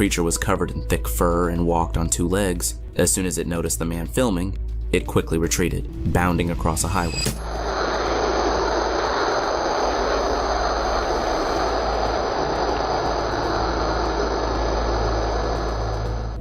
creature was covered in thick fur and walked on two legs. As soon as it noticed the man filming, it quickly retreated, bounding across a highway.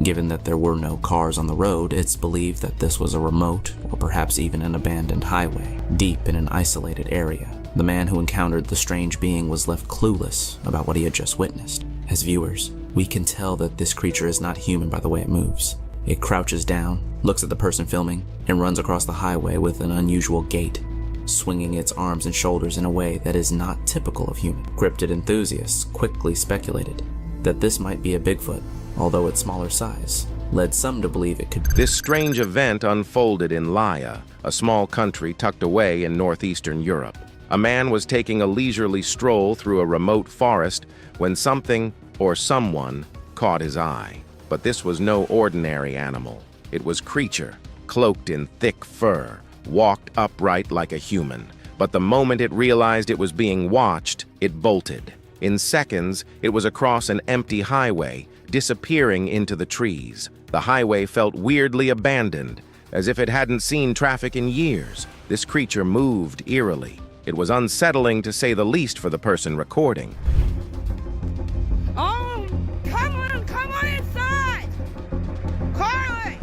Given that there were no cars on the road, it's believed that this was a remote, or perhaps even an abandoned highway, deep in an isolated area. The man who encountered the strange being was left clueless about what he had just witnessed. As viewers, we can tell that this creature is not human by the way it moves. It crouches down, looks at the person filming, and runs across the highway with an unusual gait, swinging its arms and shoulders in a way that is not typical of human. Cryptid enthusiasts quickly speculated that this might be a Bigfoot, although its smaller size led some to believe it could. This strange event unfolded in Laia, a small country tucked away in northeastern Europe. A man was taking a leisurely stroll through a remote forest when something or someone caught his eye. But this was no ordinary animal. It was creature, cloaked in thick fur, walked upright like a human. But the moment it realized it was being watched, it bolted. In seconds, it was across an empty highway, disappearing into the trees. The highway felt weirdly abandoned, as if it hadn't seen traffic in years. This creature moved eerily. It was unsettling to say the least for the person recording. Oh, come on inside! Carly!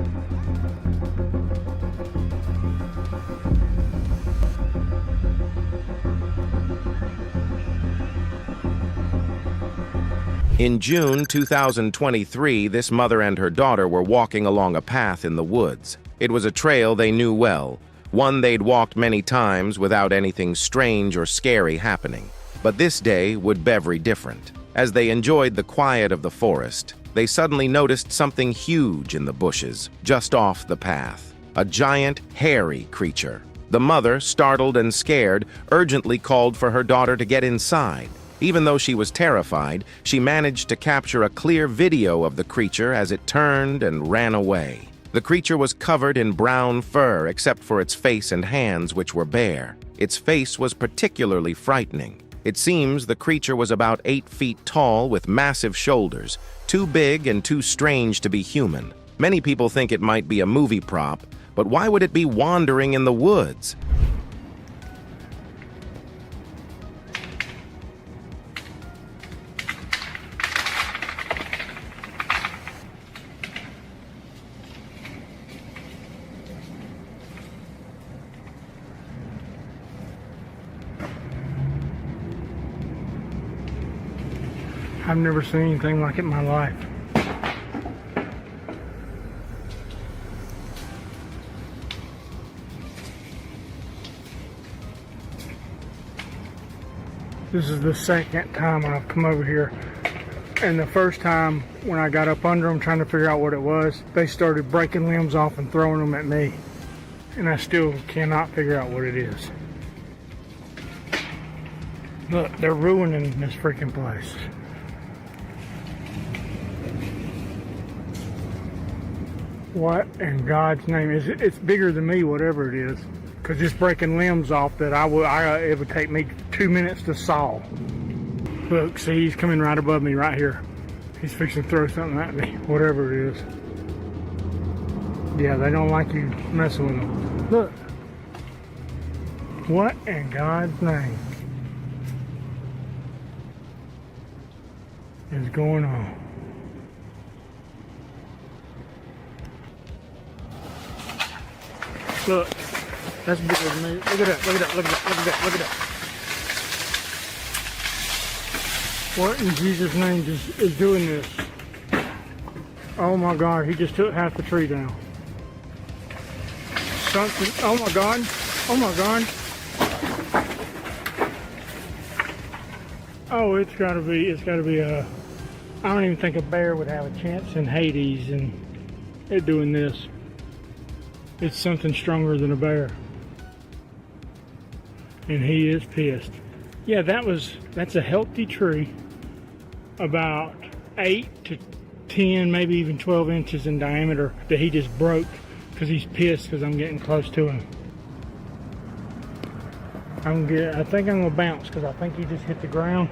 In June 2023, this mother and her daughter were walking along a path in the woods. It was a trail they knew well, one they'd walked many times without anything strange or scary happening. But this day would be very different. As they enjoyed the quiet of the forest, they suddenly noticed something huge in the bushes, just off the path. A giant, hairy creature. The mother, startled and scared, urgently called for her daughter to get inside. Even though she was terrified, she managed to capture a clear video of the creature as it turned and ran away. The creature was covered in brown fur except for its face and hands, which were bare. Its face was particularly frightening. It seems the creature was about 8 feet tall with massive shoulders, too big and too strange to be human. Many people think it might be a movie prop, but why would it be wandering in the woods? I've never seen anything like it in my life. This is the second time I've come over here. And the first time when I got up under them trying to figure out what it was, they started breaking limbs off and throwing them at me. And I still cannot figure out what it is. Look, they're ruining this freaking place. What in God's name is it? It's bigger than me, whatever it is. Because it's breaking limbs off that it would take me 2 minutes to saw. Look, see, he's coming right above me right here. He's fixing to throw something at me, whatever it is. Yeah, they don't like you messing with them. Look. What in God's name is going on? Look, that's bigger than me. Look at that, look at that, look at that, look at that, look at that. What in Jesus' name is doing this? Oh my God, he just took half the tree down. Something, oh my God, oh my God. Oh, it's gotta be a, I don't even think a bear would have a chance in Hades and it doing this. It's something stronger than a bear. And he is pissed. Yeah, that's a healthy tree. About 8 to 10, maybe even 12 inches in diameter that he just broke because he's pissed because I'm getting close to him. I think I'm gonna bounce because I think he just hit the ground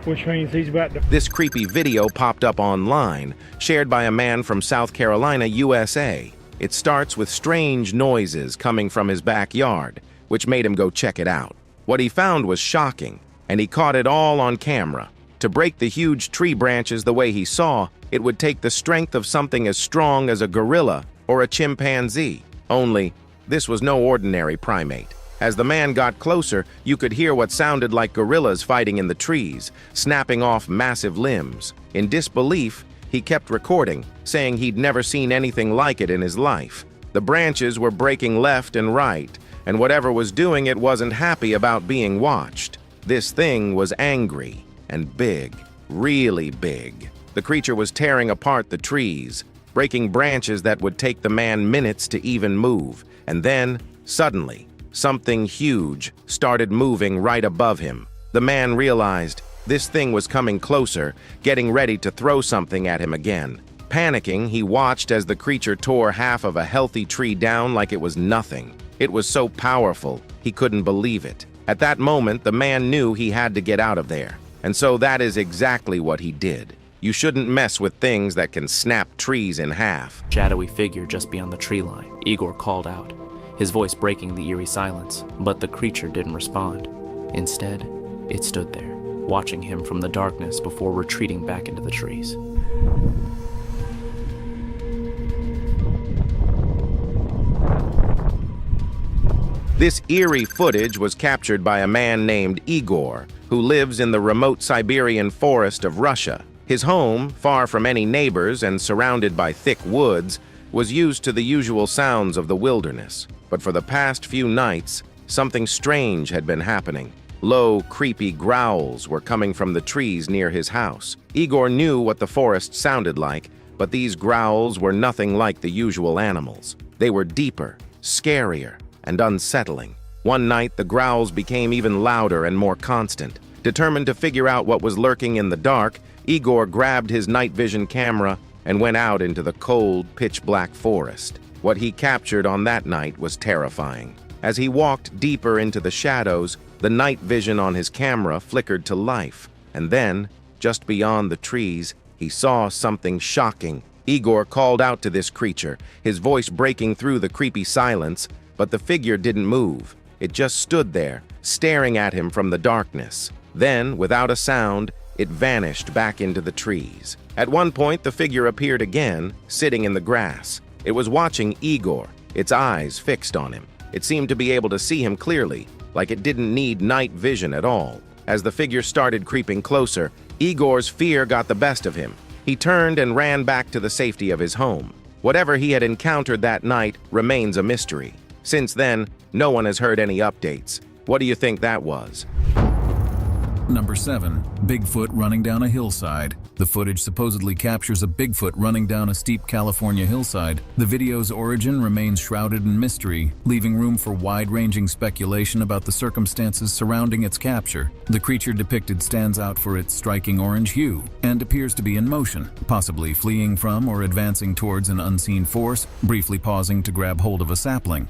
which means he's about to... This creepy video popped up online, shared by a man from South Carolina, USA. It starts with strange noises coming from his backyard, which made him go check it out. What he found was shocking, and he caught it all on camera. To break the huge tree branches the way he saw, it would take the strength of something as strong as a gorilla or a chimpanzee. Only, this was no ordinary primate. As the man got closer, you could hear what sounded like gorillas fighting in the trees, snapping off massive limbs. In disbelief, he kept recording, saying he'd never seen anything like it in his life. The branches were breaking left and right, and whatever was doing it wasn't happy about being watched. This thing was angry and big, really big. The creature was tearing apart the trees, breaking branches that would take the man minutes to even move, and then, suddenly, something huge started moving right above him. The man realized this thing was coming closer, getting ready to throw something at him again. Panicking, he watched as the creature tore half of a healthy tree down like it was nothing. It was so powerful, he couldn't believe it. At that moment, the man knew he had to get out of there. And so that is exactly what he did. You shouldn't mess with things that can snap trees in half. Shadowy figure just beyond the tree line, Igor called out, his voice breaking the eerie silence, but the creature didn't respond. Instead, it stood there, watching him from the darkness before retreating back into the trees. This eerie footage was captured by a man named Igor, who lives in the remote Siberian forest of Russia. His home, far from any neighbors and surrounded by thick woods, was used to the usual sounds of the wilderness. But for the past few nights, something strange had been happening. Low, creepy growls were coming from the trees near his house. Igor knew what the forest sounded like, but these growls were nothing like the usual animals. They were deeper, scarier, and unsettling. One night, the growls became even louder and more constant. Determined to figure out what was lurking in the dark, Igor grabbed his night vision camera and went out into the cold, pitch-black forest. What he captured on that night was terrifying. As he walked deeper into the shadows, the night vision on his camera flickered to life. And then, just beyond the trees, he saw something shocking. Igor called out to this creature, his voice breaking through the creepy silence, but the figure didn't move. It just stood there, staring at him from the darkness. Then, without a sound, it vanished back into the trees. At one point, the figure appeared again, sitting in the grass. It was watching Igor, its eyes fixed on him. It seemed to be able to see him clearly, like it didn't need night vision at all. As the figure started creeping closer, Igor's fear got the best of him. He turned and ran back to the safety of his home. Whatever he had encountered that night remains a mystery. Since then, no one has heard any updates. What do you think that was? Number 7. Bigfoot running down a hillside. The footage supposedly captures a Bigfoot running down a steep California hillside. The video's origin remains shrouded in mystery, leaving room for wide-ranging speculation about the circumstances surrounding its capture. The creature depicted stands out for its striking orange hue and appears to be in motion, possibly fleeing from or advancing towards an unseen force, briefly pausing to grab hold of a sapling.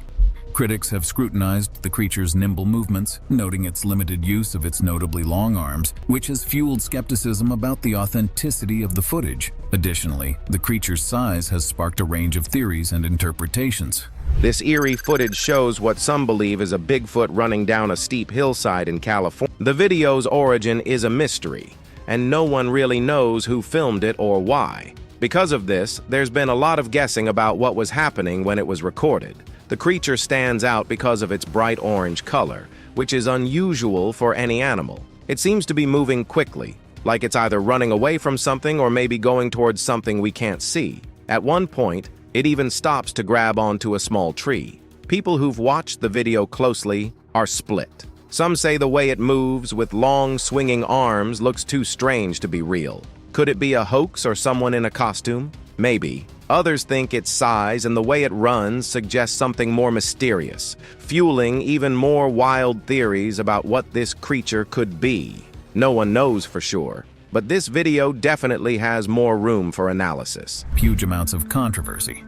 Critics have scrutinized the creature's nimble movements, noting its limited use of its notably long arms, which has fueled skepticism about the authenticity of the footage. Additionally, the creature's size has sparked a range of theories and interpretations. This eerie footage shows what some believe is a Bigfoot running down a steep hillside in California. The video's origin is a mystery, and no one really knows who filmed it or why. Because of this, there's been a lot of guessing about what was happening when it was recorded. The creature stands out because of its bright orange color, which is unusual for any animal. It seems to be moving quickly, like it's either running away from something or maybe going towards something we can't see. At one point, it even stops to grab onto a small tree. People who've watched the video closely are split. Some say the way it moves with long swinging arms looks too strange to be real. Could it be a hoax or someone in a costume? Maybe. Others think its size and the way it runs suggests something more mysterious, fueling even more wild theories about what this creature could be. No one knows for sure, but this video definitely has more room for analysis. Huge amounts of controversy.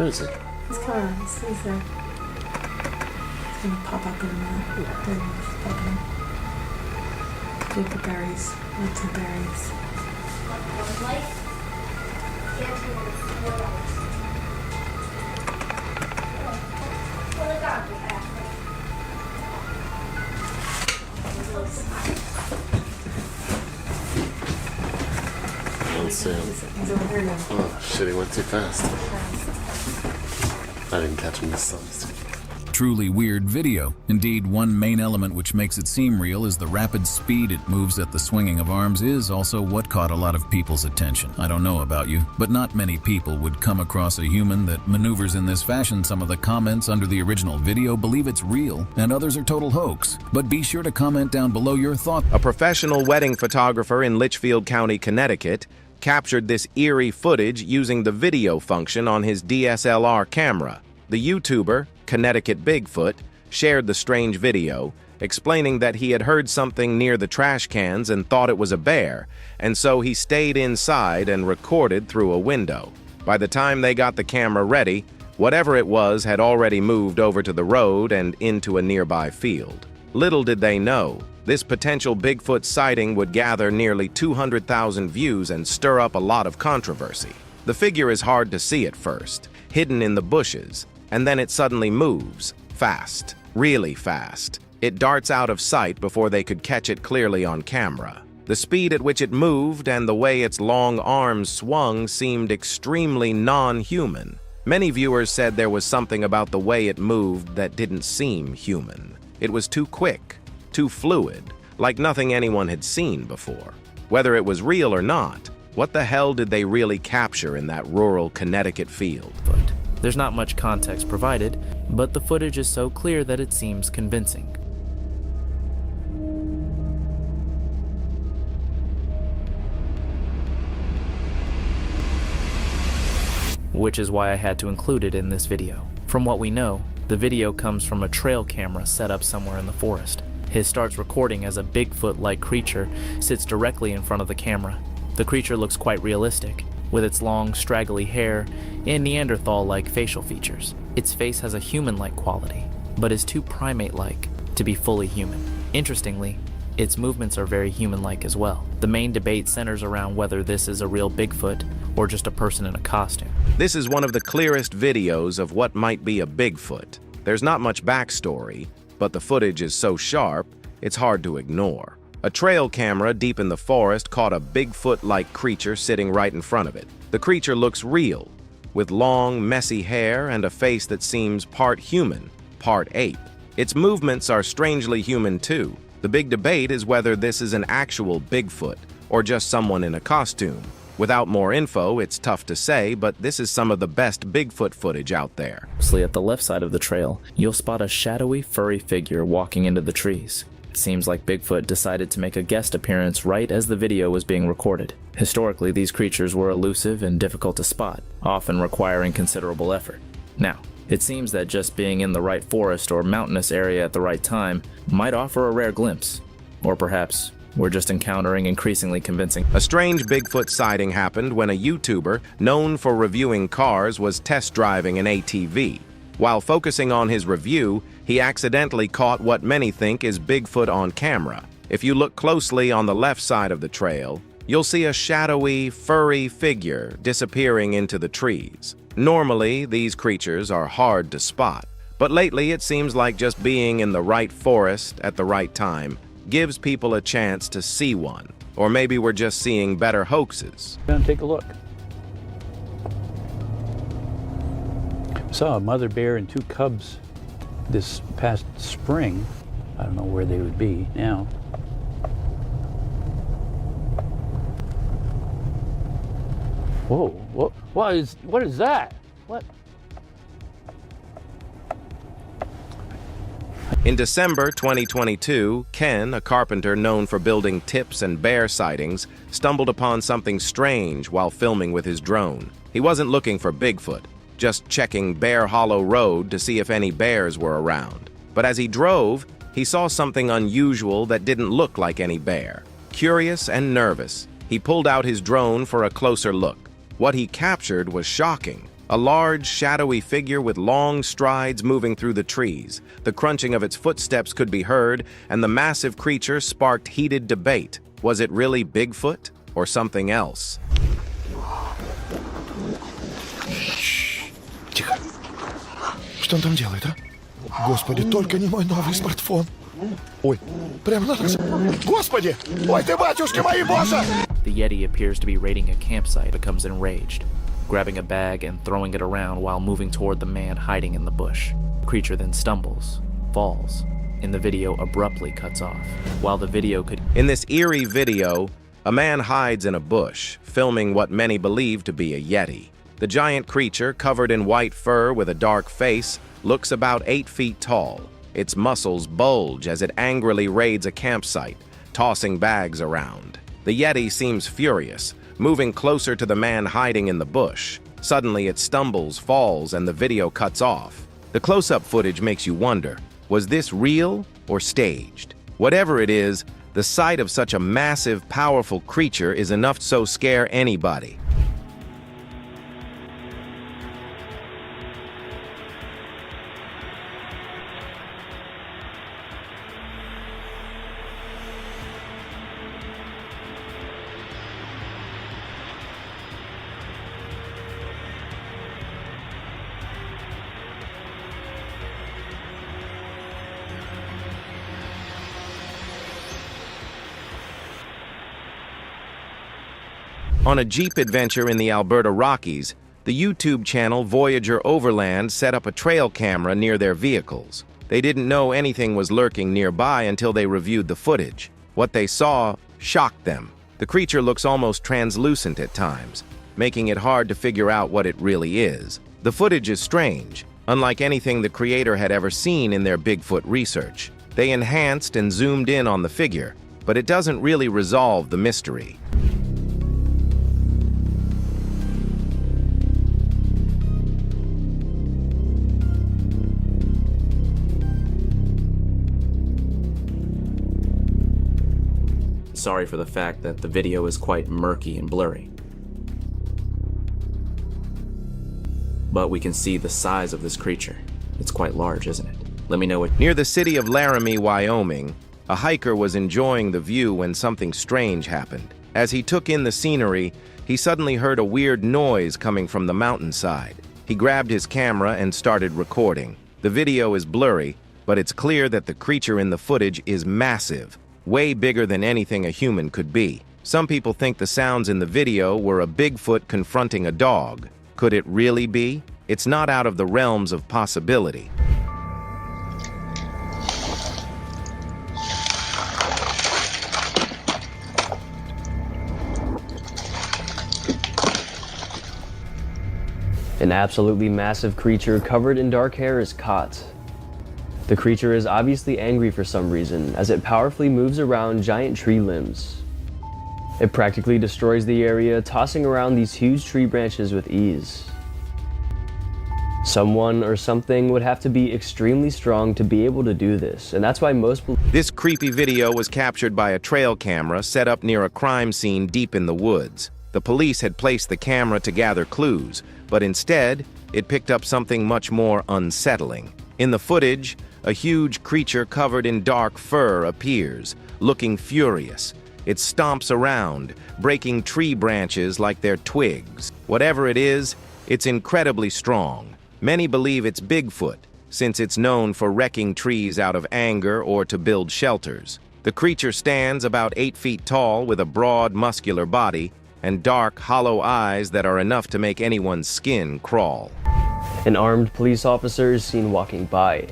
crazy. He's coming on. He's there. He's gonna pop up in a minute. There he is, popping up. Dig the berries. Lots of berries. Let's see him. He's over here now. Oh shit, he went too fast. I didn't catch him this time. Truly weird video. Indeed, one main element which makes it seem real is the rapid speed it moves at the swinging of arms is also what caught a lot of people's attention. I don't know about you, but not many people would come across a human that maneuvers in this fashion. Some of the comments under the original video believe it's real, and others are total hoax. But be sure to comment down below your thoughts. A professional wedding photographer in Litchfield County, Connecticut, captured this eerie footage using the video function on his DSLR camera. The YouTuber, Connecticut Bigfoot, shared the strange video, explaining that he had heard something near the trash cans and thought it was a bear, and so he stayed inside and recorded through a window. By the time they got the camera ready, whatever it was had already moved over to the road and into a nearby field. Little did they know, this potential Bigfoot sighting would gather nearly 200,000 views and stir up a lot of controversy. The figure is hard to see at first, hidden in the bushes, and then it suddenly moves, fast, really fast. It darts out of sight before they could catch it clearly on camera. The speed at which it moved and the way its long arms swung seemed extremely non-human. Many viewers said there was something about the way it moved that didn't seem human. It was too quick, too fluid, like nothing anyone had seen before. Whether it was real or not, what the hell did they really capture in that rural Connecticut field? There's not much context provided, but the footage is so clear that it seems convincing. Which is why I had to include it in this video. From what we know, the video comes from a trail camera set up somewhere in the forest. His starts recording as a Bigfoot-like creature sits directly in front of the camera. The creature looks quite realistic, with its long, straggly hair and Neanderthal-like facial features. Its face has a human-like quality, but is too primate-like to be fully human. Interestingly, its movements are very human-like as well. The main debate centers around whether this is a real Bigfoot or just a person in a costume. This is one of the clearest videos of what might be a Bigfoot. There's not much backstory, but the footage is so sharp, it's hard to ignore. A trail camera deep in the forest caught a Bigfoot-like creature sitting right in front of it. The creature looks real, with long, messy hair and a face that seems part human, part ape. Its movements are strangely human too. The big debate is whether this is an actual Bigfoot or just someone in a costume. Without more info, it's tough to say, but this is some of the best Bigfoot footage out there. At the left side of the trail, you'll spot a shadowy, furry figure walking into the trees. It seems like Bigfoot decided to make a guest appearance right as the video was being recorded. Historically, these creatures were elusive and difficult to spot, often requiring considerable effort. Now, it seems that just being in the right forest or mountainous area at the right time might offer a rare glimpse. Or perhaps we're just encountering increasingly convincing. A strange Bigfoot sighting happened when a YouTuber known for reviewing cars was test driving an ATV. While focusing on his review, he accidentally caught what many think is Bigfoot on camera. If you look closely on the left side of the trail, you'll see a shadowy, furry figure disappearing into the trees. Normally, these creatures are hard to spot, but lately it seems like just being in the right forest at the right time gives people a chance to see one. Or maybe we're just seeing better hoaxes. Gonna take a look. Saw a mother bear and two cubs this past spring. I don't know where they would be now. Whoa, what is that? What? In December 2022, Ken, a carpenter known for building tips and bear sightings, stumbled upon something strange while filming with his drone. He wasn't looking for Bigfoot, just checking Bear Hollow Road to see if any bears were around. But as he drove, he saw something unusual that didn't look like any bear. Curious and nervous, he pulled out his drone for a closer look. What he captured was shocking. A large, shadowy figure with long strides moving through the trees. The crunching of its footsteps could be heard, and the massive creature sparked heated debate. Was it really Bigfoot or something else? Тихо. Что он там делает, а? Господи, только не мой новый смартфон. Ой, прямо на нас. Господи! Ой, ты, батюшки мои, боже! The Yeti appears to be raiding a campsite, becomes enraged, grabbing a bag and throwing it around while moving toward the man hiding in the bush. The creature then stumbles, falls, and the video abruptly cuts off. While the video could... In this eerie video, a man hides in a bush, filming what many believe to be a Yeti. The giant creature, covered in white fur with a dark face, looks about 8 feet tall. Its muscles bulge as it angrily raids a campsite, tossing bags around. The Yeti seems furious, moving closer to the man hiding in the bush. Suddenly it stumbles, falls, and the video cuts off. The close-up footage makes you wonder, was this real or staged? Whatever it is, the sight of such a massive, powerful creature is enough to so scare anybody. On a Jeep adventure in the Alberta Rockies, the YouTube channel Voyager Overland set up a trail camera near their vehicles. They didn't know anything was lurking nearby until they reviewed the footage. What they saw shocked them. The creature looks almost translucent at times, making it hard to figure out what it really is. The footage is strange, unlike anything the creator had ever seen in their Bigfoot research. They enhanced and zoomed in on the figure, but it doesn't really resolve the mystery. Sorry for the fact that the video is quite murky and blurry. But we can see the size of this creature. It's quite large, isn't it? Let me know what... Near the city of Laramie, Wyoming, a hiker was enjoying the view when something strange happened. As he took in the scenery, he suddenly heard a weird noise coming from the mountainside. He grabbed his camera and started recording. The video is blurry, but it's clear that the creature in the footage is massive. Way bigger than anything a human could be. Some people think the sounds in the video were a Bigfoot confronting a dog. Could it really be? It's not out of the realms of possibility. An absolutely massive creature covered in dark hair is caught. The creature is obviously angry for some reason, as it powerfully moves around giant tree limbs. It practically destroys the area, tossing around these huge tree branches with ease. Someone or something would have to be extremely strong to be able to do this, and that's why most... This creepy video was captured by a trail camera set up near a crime scene deep in the woods. The police had placed the camera to gather clues, but instead, it picked up something much more unsettling. In the footage, a huge creature covered in dark fur appears, looking furious. It stomps around, breaking tree branches like they're twigs. Whatever it is, it's incredibly strong. Many believe it's Bigfoot, since it's known for wrecking trees out of anger or to build shelters. The creature stands about 8 feet tall with a broad, muscular body and dark, hollow eyes that are enough to make anyone's skin crawl. An armed police officer is seen walking by.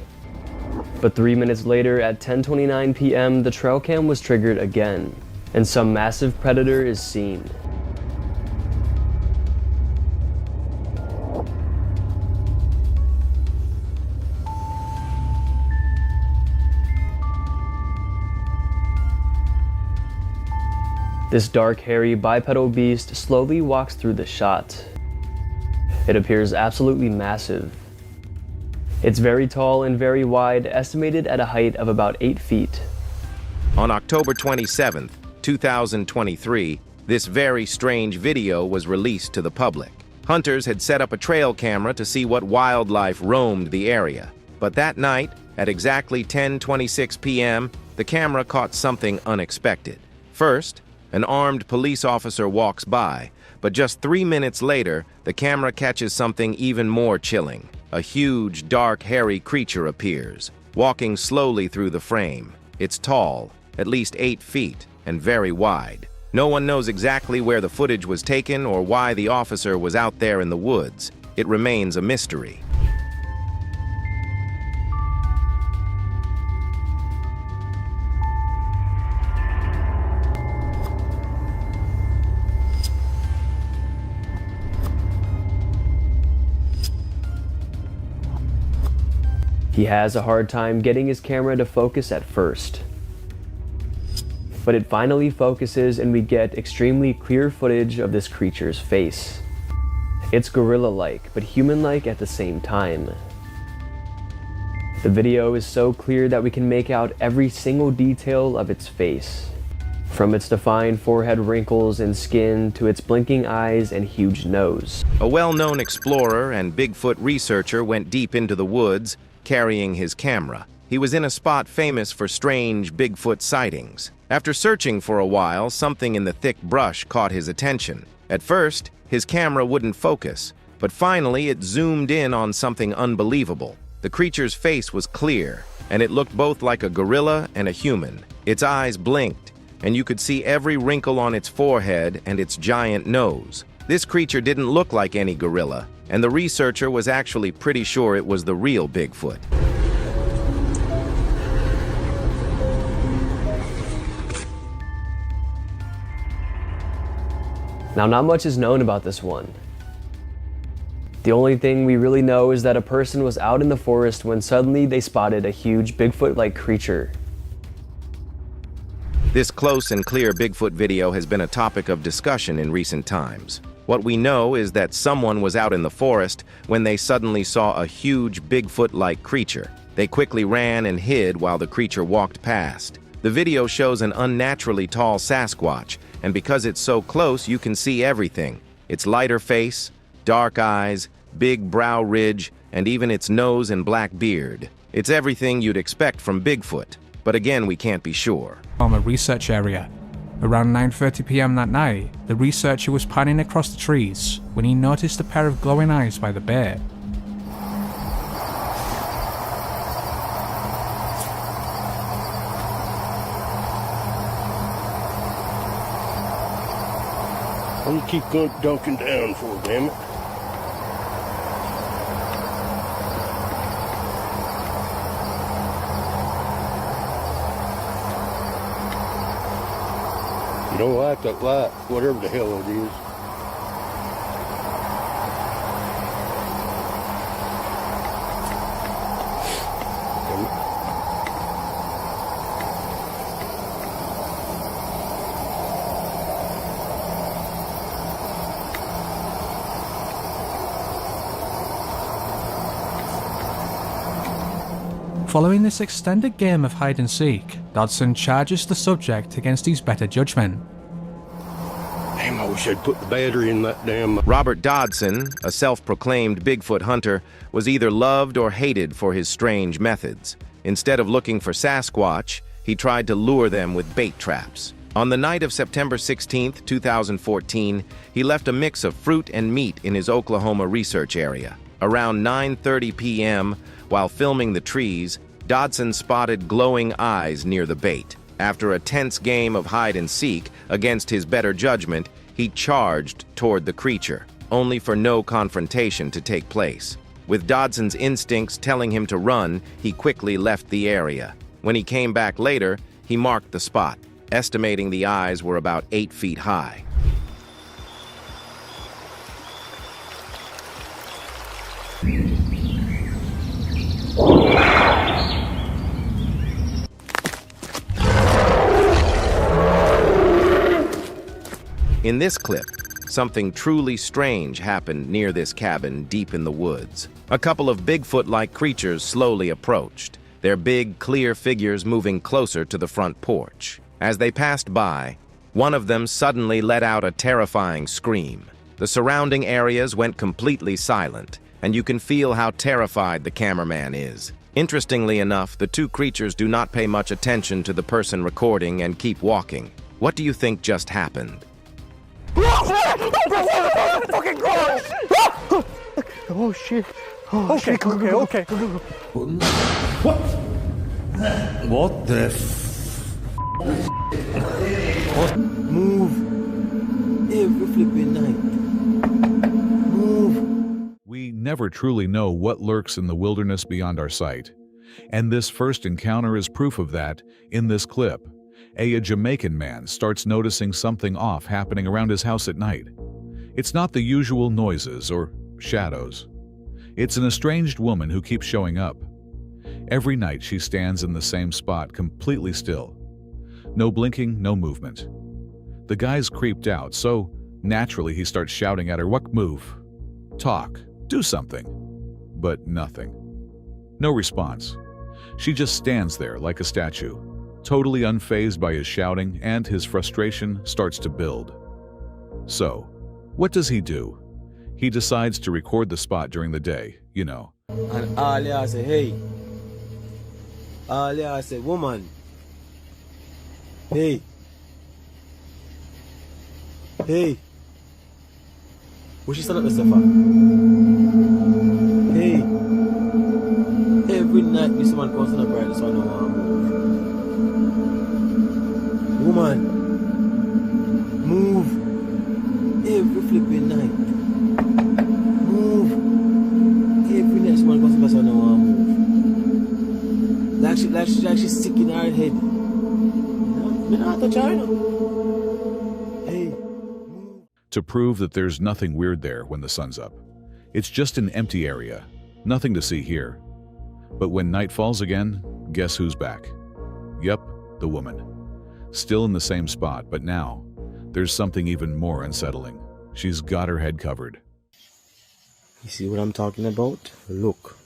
But 3 minutes later, at 10:29 p.m., the trail cam was triggered again, and some massive predator is seen. This dark, hairy, bipedal beast slowly walks through the shot. It appears absolutely massive. It's very tall and very wide, estimated at a height of about 8 feet. On October 27th, 2023, this very strange video was released to the public. Hunters had set up a trail camera to see what wildlife roamed the area. But that night, at exactly 10:26 p.m., the camera caught something unexpected. First, an armed police officer walks by, but just 3 minutes later, the camera catches something even more chilling. A huge, dark, hairy creature appears, walking slowly through the frame. It's tall, at least 8 feet, and very wide. No one knows exactly where the footage was taken or why the officer was out there in the woods. It remains a mystery. He has a hard time getting his camera to focus at first. But it finally focuses and we get extremely clear footage of this creature's face. It's gorilla-like, but human-like at the same time. The video is so clear that we can make out every single detail of its face. From its defined forehead wrinkles and skin to its blinking eyes and huge nose. A well-known explorer and Bigfoot researcher went deep into the woods, carrying his camera. He was in a spot famous for strange Bigfoot sightings. After searching for a while, something in the thick brush caught his attention. At first, his camera wouldn't focus, but finally it zoomed in on something unbelievable. The creature's face was clear, and it looked both like a gorilla and a human. Its eyes blinked, and you could see every wrinkle on its forehead and its giant nose. This creature didn't look like any gorilla, and the researcher was actually pretty sure it was the real Bigfoot. Now, not much is known about this one. The only thing we really know is that a person was out in the forest when suddenly they spotted a huge Bigfoot-like creature. This close and clear Bigfoot video has been a topic of discussion in recent times. What we know is that someone was out in the forest when they suddenly saw a huge Bigfoot-like creature. They quickly ran and hid while the creature walked past. The video shows an unnaturally tall Sasquatch, and because it's so close, you can see everything. Its lighter face, dark eyes, big brow ridge, and even its nose and black beard. It's everything you'd expect from Bigfoot, but again, we can't be sure. From a research area. Around 9:30 p.m. that night, the researcher was panning across the trees when he noticed a pair of glowing eyes by the bear. What do you keep dunking down for, damn it? You don't like that light, whatever the hell it is. Following this extended game of hide and seek, Dodson charges the subject against his better judgment. Damn, I wish I'd put the battery in that damn... Robert Dodson, a self-proclaimed Bigfoot hunter, was either loved or hated for his strange methods. Instead of looking for Sasquatch, he tried to lure them with bait traps. On the night of September 16, 2014, he left a mix of fruit and meat in his Oklahoma research area. Around 9:30 p.m., while filming the trees, Dodson spotted glowing eyes near the bait. After a tense game of hide and seek, against his better judgment, he charged toward the creature, only for no confrontation to take place. With Dodson's instincts telling him to run, he quickly left the area. When he came back later, he marked the spot, estimating the eyes were about 8 feet high. In this clip, something truly strange happened near this cabin deep in the woods. A couple of Bigfoot-like creatures slowly approached, their big, clear figures moving closer to the front porch. As they passed by, one of them suddenly let out a terrifying scream. The surrounding areas went completely silent, and you can feel how terrified the cameraman is. Interestingly enough, the two creatures do not pay much attention to the person recording and keep walking. What do you think just happened? Oh shit. Oh shit. Okay. What? What the What? Move. Every flipping night. Move. We never truly know what lurks in the wilderness beyond our sight. And this first encounter is proof of that in this clip. A Jamaican man starts noticing something off happening around his house at night. It's not the usual noises or shadows. It's an estranged woman who keeps showing up. Every night she stands in the same spot, completely still. No blinking, no movement. The guy's creeped out, so naturally he starts shouting at her, "What move? Talk, do something." But nothing. No response. She just stands there like a statue, totally unfazed by his shouting, and his frustration starts to build. So, what does he do? He decides to record the spot during the day, you know. And Alia say, hey. Alia say, woman. Hey. Hey. What she stand up there for? Hey. Every night this man comes on the bride, so I don't want to move. Woman. Move. Every flipping night. Move. Every next one comes back, so I don't want to move. Like she's sick in her head. You know? Me not touch her, you know? Hey. To prove that there's nothing weird there when the sun's up. It's just an empty area. Nothing to see here. But when night falls again, guess who's back? Yep, the woman. Still in the same spot, but now there's something even more unsettling. She's got her head covered. You see what I'm talking about? Look.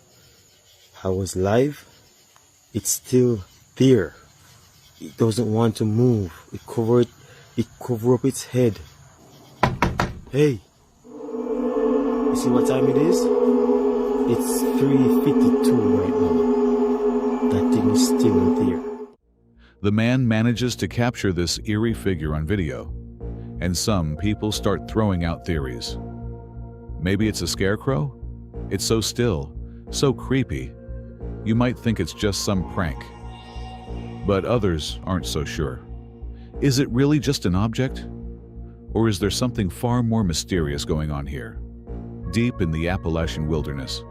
I was live. It's still there. It doesn't want to move. It cover up its head. Hey. You see what time it is? It's 3:52 right now. That thing is still there. The man manages to capture this eerie figure on video, and some people start throwing out theories. Maybe it's a scarecrow? It's so still, so creepy. You might think it's just some prank. But others aren't so sure. Is it really just an object? Or is there something far more mysterious going on here? Deep in the Appalachian wilderness,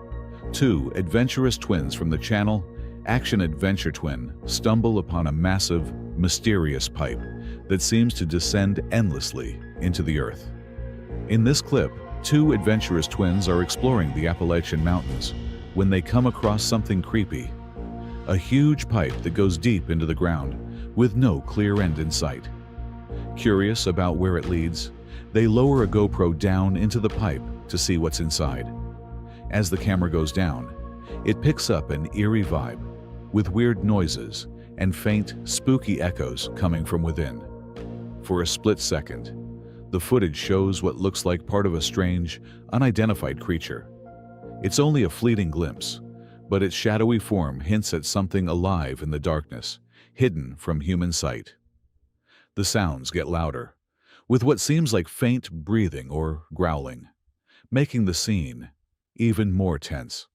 two adventurous twins from the channel Action Adventure Twin stumble upon a massive, mysterious pipe that seems to descend endlessly into the earth. In this clip, two adventurous twins are exploring the Appalachian Mountains when they come across something creepy. A huge pipe that goes deep into the ground with no clear end in sight. Curious about where it leads, they lower a GoPro down into the pipe to see what's inside. As the camera goes down, it picks up an eerie vibe with weird noises and faint, spooky echoes coming from within. For a split second, the footage shows what looks like part of a strange, unidentified creature. It's only a fleeting glimpse, but its shadowy form hints at something alive in the darkness, hidden from human sight. The sounds get louder, with what seems like faint breathing or growling, making the scene even more tense.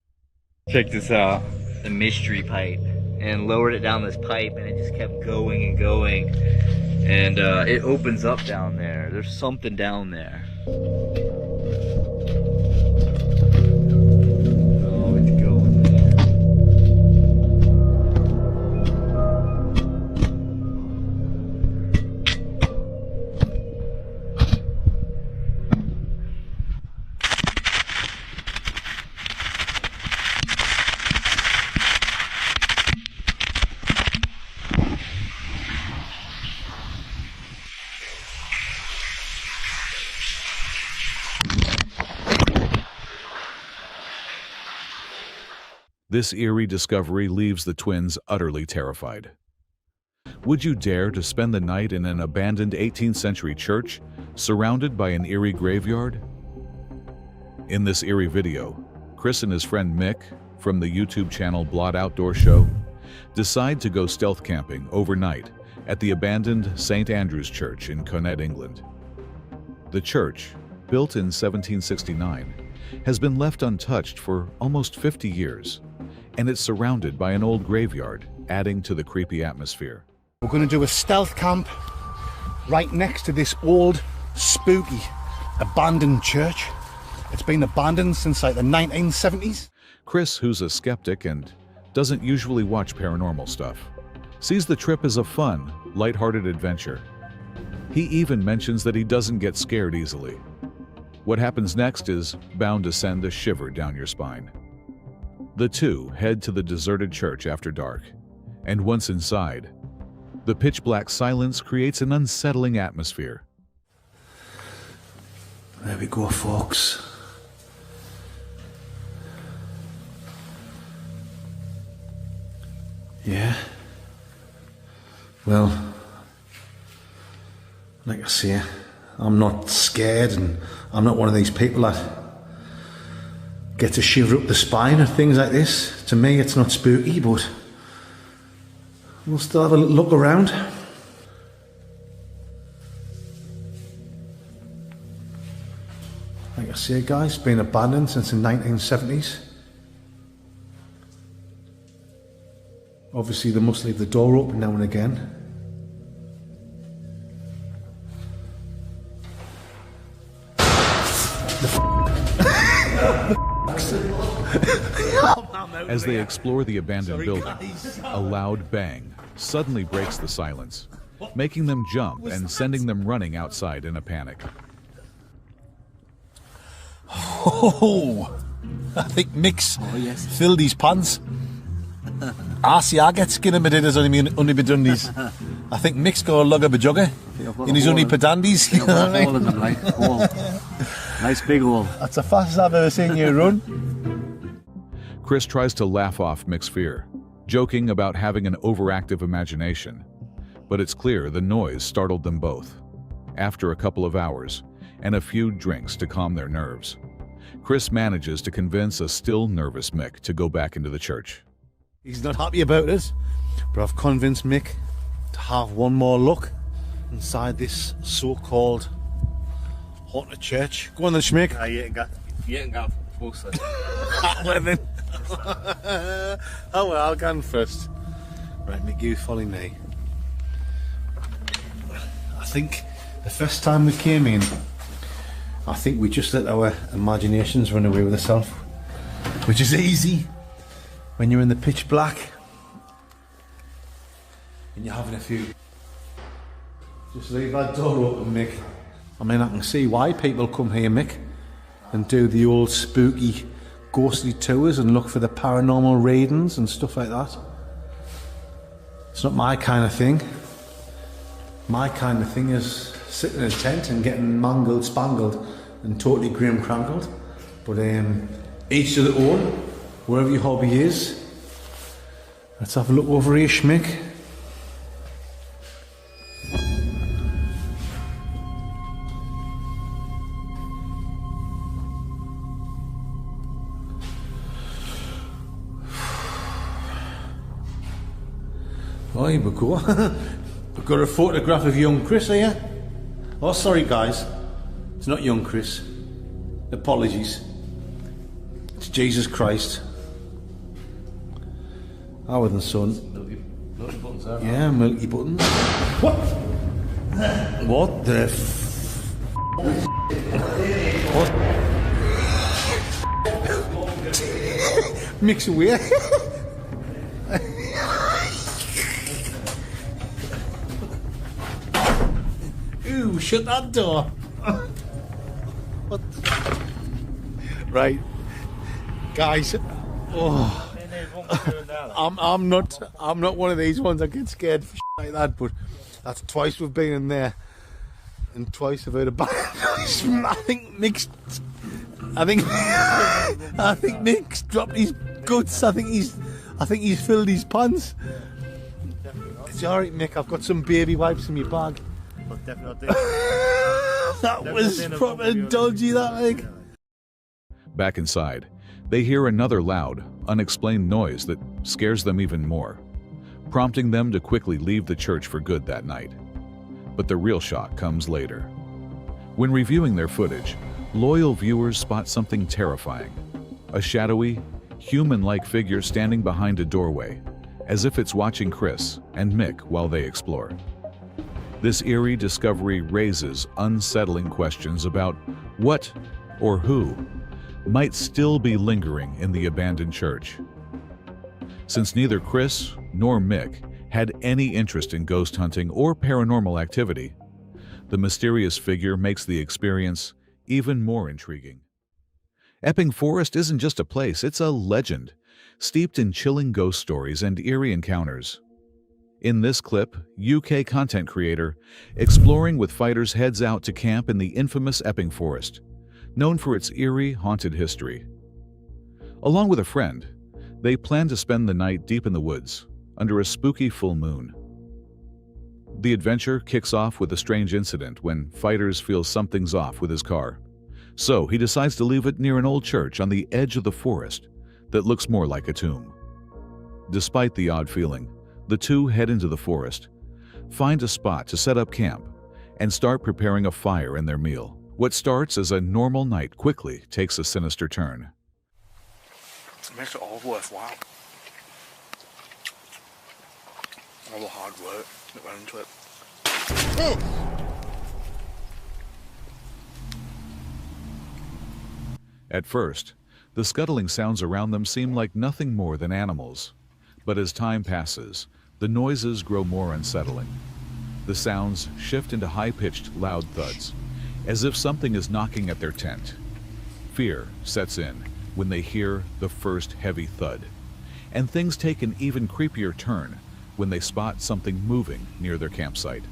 Check this out. The mystery pipe, and lowered it down this pipe, and it just kept going and going, and it opens up down there. There's something down there. Oh, it's going there. This eerie discovery leaves the twins utterly terrified. Would you dare to spend the night in an abandoned 18th century church, surrounded by an eerie graveyard? In this eerie video, Chris and his friend Mick from the YouTube channel Blot Outdoor Show decide to go stealth camping overnight at the abandoned St. Andrew's Church in Connett, England. The church, built in 1769, has been left untouched for almost 50 years, and it's surrounded by an old graveyard, adding to the creepy atmosphere. We're going to do a stealth camp right next to this old, spooky, abandoned church. It's been abandoned since like the 1970s. Chris, who's a skeptic and doesn't usually watch paranormal stuff, sees the trip as a fun, lighthearted adventure. He even mentions that he doesn't get scared easily. What happens next is bound to send a shiver down your spine. The two head to the deserted church after dark, and once inside, the pitch-black silence creates an unsettling atmosphere. There we go, folks. Yeah. Well, like I say, I'm not scared, and I'm not one of these people that get a shiver up the spine or things like this. To me, it's not spooky, but we'll still have a little look around. Like I say, guys, it's been abandoned since the 1970s. Obviously, they must leave the door open now and again. As they explore the abandoned building, a loud bang suddenly breaks the silence, making them jump and sending them running outside in a panic. Oh, I think Mick's filled his pants. I get skin in my dinners on me undies. I think Mick's got a lug of a jugger in his only padandies. You know what I mean? Nice big hole. That's the fastest I've ever seen you run. Chris tries to laugh off Mick's fear, joking about having an overactive imagination. But it's clear the noise startled them both. After a couple of hours, and a few drinks to calm their nerves, Chris manages to convince a still nervous Mick to go back into the church. He's not happy about it, but I've convinced Mick to have one more look inside this so-called haunted church. Go on then, Schmick. You ain't got closer. Well then. Oh well, I'll go on first. Right, Mick, you follow me. I think the first time we came in, I think we just let our imaginations run away with ourselves, which is easy when you're in the pitch black and you're having a few. Just leave that door open, Mick. I mean, I can see why people come here, Mick, and do the old spooky, ghostly tours and look for the paranormal readings and stuff like that. It's not my kind of thing. My kind of thing is sitting in a tent and getting mangled, spangled, and totally grim crankled. But each to their own, wherever your hobby is. Let's have a look over here, Schmick. Oh, here we go. We've got a photograph of young Chris here. Oh, sorry guys. It's not young Chris. Apologies. It's Jesus Christ. Our than son. Milky buttons there. Yeah, milky buttons. What? What the What? Mix away. Ooh, shut that door. What? Right, guys. Oh, I'm not one of these ones that get scared for like that. But that's twice we've been in there, and twice I've heard a bad noise. I think Mick's dropped his guts. I think he's filled his pants. It's alright, Mick. I've got some baby wipes in my bag. That was proper dodgy, that, like. Back inside, they hear another loud, unexplained noise that scares them even more, prompting them to quickly leave the church for good that night. But the real shock comes later. When reviewing their footage, loyal viewers spot something terrifying. A shadowy, human-like figure standing behind a doorway, as if it's watching Chris and Mick while they explore. This eerie discovery raises unsettling questions about what or who might still be lingering in the abandoned church. Since neither Chris nor Mick had any interest in ghost hunting or paranormal activity, the mysterious figure makes the experience even more intriguing. Epping Forest isn't just a place, it's a legend, steeped in chilling ghost stories and eerie encounters. In this clip, UK content creator exploring with fighters heads out to camp in the infamous Epping Forest, known for its eerie, haunted history. Along with a friend, they plan to spend the night deep in the woods, under a spooky full moon. The adventure kicks off with a strange incident when fighters feel something's off with his car. So he decides to leave it near an old church on the edge of the forest that looks more like a tomb. Despite the odd feeling, the two head into the forest, find a spot to set up camp, and start preparing a fire in their meal. What starts as a normal night quickly takes a sinister turn. It makes it all worthwhile. All the hard work that went into it. At first, the scuttling sounds around them seem like nothing more than animals. But as time passes, the noises grow more unsettling. The sounds shift into high-pitched, loud thuds, as if something is knocking at their tent. Fear sets in when they hear the first heavy thud, and things take an even creepier turn when they spot something moving near their campsite.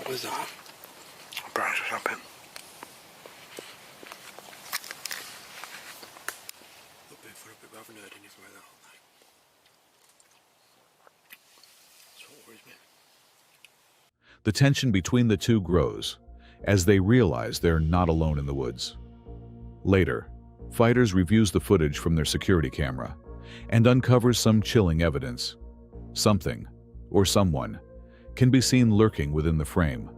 What was that? A branch or something. Not Bigfoot, but we haven't heard anything like that all night. That's what worries me. The tension between the two grows, as they realize they're not alone in the woods. Later, Fighters reviews the footage from their security camera and uncovers some chilling evidence. Something, or someone, can be seen lurking within the frame,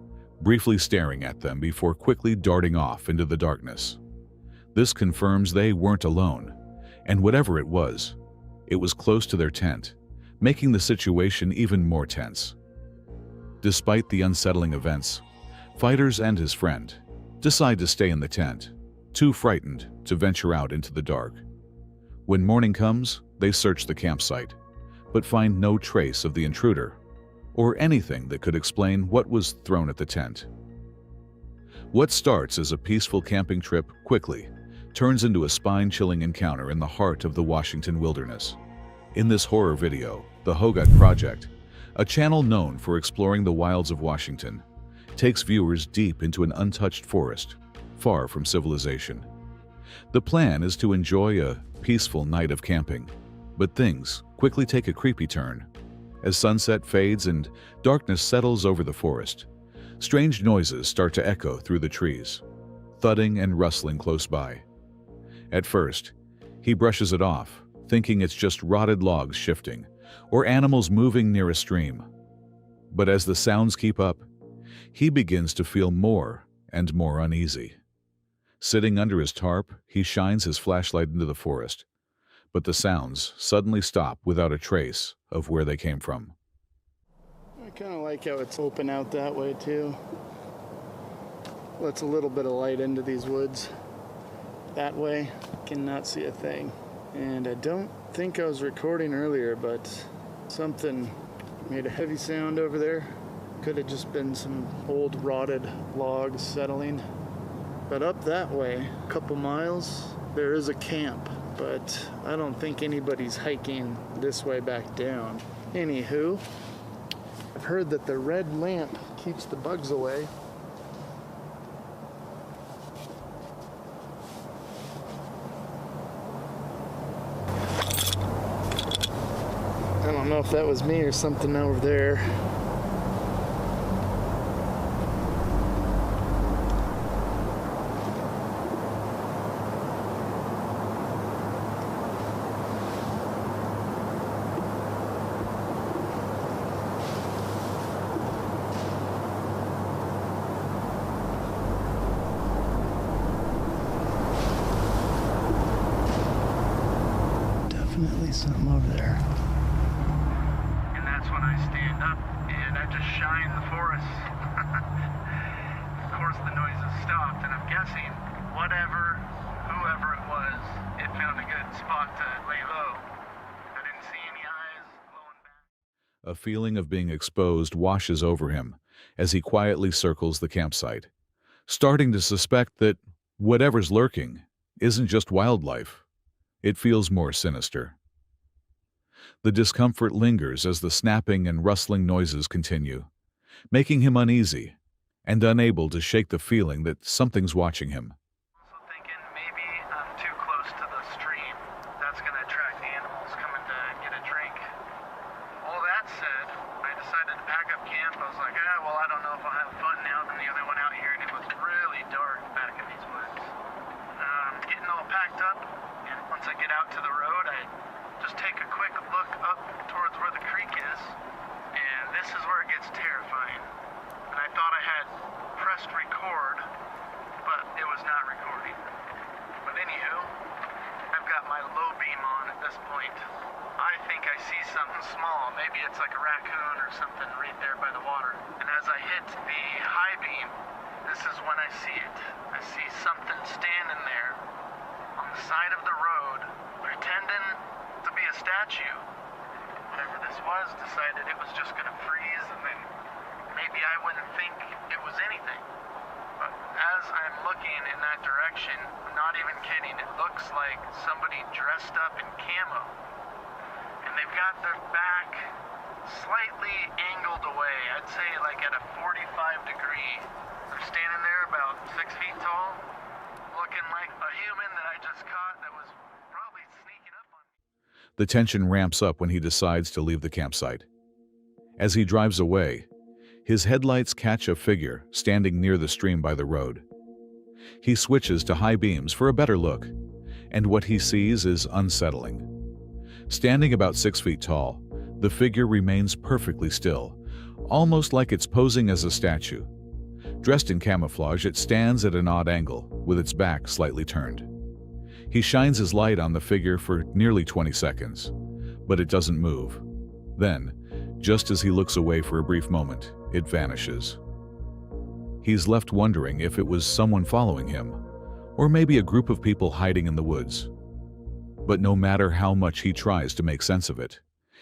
briefly staring at them before quickly darting off into the darkness. This confirms they weren't alone, and whatever it was close to their tent, making the situation even more tense. Despite the unsettling events, Fighters and his friend decide to stay in the tent, too frightened to venture out into the dark. When morning comes, they search the campsite, but find no trace of the intruder, or anything that could explain what was thrown at the tent. What starts as a peaceful camping trip quickly turns into a spine-chilling encounter in the heart of the Washington wilderness. In this horror video, The Hogut Project, a channel known for exploring the wilds of Washington, takes viewers deep into an untouched forest, far from civilization. The plan is to enjoy a peaceful night of camping, but things quickly take a creepy turn. As sunset fades and darkness settles over the forest, strange noises start to echo through the trees, thudding and rustling close by. At first, he brushes it off, thinking it's just rotted logs shifting or animals moving near a stream. But as the sounds keep up, he begins to feel more and more uneasy. Sitting under his tarp, he shines his flashlight into the forest, but the sounds suddenly stop without a trace of where they came from. I kind of like how it's open out that way too. Lets a little bit of light into these woods. That way, cannot see a thing. And I don't think I was recording earlier, but something made a heavy sound over there. Could have just been some old rotted logs settling. But up that way, a couple miles, there is a camp, but I don't think anybody's hiking this way back down. Anywho, I've heard that the red lamp keeps the bugs away. I don't know if that was me or something over there. Definitely something over there. And that's when I stand up and I just shine the forest. Of course the noise has stopped, and I'm guessing whoever it was, it found a good spot to lay low. I didn't see any eyes blowing back. A feeling of being exposed washes over him as he quietly circles the campsite, starting to suspect that whatever's lurking isn't just wildlife. It feels more sinister. The discomfort lingers as the snapping and rustling noises continue, making him uneasy and unable to shake the feeling that something's watching him. Also thinking maybe I'm too close to the stream. That's going to attract animals coming to get a drink. All that said, I decided to pack up camp. I was like, well, I don't know if I'll have fun now. Then the other one out here, and it was really dark back in these woods. Getting all packed up, and once I get out to the road, I just take a quick look up towards where the creek is, and this is where it gets terrifying. And I thought I had pressed record, but it was not recording. But anywho, I've got my low beam on at this point. I think I see something small. Maybe it's like a raccoon or something right there by the water. And as I hit the high beam, this is when I see it. I see something standing there on the side of the road, pretending to be a statue. Whatever this was, decided it was just gonna freeze, and then maybe I wouldn't think it was anything. But as I'm looking in that direction, I'm not even kidding, it looks like somebody dressed up in camo. And they've got their back slightly angled away. I'd say like at a 45 degree. They're standing there about 6 feet tall, looking like a human that I just caught that was probably sneaking up on me. The tension ramps up when he decides to leave the campsite. As he drives away, His headlights catch a figure standing near the stream by the road. He switches to high beams for a better look, and what he sees is unsettling. Standing about 6 feet tall, the figure remains perfectly still, almost like it's posing as a statue. Dressed in camouflage, it stands at an odd angle, with its back slightly turned. He shines his light on the figure for nearly 20 seconds, but it doesn't move. Then, just as he looks away for a brief moment, it vanishes. He's left wondering if it was someone following him, or maybe a group of people hiding in the woods. But no matter how much he tries to make sense of it,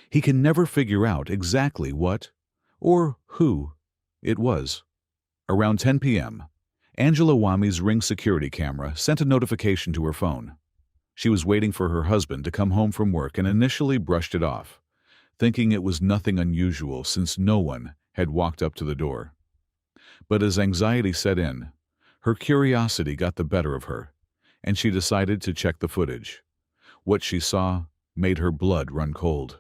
he can never figure out exactly what or who it was. Around 10 p.m., Angela Wami's Ring security camera sent a notification to her phone. She was waiting for her husband to come home from work and initially brushed it off, thinking it was nothing unusual since no one had walked up to the door. But as anxiety set in, her curiosity got the better of her, and she decided to check the footage. What she saw made her blood run cold.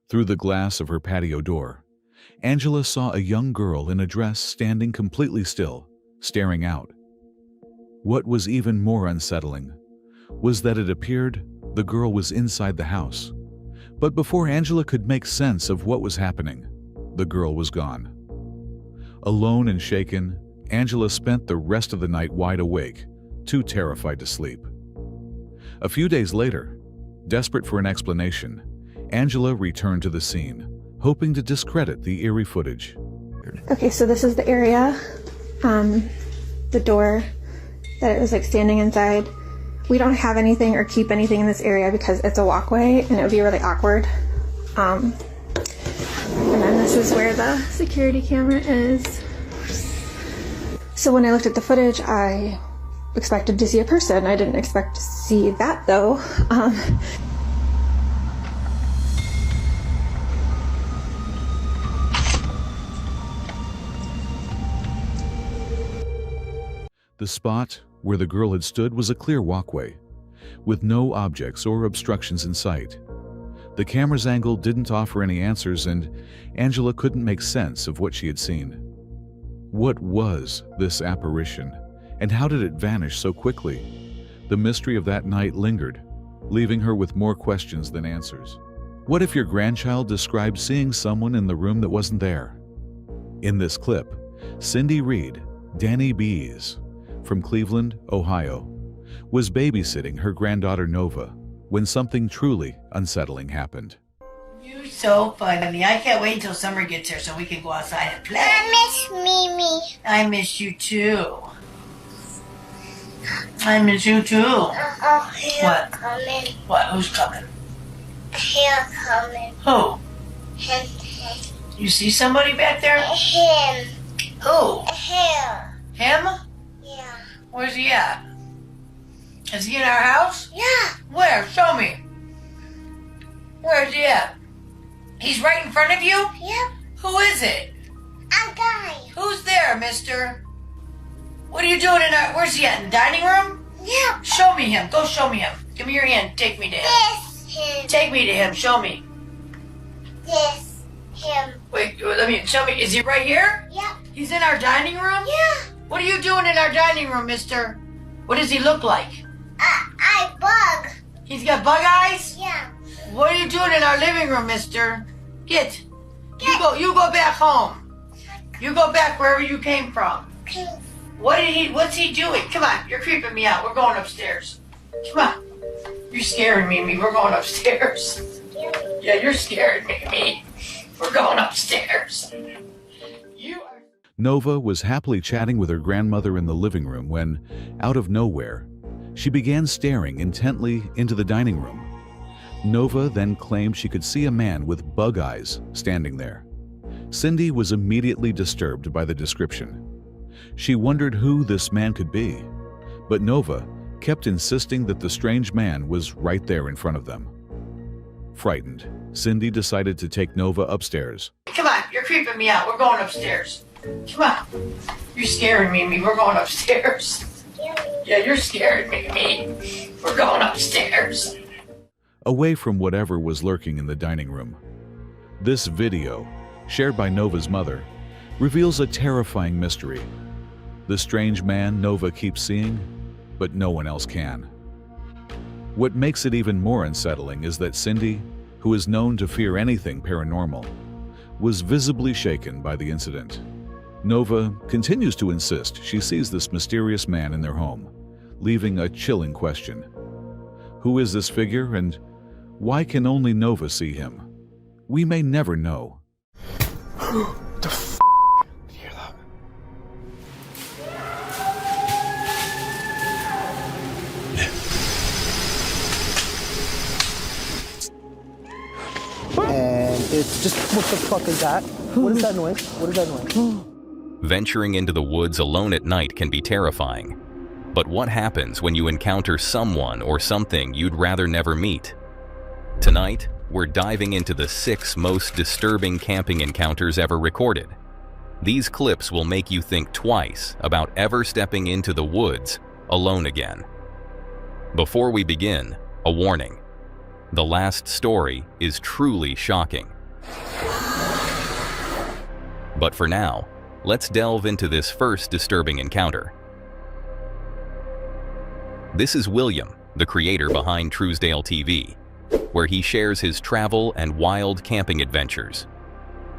Through the glass of her patio door, Angela saw a young girl in a dress standing completely still, staring out. What was even more unsettling was that it appeared the girl was inside the house. But before Angela could make sense of what was happening, the girl was gone. Alone and shaken, Angela spent the rest of the night wide awake, too terrified to sleep. A few days later, desperate for an explanation, Angela returned to the scene, hoping to discredit the eerie footage. Okay, so this is the area, the door that it was like standing inside. We don't have anything or keep anything in this area because it's a walkway and it would be really awkward. And then this is where the security camera is. So when I looked at the footage, I expected to see a person. I didn't expect to see that though. The spot where the girl had stood was a clear walkway, with no objects or obstructions in sight. The camera's angle didn't offer any answers, and Angela couldn't make sense of what she had seen. What was this apparition, and how did it vanish so quickly? The mystery of that night lingered, leaving her with more questions than answers. What if your grandchild described seeing someone in the room that wasn't there? In this clip, Cindy Reed, Danny Bees, from Cleveland, Ohio, was babysitting her granddaughter Nova when something truly unsettling happened. You're so funny. I can't wait until summer gets here so we can go outside and play. I miss Mimi. I miss you too. I miss you too. What? Coming. What? Who's coming? Here coming. Who? Him. You see somebody back there? Him. Who? Here. Him? Yeah. Where's he at? Is he in our house? Yeah. Where? Show me. Where's he at? He's right in front of you? Yep. Who is it? A guy. Who's there, mister? What are you doing in our... Where's he at? In the dining room? Yep. Show me him. Go show me him. Give me your hand. Take me to him. This him. Take me to him. Show me. This him. Wait, let me... Show me. Is he right here? Yep. He's in our dining room? Yeah. What are you doing in our dining room, mister? What does he look like? I bug. He's got bug eyes? Yeah. What are you doing in our living room, mister? Get. You go back home. You go back wherever you came from. Okay. What's he doing? Come on, you're creeping me out. We're going upstairs. Come on. You're scaring me. We're going upstairs. Yeah, you're scaring me. We're going upstairs. Nova was happily chatting with her grandmother in the living room when, out of nowhere, she began staring intently into the dining room. Nova then claimed she could see a man with bug eyes standing there. Cindy was immediately disturbed by the description. She wondered who this man could be, but Nova kept insisting that the strange man was right there in front of them. Frightened, Cindy decided to take Nova upstairs. Come on, you're creeping me out. We're going upstairs. Come on. You're scaring me. We're going upstairs. Yeah, you're scaring me. We're going upstairs. Away from whatever was lurking in the dining room. This video, shared by Nova's mother, reveals a terrifying mystery. The strange man Nova keeps seeing, but no one else can. What makes it even more unsettling is that Cindy, who is known to fear anything paranormal, was visibly shaken by the incident. Nova continues to insist she sees this mysterious man in their home, leaving a chilling question. Who is this figure, and why can only Nova see him? We may never know. The f***? Did you hear that? And it's just, what the fuck is that? What is that noise? What is that noise? Venturing into the woods alone at night can be terrifying. But what happens when you encounter someone or something you'd rather never meet? Tonight, we're diving into the 6 most disturbing camping encounters ever recorded. These clips will make you think twice about ever stepping into the woods alone again. Before we begin, a warning. The last story is truly shocking. But for now, let's delve into this first disturbing encounter. This is William, the creator behind Truesdale TV, where he shares his travel and wild camping adventures.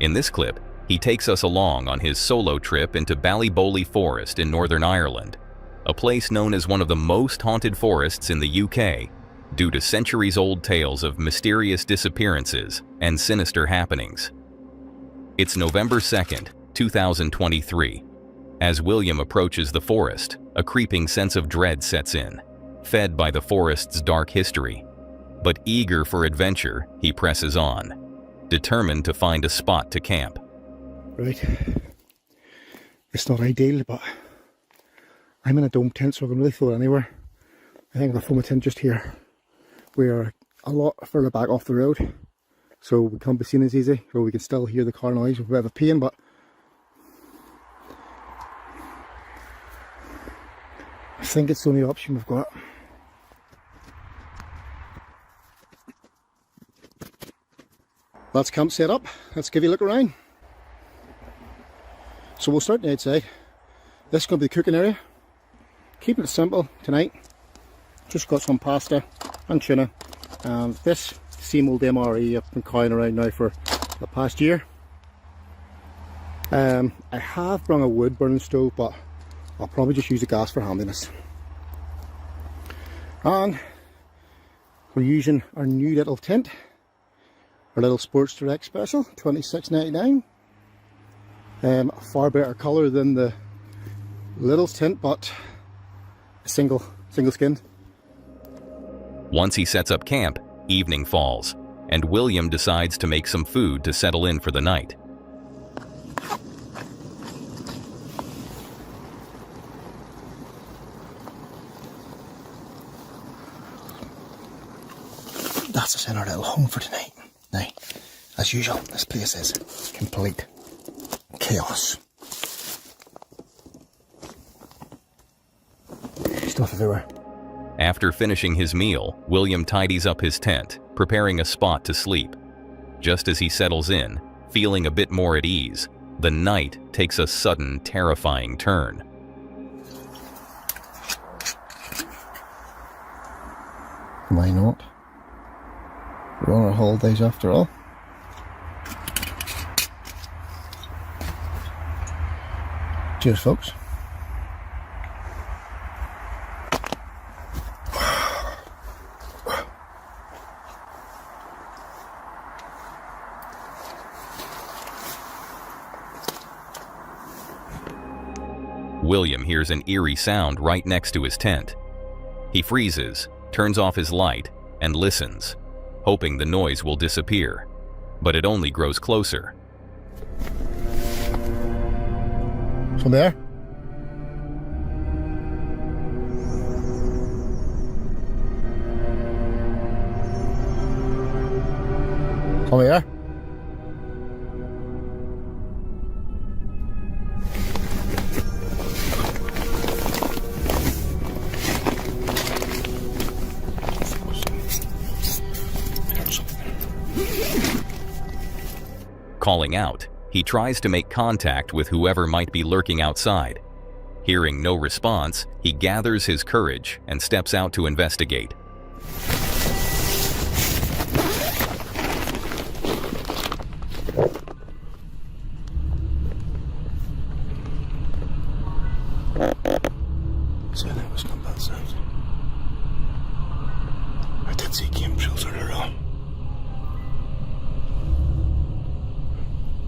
In this clip, he takes us along on his solo trip into Ballyboley Forest in Northern Ireland, a place known as one of the most haunted forests in the UK due to centuries-old tales of mysterious disappearances and sinister happenings. It's November 2nd, 2023. As William approaches the forest, a creeping sense of dread sets in, fed by the forest's dark history. But eager for adventure, he presses on, determined to find a spot to camp. Right. It's not ideal, but I'm in a dome tent, so I can really throw it anywhere. I think I'll throw my tent just here. We're a lot further back off the road, so we can't be seen as easy, so we can still hear the car noise with a bit of a pain, but I think it's the only option we've got. That's camp set up. Let's give you a look around. So we'll start outside. This is going to be the cooking area. Keeping it simple tonight. Just got some pasta and tuna. And this same old MRE I've been carrying around now for the past year. I have brought a wood burning stove, but I'll probably just use the gas for handiness. And we're using our new little tent. Our little Sports Direct Special, $26.99. A far better colour than the little tent, but single skinned. Once he sets up camp, evening falls, and William decides to make some food to settle in for the night. That's us in our little home for tonight. Now, as usual, this place is complete chaos. Stuff everywhere. After finishing his meal, William tidies up his tent, preparing a spot to sleep. Just as he settles in, feeling a bit more at ease, the night takes a sudden, terrifying turn. Why not? We're on our holidays after all. Cheers, folks. William hears an eerie sound right next to his tent. He freezes, turns off his light, and listens, hoping the noise will disappear, but it only grows closer. From there? From here? Calling out, he tries to make contact with whoever might be lurking outside. Hearing no response, he gathers his courage and steps out to investigate. So that was not bad sound. I did see chemtrails earlier on.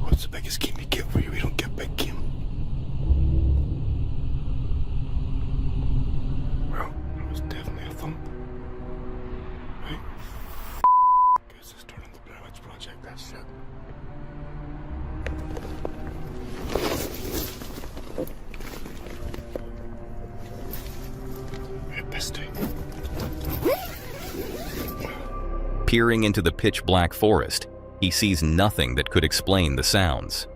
What's the biggest game you get where you don't get big game? Well, it was definitely a thump. Right? Guess it's turning the Blair Witch Project, that shit. Peering into the pitch-black forest, he sees nothing that could explain the sounds.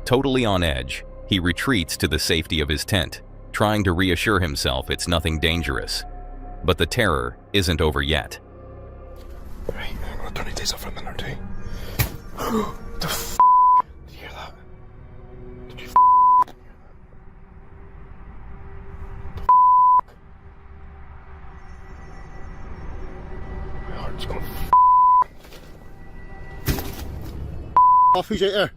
Totally on edge, he retreats to the safety of his tent, trying to reassure himself it's nothing dangerous. But the terror isn't over yet. Right, I'm gonna turn these days off for a minute or two. The f***? Did you hear that? Did you f***? My heart's going f***. Off, who's out there?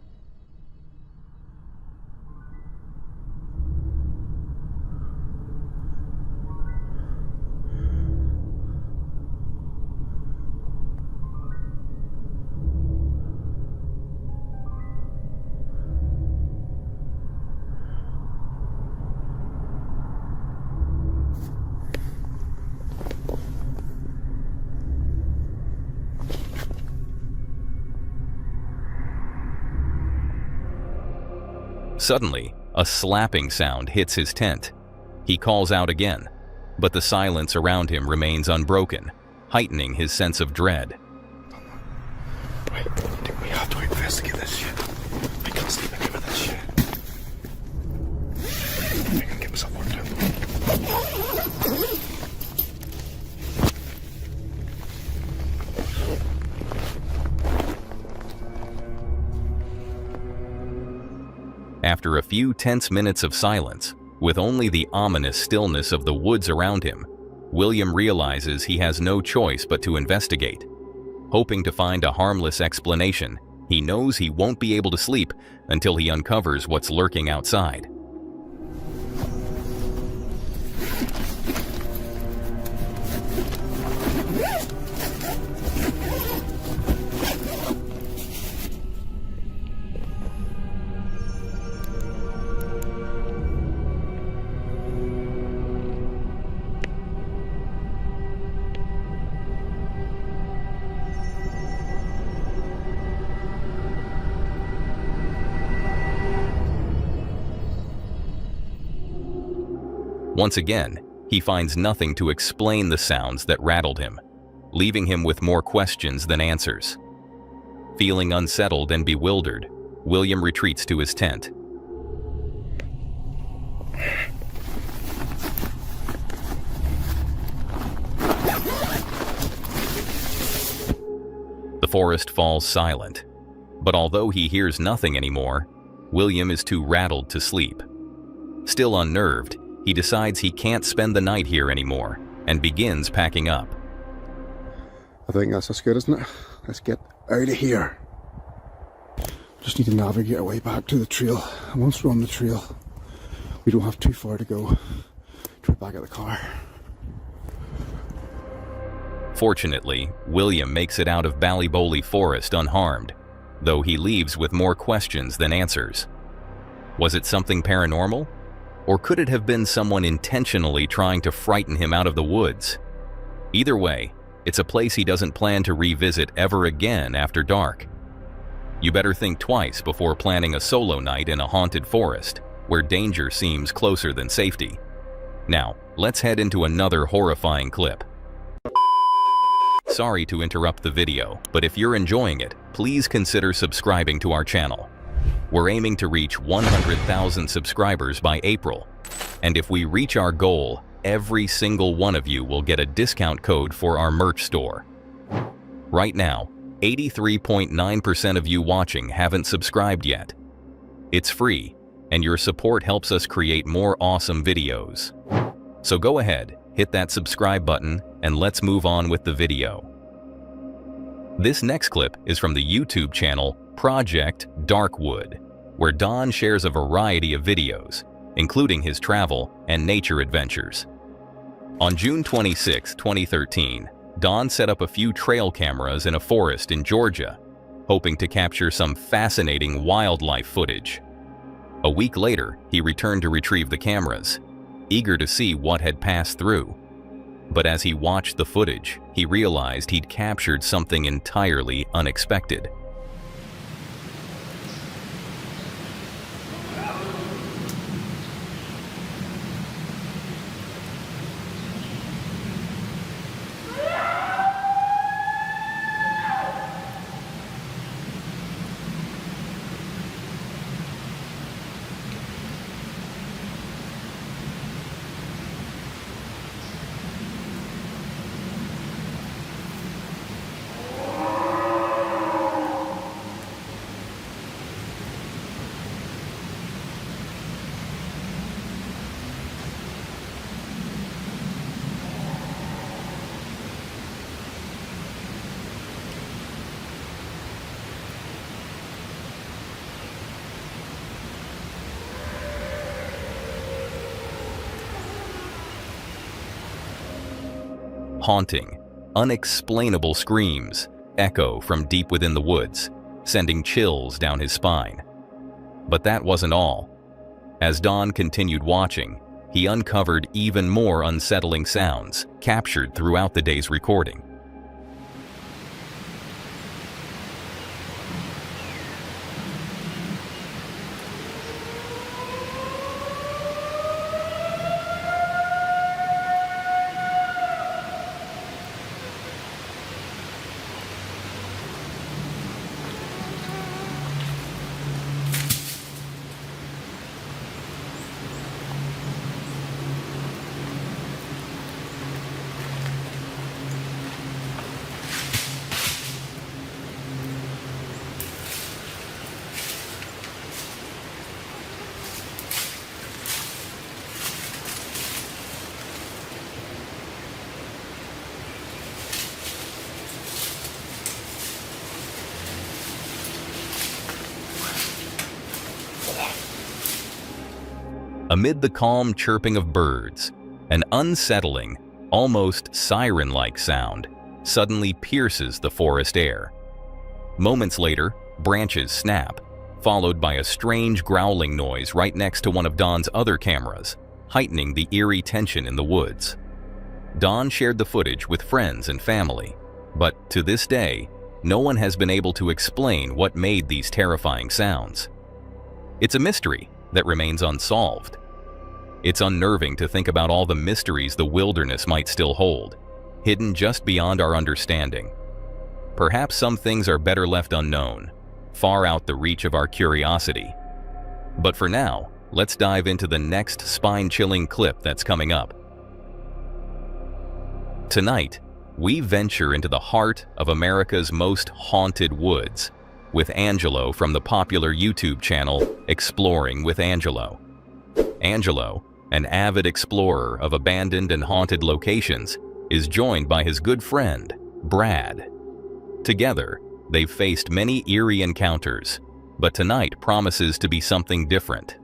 Suddenly, a slapping sound hits his tent. He calls out again, but the silence around him remains unbroken, heightening his sense of dread. Wait, we have to investigate this shit. I can't sleep again with this shit. I can get myself worked out. After a few tense minutes of silence, with only the ominous stillness of the woods around him, William realizes he has no choice but to investigate. Hoping to find a harmless explanation, he knows he won't be able to sleep until he uncovers what's lurking outside. Once again, he finds nothing to explain the sounds that rattled him, leaving him with more questions than answers. Feeling unsettled and bewildered, William retreats to his tent. The forest falls silent, but although he hears nothing anymore, William is too rattled to sleep. Still unnerved, he decides he can't spend the night here anymore and begins packing up. I think that's good, isn't it? Let's get out of here. Just need to navigate our way back to the trail. And once we're on the trail, we don't have too far to go to get back at the car. Fortunately, William makes it out of Ballyboley Forest unharmed, though he leaves with more questions than answers. Was it something paranormal? Or could it have been someone intentionally trying to frighten him out of the woods? Either way, it's a place he doesn't plan to revisit ever again after dark. You better think twice before planning a solo night in a haunted forest. where danger seems closer than safety. Now, let's head into another horrifying clip. Sorry to interrupt the video, but if you're enjoying it, please consider subscribing to our channel. We're aiming to reach 100,000 subscribers by April. And if we reach our goal, every single one of you will get a discount code for our merch store. Right now, 83.9% of you watching haven't subscribed yet. It's free, and your support helps us create more awesome videos. So go ahead, hit that subscribe button, and let's move on with the video. This next clip is from the YouTube channel Project Darkwood, where Don shares a variety of videos, including his travel and nature adventures. On June 26, 2013, Don set up a few trail cameras in a forest in Georgia, hoping to capture some fascinating wildlife footage. A week later, he returned to retrieve the cameras, eager to see what had passed through. But as he watched the footage, he realized he'd captured something entirely unexpected. Haunting, unexplainable screams echo from deep within the woods, sending chills down his spine. But that wasn't all. As Don continued watching, he uncovered even more unsettling sounds captured throughout the day's recording. Amid the calm chirping of birds, an unsettling, almost siren-like sound suddenly pierces the forest air. Moments later, branches snap, followed by a strange growling noise right next to one of Don's other cameras, heightening the eerie tension in the woods. Don shared the footage with friends and family, but to this day, no one has been able to explain what made these terrifying sounds. It's a mystery that remains unsolved. It's unnerving to think about all the mysteries the wilderness might still hold, hidden just beyond our understanding. Perhaps some things are better left unknown, far out the reach of our curiosity. But for now, let's dive into the next spine-chilling clip that's coming up. Tonight, we venture into the heart of America's most haunted woods with Angelo from the popular YouTube channel Exploring with Angelo. Angelo, an avid explorer of abandoned and haunted locations, is joined by his good friend, Brad. Together, they've faced many eerie encounters, but tonight promises to be something different,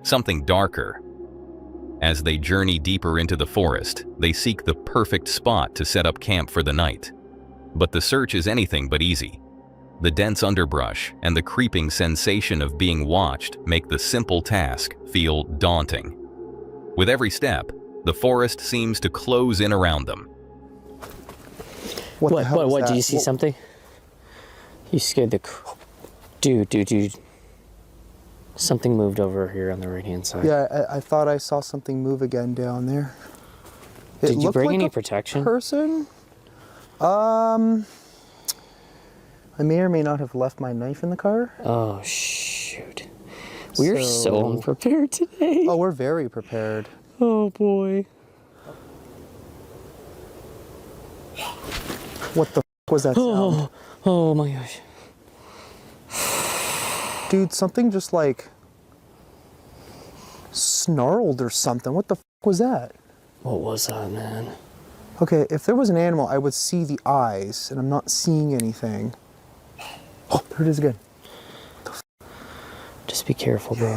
something darker. As they journey deeper into the forest, they seek the perfect spot to set up camp for the night. But the search is anything but easy. The dense underbrush and the creeping sensation of being watched make the simple task feel daunting. With every step, the forest seems to close in around them. What, did you see something? You scared the... Dude. Something moved over here on the right-hand side. Yeah, I thought I saw something move again down there. Did you bring like any a protection? Person? I may or may not have left my knife in the car. Oh, shoot. We're so unprepared today. Oh, we're very prepared. Oh, boy. What the f was that sound? Oh my gosh. Dude, something just like snarled or something. What the f was that? What was that, man? Okay, if there was an animal, I would see the eyes, and I'm not seeing anything. Oh, there it is again. Just be careful, bro.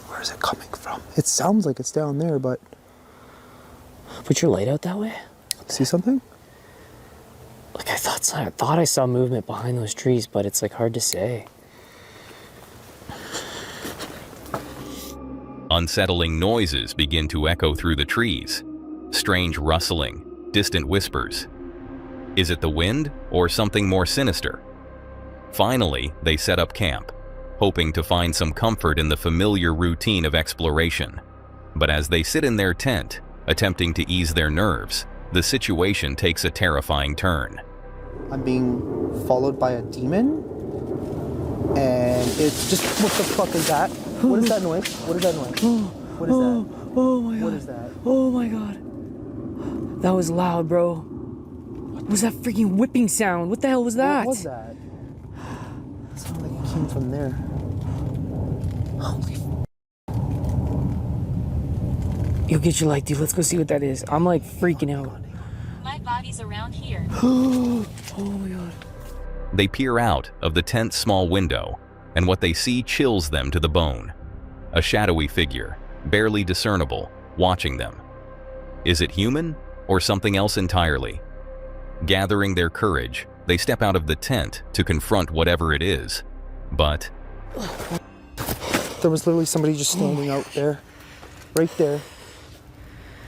Where is it coming from? It sounds like it's down there, but... Put your light out that way. See something? Like I thought I saw movement behind those trees, but it's like hard to say. Unsettling noises begin to echo through the trees. Strange rustling, distant whispers. Is it the wind or something more sinister? Finally, they set up camp, hoping to find some comfort in the familiar routine of exploration. But as they sit in their tent, attempting to ease their nerves, the situation takes a terrifying turn. I'm being followed by a demon, and it's just, what the fuck is that? What is that noise? What is that noise? What is that? Oh my god. What is that? Oh my god. That was loud, bro. What was that freaking whipping sound? What the hell was that? What was that? It sounded like it came from there. Holy Yo, get your light, dude. Let's go see what that is. I'm like freaking out. My body's around here. Oh my god. They peer out of the tent's small window, and what they see chills them to the bone. A shadowy figure, barely discernible, watching them. Is it human or something else entirely? Gathering their courage, they step out of the tent to confront whatever it is. But there was literally somebody just standing out there. Right there.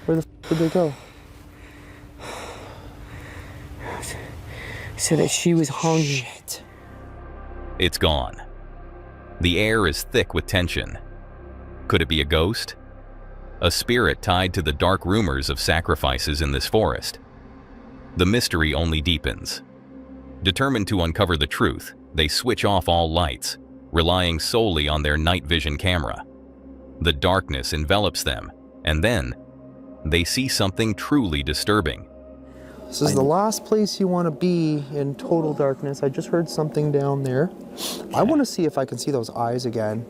Where the f did they go? So that she was hungry. it's gone. The air is thick with tension. Could it be a ghost? A spirit tied to the dark rumors of sacrifices in this forest? The mystery only deepens. Determined to uncover the truth, they switch off all lights, relying solely on their night vision camera. The darkness envelops them, and then they see something truly disturbing. This is the last place you want to be in total darkness. I just heard something down there. I want to see if I can see those eyes again.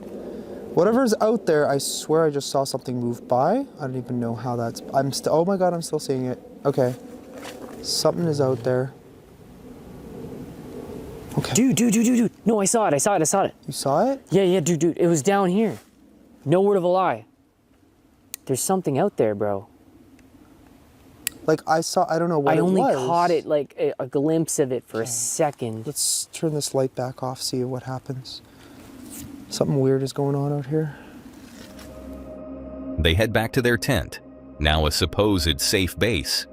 Whatever's out there, I swear I just saw something move by. I don't even know how that's... oh my God, I'm still seeing it. Okay. Something is out there. Okay. Dude. No, I saw it. You saw it? Yeah, dude. It was down here. No word of a lie. There's something out there, bro. Like I don't know what it was. I only caught it, like a glimpse of it for a second. Let's turn this light back off, see what happens. Something weird is going on out here. They head back to their tent, now a supposed safe base.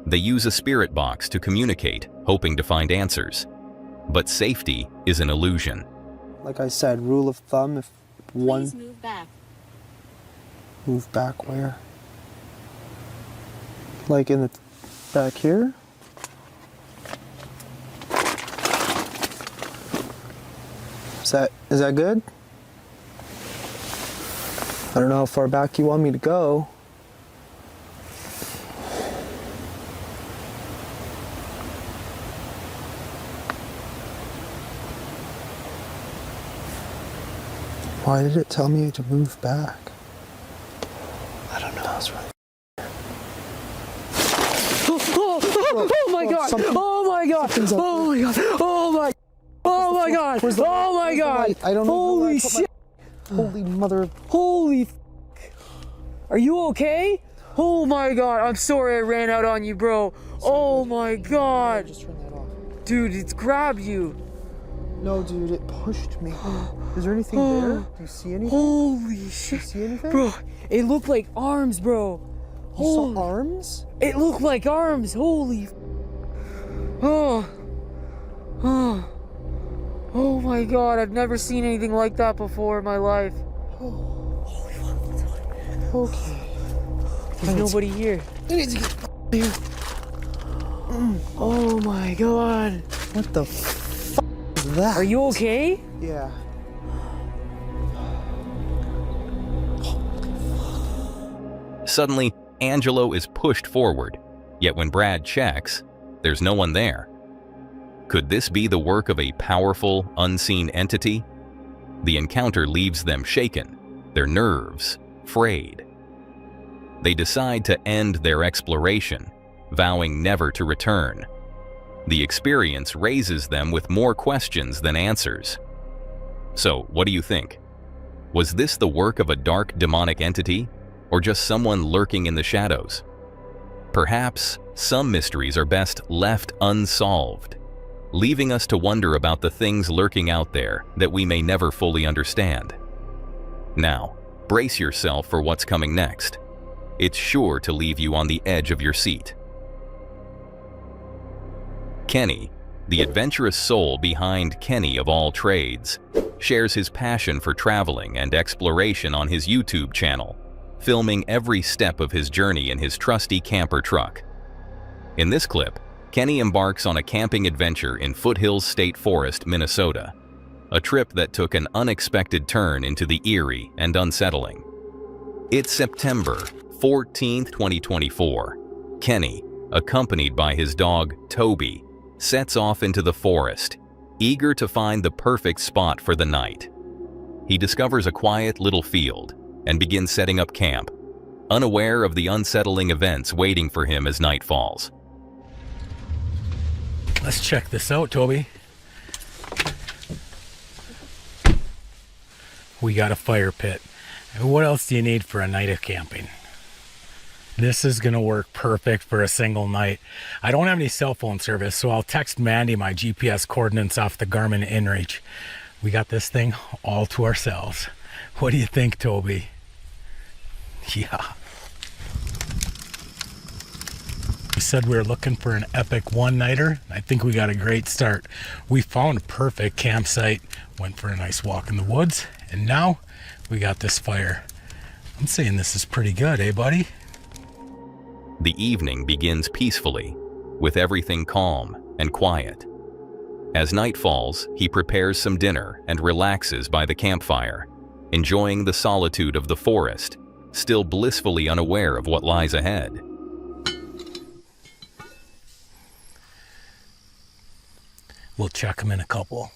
They use a spirit box to communicate, hoping to find answers. But safety is an illusion. Like I said, rule of thumb, if one... Please move back. Move back where? Like in the back here? Is that good? I don't know how far back you want me to go. Why did it tell me to move back? I don't know. That's right. Oh my God! Oh my God! Oh my God! Oh my! Oh my God! Oh my God! I don't know. Holy shit! Holy mother! Holy! Are you okay? Oh my God! I'm sorry I ran out on you, bro. Oh my God! Just turn that off. Dude, it's grabbed you. No, dude, it pushed me. Is there anything there? Do you see anything? Holy shit! Do you see anything? Bro, it looked like arms, bro. You saw arms? It looked like arms. Holy. Oh. Oh my god, I've never seen anything like that before in my life. Okay. There's nobody here. I need to get here. Oh my god. What the f is that? Are you okay? Yeah. Suddenly, Angelo is pushed forward, yet when Brad checks, there's no one there. Could this be the work of a powerful, unseen entity? The encounter leaves them shaken, their nerves frayed. They decide to end their exploration, vowing never to return. The experience raises them with more questions than answers. So, what do you think? Was this the work of a dark demonic entity, or just someone lurking in the shadows? Perhaps some mysteries are best left unsolved, leaving us to wonder about the things lurking out there that we may never fully understand. Now, brace yourself for what's coming next. It's sure to leave you on the edge of your seat. Kenny, the adventurous soul behind Kenny of All Trades, shares his passion for traveling and exploration on his YouTube channel, filming every step of his journey in his trusty camper truck. In this clip, Kenny embarks on a camping adventure in Foothills State Forest, Minnesota, a trip that took an unexpected turn into the eerie and unsettling. It's September 14th, 2024. Kenny, accompanied by his dog, Toby, sets off into the forest, eager to find the perfect spot for the night. He discovers a quiet little field and begins setting up camp, unaware of the unsettling events waiting for him as night falls. Let's check this out, Toby. We got a fire pit. And what else do you need for a night of camping? This is gonna work perfect for a single night. I don't have any cell phone service, so I'll text Mandy my GPS coordinates off the Garmin InReach. We got this thing all to ourselves. What do you think, Toby? Yeah. We said we were looking for an epic one-nighter. I think we got a great start. We found a perfect campsite, went for a nice walk in the woods, and now we got this fire. I'm saying this is pretty good, eh, buddy? The evening begins peacefully, with everything calm and quiet. As night falls, he prepares some dinner and relaxes by the campfire, enjoying the solitude of the forest, still blissfully unaware of what lies ahead. We'll check them in a couple.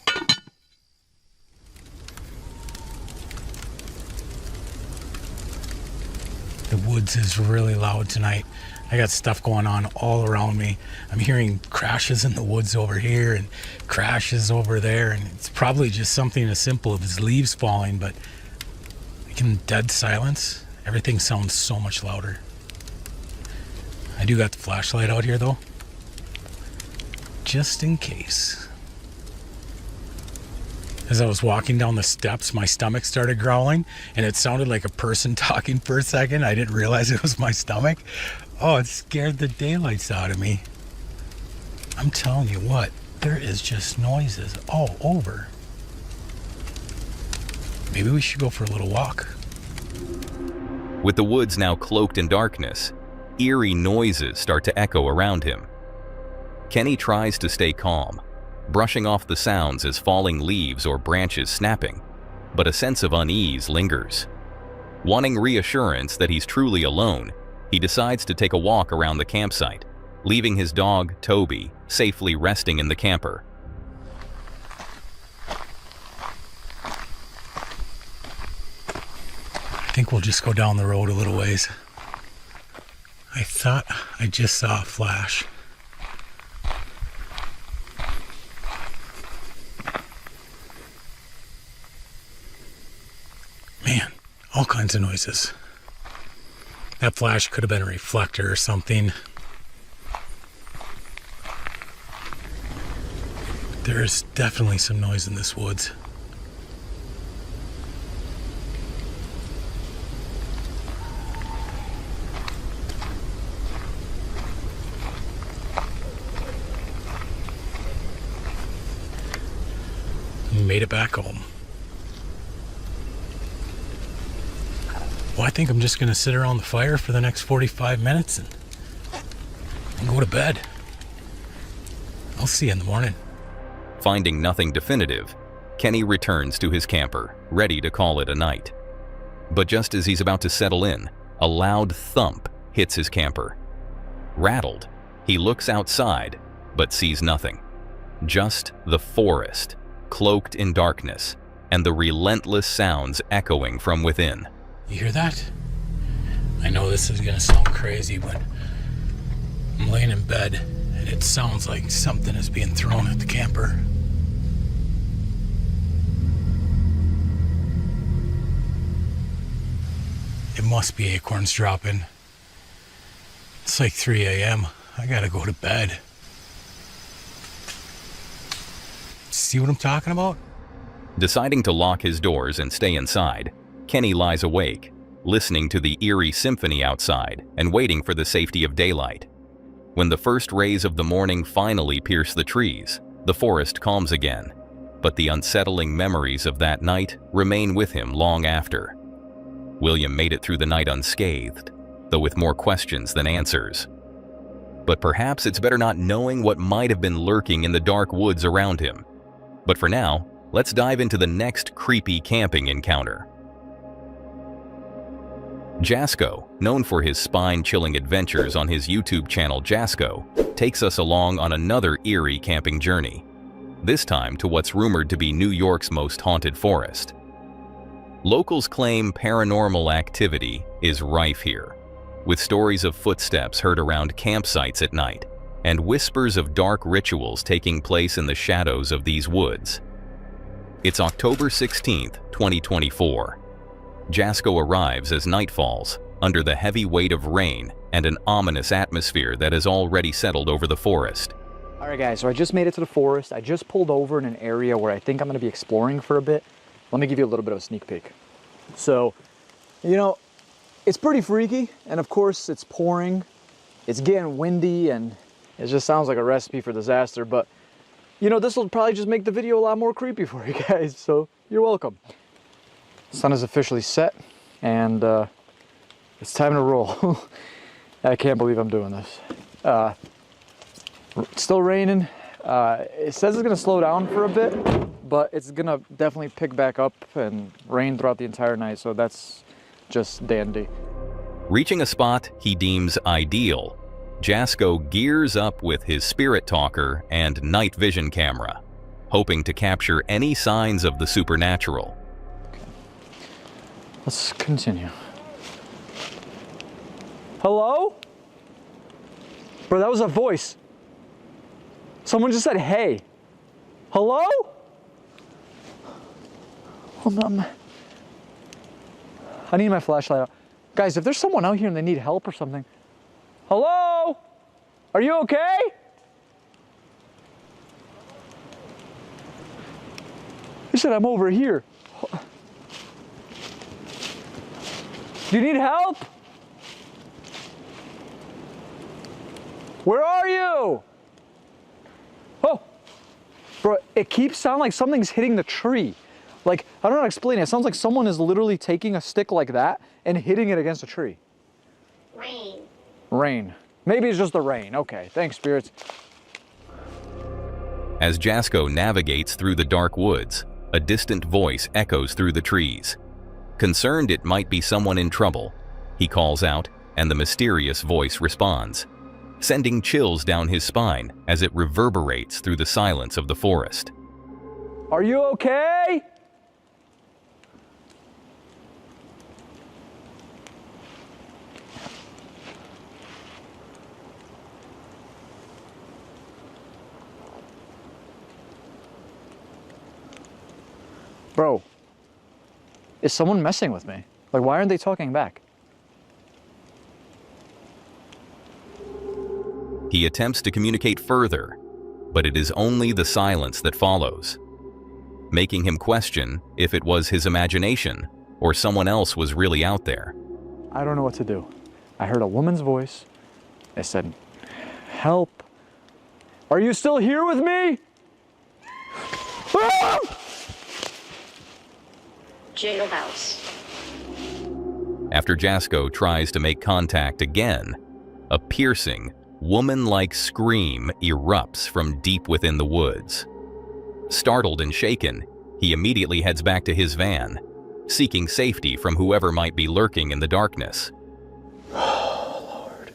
The woods is really loud tonight. I got stuff going on all around me. I'm hearing crashes in the woods over here and crashes over there, and it's probably just something as simple as leaves falling, but in dead silence, everything sounds so much louder. I do got the flashlight out here though, just in case. As I was walking down the steps, my stomach started growling, and it sounded like a person talking for a second. I didn't realize it was my stomach. Oh, it scared the daylights out of me. I'm telling you what, there is just noises all over. Maybe we should go for a little walk. With the woods now cloaked in darkness, eerie noises start to echo around him. Kenny tries to stay calm, brushing off the sounds as falling leaves or branches snapping, but a sense of unease lingers. Wanting reassurance that he's truly alone, he decides to take a walk around the campsite, leaving his dog, Toby, safely resting in the camper. I think we'll just go down the road a little ways. I thought I just saw a flash. Man, all kinds of noises. That flash could have been a reflector or something. There is definitely some noise in this woods. made it back home. Well, I think I'm just gonna sit around the fire for the next 45 minutes and go to bed. I'll see you in the morning. Finding nothing definitive, Kenny returns to his camper, ready to call it a night. But just as he's about to settle in, a loud thump hits his camper. Rattled, he looks outside, but sees nothing. Just the forest, cloaked in darkness, and the relentless sounds echoing from within. You hear that? I know this is gonna sound crazy, but I'm laying in bed and it sounds like something is being thrown at the camper. It must be acorns dropping. It's like 3 a.m. I gotta go to bed. See what I'm talking about? Deciding to lock his doors and stay inside, Kenny lies awake, listening to the eerie symphony outside and waiting for the safety of daylight. When the first rays of the morning finally pierce the trees, the forest calms again, but the unsettling memories of that night remain with him long after. William made it through the night unscathed, though with more questions than answers. But perhaps it's better not knowing what might have been lurking in the dark woods around him. But for now, let's dive into the next creepy camping encounter. Jasko, known for his spine-chilling adventures on his YouTube channel Jasko, takes us along on another eerie camping journey, this time to what's rumored to be New York's most haunted forest. Locals claim paranormal activity is rife here, with stories of footsteps heard around campsites at night and whispers of dark rituals taking place in the shadows of these woods. It's October 16th, 2024. Jasko arrives as night falls, under the heavy weight of rain and an ominous atmosphere that has already settled over the forest. All right, guys, so I just made it to the forest. I just pulled over in an area where I think I'm going to be exploring for a bit. Let me give you a little bit of a sneak peek. So, you know, it's pretty freaky, and of course it's pouring, it's getting windy, and it just sounds like a recipe for disaster, but you know, this will probably just make the video a lot more creepy for you guys, so you're welcome. The sun is officially set, and it's time to roll. I can't believe I'm doing this. It's still raining. It says it's gonna slow down for a bit, but it's gonna definitely pick back up and rain throughout the entire night, so that's just dandy. Reaching a spot he deems ideal, Jasko gears up with his spirit talker and night vision camera, hoping to capture any signs of the supernatural. Okay. Let's continue. Hello? Bro, that was a voice. Someone just said, hey. Hello? Hold on. I need my flashlight out. Guys, if there's someone out here and they need help or something. Hello? Are you okay? He said, I'm over here. Do you need help? Where are you? Oh, bro, it keeps sounding like something's hitting the tree. Like, I don't know how to explain it. It sounds like someone is literally taking a stick like that and hitting it against a tree. Rain. Rain. Maybe it's just the rain. Okay, thanks, spirits. As Jasko navigates through the dark woods, a distant voice echoes through the trees. Concerned it might be someone in trouble, he calls out, and the mysterious voice responds, sending chills down his spine as it reverberates through the silence of the forest. Are you okay? Bro, is someone messing with me? Like, why aren't they talking back? He attempts to communicate further, but it is only the silence that follows, making him question if it was his imagination or someone else was really out there. I don't know what to do. I heard a woman's voice. It said, help. Are you still here with me? Ah! jailhouse. After Jasko tries to make contact again, a piercing, woman-like scream erupts from deep within the woods. Startled and shaken, he immediately heads back to his van, seeking safety from whoever might be lurking in the darkness. Oh, Lord.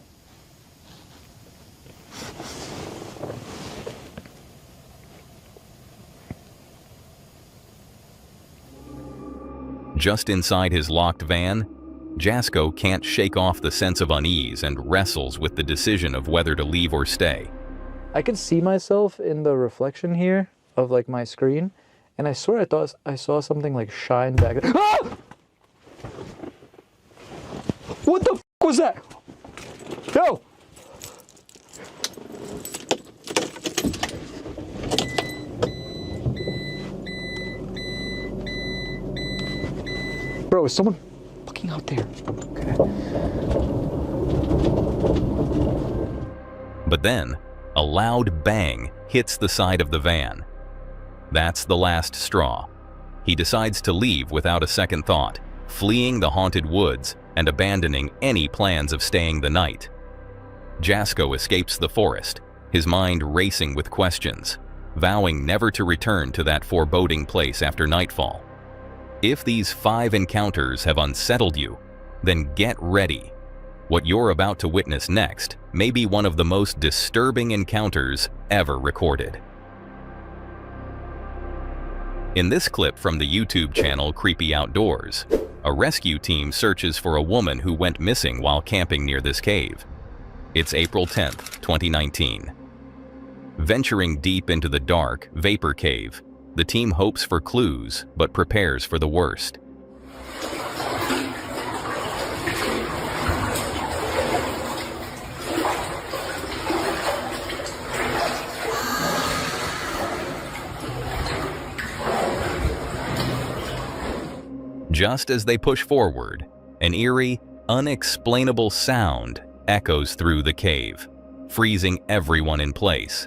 Just inside his locked van, Jasko can't shake off the sense of unease and wrestles with the decision of whether to leave or stay. I can see myself in the reflection here of like my screen, and I swear I thought I saw something like shine back. Ah! What the f was that? Yo! Bro, is someone fucking out there? Okay. But then, a loud bang hits the side of the van. That's the last straw. He decides to leave without a second thought, fleeing the haunted woods and abandoning any plans of staying the night. Jasko escapes the forest, his mind racing with questions, vowing never to return to that foreboding place after nightfall. If these 5 encounters have unsettled you, then get ready. What you're about to witness next may be one of the most disturbing encounters ever recorded. In this clip from the YouTube channel Creepy Outdoors, a rescue team searches for a woman who went missing while camping near this cave. It's April 10th, 2019. Venturing deep into the dark, vapor cave, the team hopes for clues, but prepares for the worst. Just as they push forward, an eerie, unexplainable sound echoes through the cave, freezing everyone in place.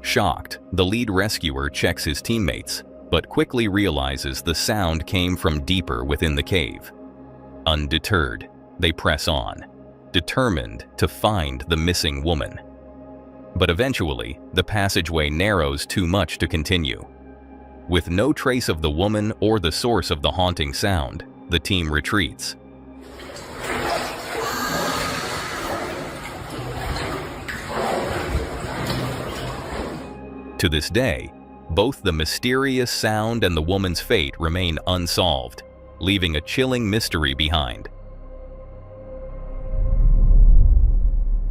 Shocked, the lead rescuer checks his teammates, but quickly realizes the sound came from deeper within the cave. Undeterred, they press on, determined to find the missing woman. But eventually, the passageway narrows too much to continue. With no trace of the woman or the source of the haunting sound, the team retreats. To this day, both the mysterious sound and the woman's fate remain unsolved, leaving a chilling mystery behind.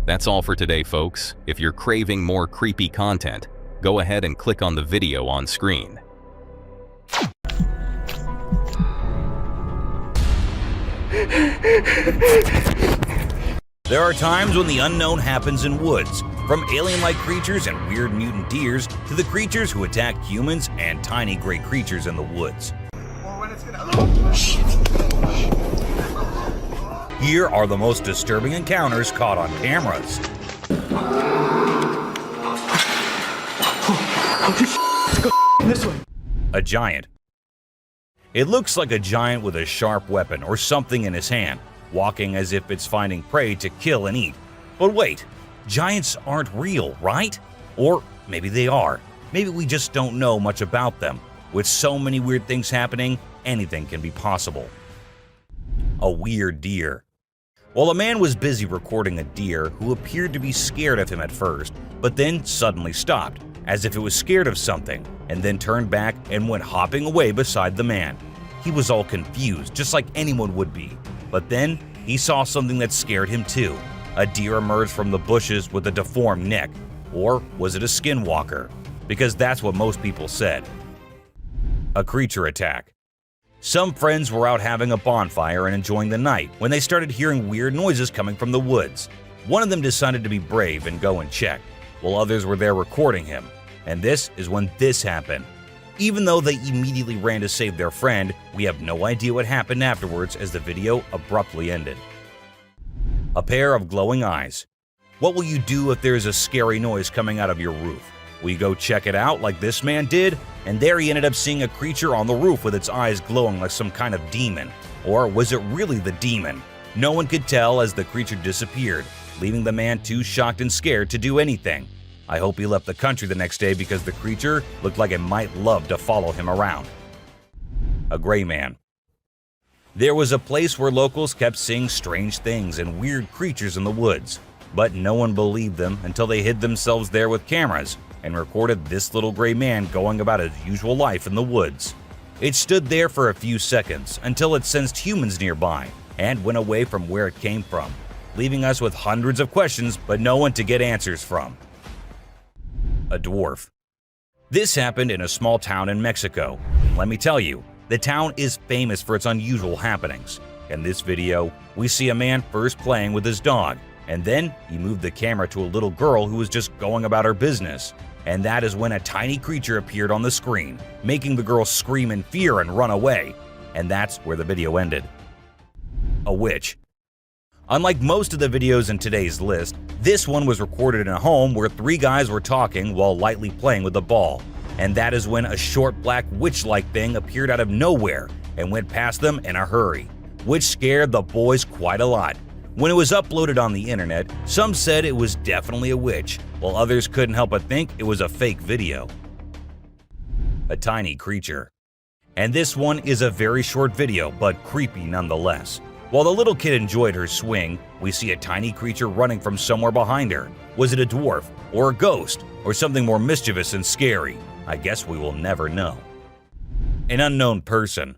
That's all for today, folks. If you're craving more creepy content, go ahead and click on the video on screen. There are times when the unknown happens in woods, from alien-like creatures and weird mutant deers to the creatures who attack humans and tiny gray creatures in the woods. Here are the most disturbing encounters caught on cameras. This way. A giant. It looks like a giant with a sharp weapon or something in his hand, walking as if it's finding prey to kill and eat. But wait, giants aren't real, right? Or maybe they are. Maybe we just don't know much about them. With so many weird things happening, anything can be possible. A weird deer. Well, a man was busy recording a deer who appeared to be scared of him at first, but then suddenly stopped, as if it was scared of something, and then turned back and went hopping away beside the man. He was all confused, just like anyone would be. But then he saw something that scared him too. A deer emerged from the bushes with a deformed neck. Or was it a skinwalker? Because that's what most people said. A creature attack. Some friends were out having a bonfire and enjoying the night when they started hearing weird noises coming from the woods. One of them decided to be brave and go and check, while others were there recording him. And this is when this happened. Even though they immediately ran to save their friend, we have no idea what happened afterwards as the video abruptly ended. A pair of glowing eyes. What will you do if there is a scary noise coming out of your roof? We go check it out like this man did, and there he ended up seeing a creature on the roof with its eyes glowing like some kind of demon. Or was it really the demon? No one could tell as the creature disappeared, leaving the man too shocked and scared to do anything. I hope he left the country the next day because the creature looked like it might love to follow him around. A gray man. There was a place where locals kept seeing strange things and weird creatures in the woods, but no one believed them until they hid themselves there with cameras and recorded this little gray man going about his usual life in the woods. It stood there for a few seconds until it sensed humans nearby and went away from where it came from, leaving us with hundreds of questions but no one to get answers from. A dwarf. This happened in a small town in Mexico. Let me tell you, the town is famous for its unusual happenings. In this video, we see a man first playing with his dog, and then he moved the camera to a little girl who was just going about her business. And that is when a tiny creature appeared on the screen, making the girl scream in fear and run away. And that's where the video ended. A witch. Unlike most of the videos in today's list, this one was recorded in a home where 3 guys were talking while lightly playing with a ball. And that is when a short black witch-like thing appeared out of nowhere and went past them in a hurry, which scared the boys quite a lot. When it was uploaded on the internet, some said it was definitely a witch, while others couldn't help but think it was a fake video. A tiny creature. And this one is a very short video, but creepy nonetheless. While the little kid enjoyed her swing, we see a tiny creature running from somewhere behind her. Was it a dwarf, or a ghost, or something more mischievous and scary? I guess we will never know. An unknown person.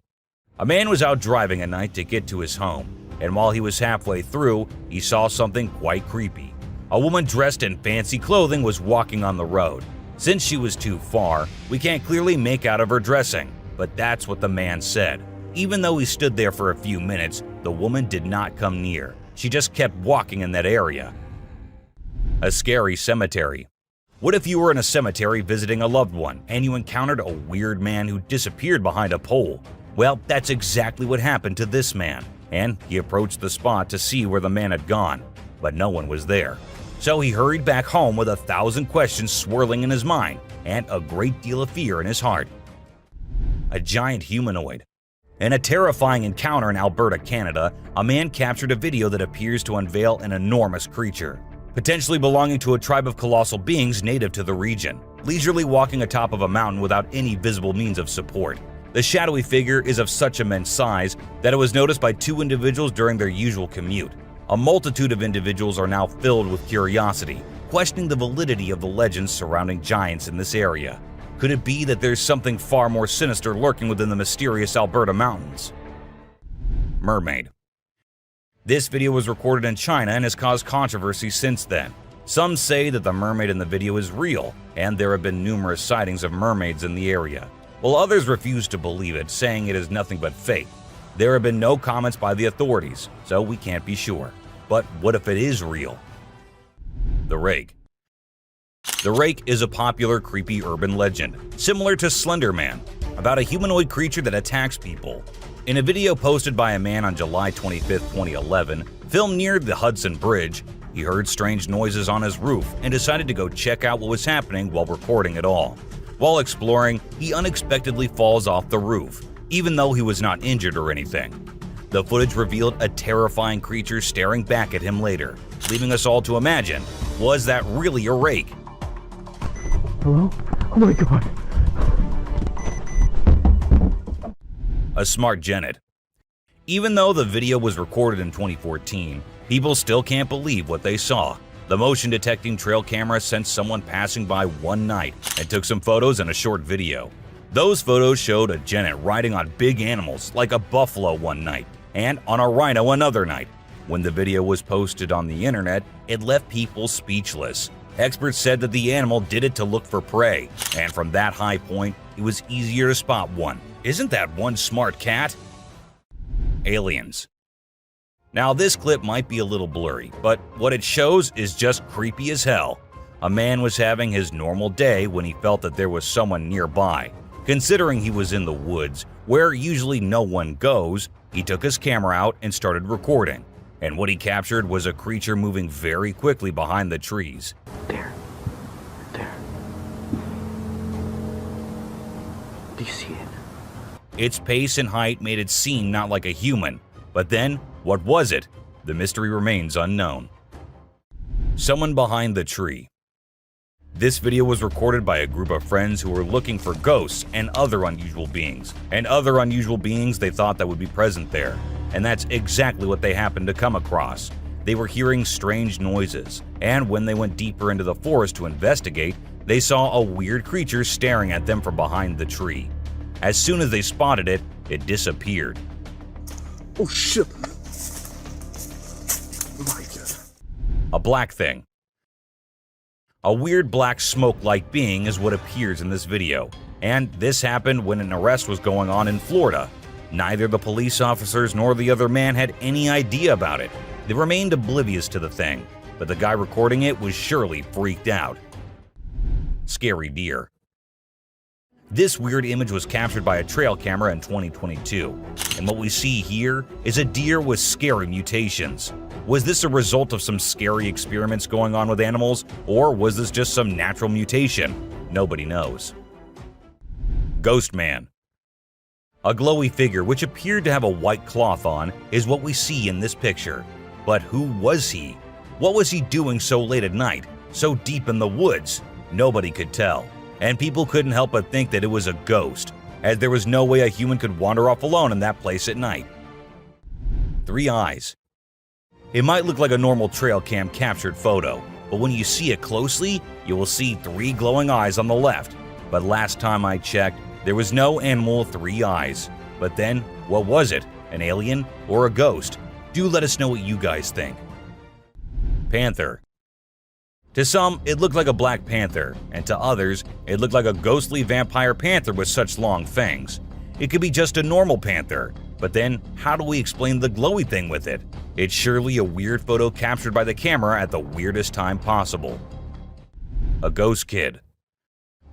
A man was out driving at night to get to his home, and while he was halfway through, he saw something quite creepy. A woman dressed in fancy clothing was walking on the road. Since she was too far, we can't clearly make out of her dressing, but that's what the man said. Even though he stood there for a few minutes, the woman did not come near. She just kept walking in that area. A scary cemetery. What if you were in a cemetery visiting a loved one and you encountered a weird man who disappeared behind a pole? Well, that's exactly what happened to this man, and he approached the spot to see where the man had gone, but no one was there. So he hurried back home with 1,000 questions swirling in his mind and a great deal of fear in his heart. A giant humanoid. In a terrifying encounter in Alberta, Canada, a man captured a video that appears to unveil an enormous creature, potentially belonging to a tribe of colossal beings native to the region, leisurely walking atop of a mountain without any visible means of support. The shadowy figure is of such immense size that it was noticed by 2 individuals during their usual commute. A multitude of individuals are now filled with curiosity, questioning the validity of the legends surrounding giants in this area. Could it be that there's something far more sinister lurking within the mysterious Alberta mountains? Mermaid. This video was recorded in China and has caused controversy since then. Some say that the mermaid in the video is real, and there have been numerous sightings of mermaids in the area, while others refuse to believe it, saying it is nothing but fake. There have been no comments by the authorities, so we can't be sure. But what if it is real? The Rake. The Rake is a popular creepy urban legend, similar to Slender Man, about a humanoid creature that attacks people. In a video posted by a man on July 25, 2011, filmed near the Hudson Bridge, he heard strange noises on his roof and decided to go check out what was happening while recording it all. While exploring, he unexpectedly falls off the roof, even though he was not injured or anything. The footage revealed a terrifying creature staring back at him later, leaving us all to imagine, was that really a rake? Hello? Oh my god. A smart genet. Even though the video was recorded in 2014, people still can't believe what they saw. The motion detecting trail camera sent someone passing by one night and took some photos and a short video. Those photos showed a genet riding on big animals like a buffalo one night and on a rhino another night. When the video was posted on the internet, it left people speechless. Experts said that the animal did it to look for prey, and from that high point, it was easier to spot one. Isn't that one smart cat? Aliens. Now this clip might be a little blurry, but what it shows is just creepy as hell. A man was having his normal day when he felt that there was someone nearby. Considering he was in the woods, where usually no one goes, he took his camera out and started recording. And what he captured was a creature moving very quickly behind the trees. Its pace and height made it seem not like a human. But then, what was it? The mystery remains unknown. Someone behind the tree. This video was recorded by a group of friends who were looking for ghosts and other unusual beings they thought that would be present there. And that's exactly what they happened to come across. They were hearing strange noises, and when they went deeper into the forest to investigate, they saw a weird creature staring at them from behind the tree. As soon as they spotted it, it disappeared. Oh shit! My God. A black thing. A weird black smoke-like being is what appears in this video, and this happened when an arrest was going on in Florida. Neither the police officers nor the other man had any idea about it. They remained oblivious to the thing, but the guy recording it was surely freaked out. Scary deer. This weird image was captured by a trail camera in 2022, and what we see here is a deer with scary mutations. Was this a result of some scary experiments going on with animals, or was this just some natural mutation? Nobody knows. Ghost Man. A glowy figure which appeared to have a white cloth on is what we see in this picture. But who was he? What was he doing so late at night, so deep in the woods? Nobody could tell, and people couldn't help but think that it was a ghost, as there was no way a human could wander off alone in that place at night. 3 eyes. It might look like a normal trail cam captured photo, but when you see it closely, you will see 3 glowing eyes on the left. But last time I checked, there was no animal with 3 eyes. But then, what was it? An alien or a ghost? Do let us know what you guys think. Panther. To some, it looked like a black panther, and to others, it looked like a ghostly vampire panther with such long fangs. It could be just a normal panther, but then how do we explain the glowy thing with it? It's surely a weird photo captured by the camera at the weirdest time possible. A ghost kid.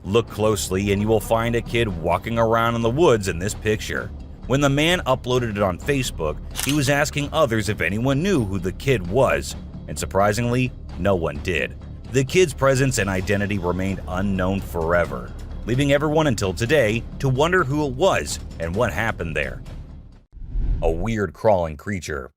Look closely and you will find a kid walking around in the woods in this picture. When the man uploaded it on Facebook, he was asking others if anyone knew who the kid was, and surprisingly, no one did. The kid's presence and identity remained unknown forever, leaving everyone until today to wonder who it was and what happened there. A weird crawling creature.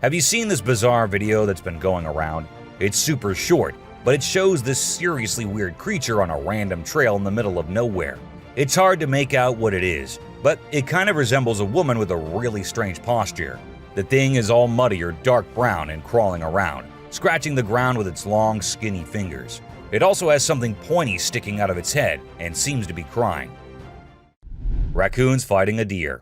Have you seen this bizarre video that's been going around? It's super short, but it shows this seriously weird creature on a random trail in the middle of nowhere. It's hard to make out what it is, but it kind of resembles a woman with a really strange posture. The thing is all muddy or dark brown and crawling around, scratching the ground with its long, skinny fingers. It also has something pointy sticking out of its head and seems to be crying. Raccoons fighting a deer.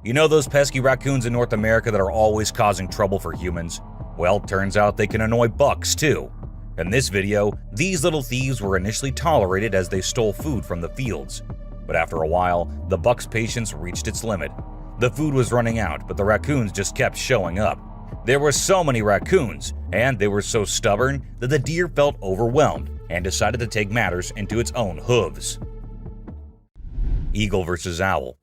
You know those pesky raccoons in North America that are always causing trouble for humans? Well, turns out they can annoy bucks too. In this video, these little thieves were initially tolerated as they stole food from the fields. But after a while, the buck's patience reached its limit. The food was running out, but the raccoons just kept showing up. There were so many raccoons, and they were so stubborn that the deer felt overwhelmed and decided to take matters into its own hooves. Eagle versus owl.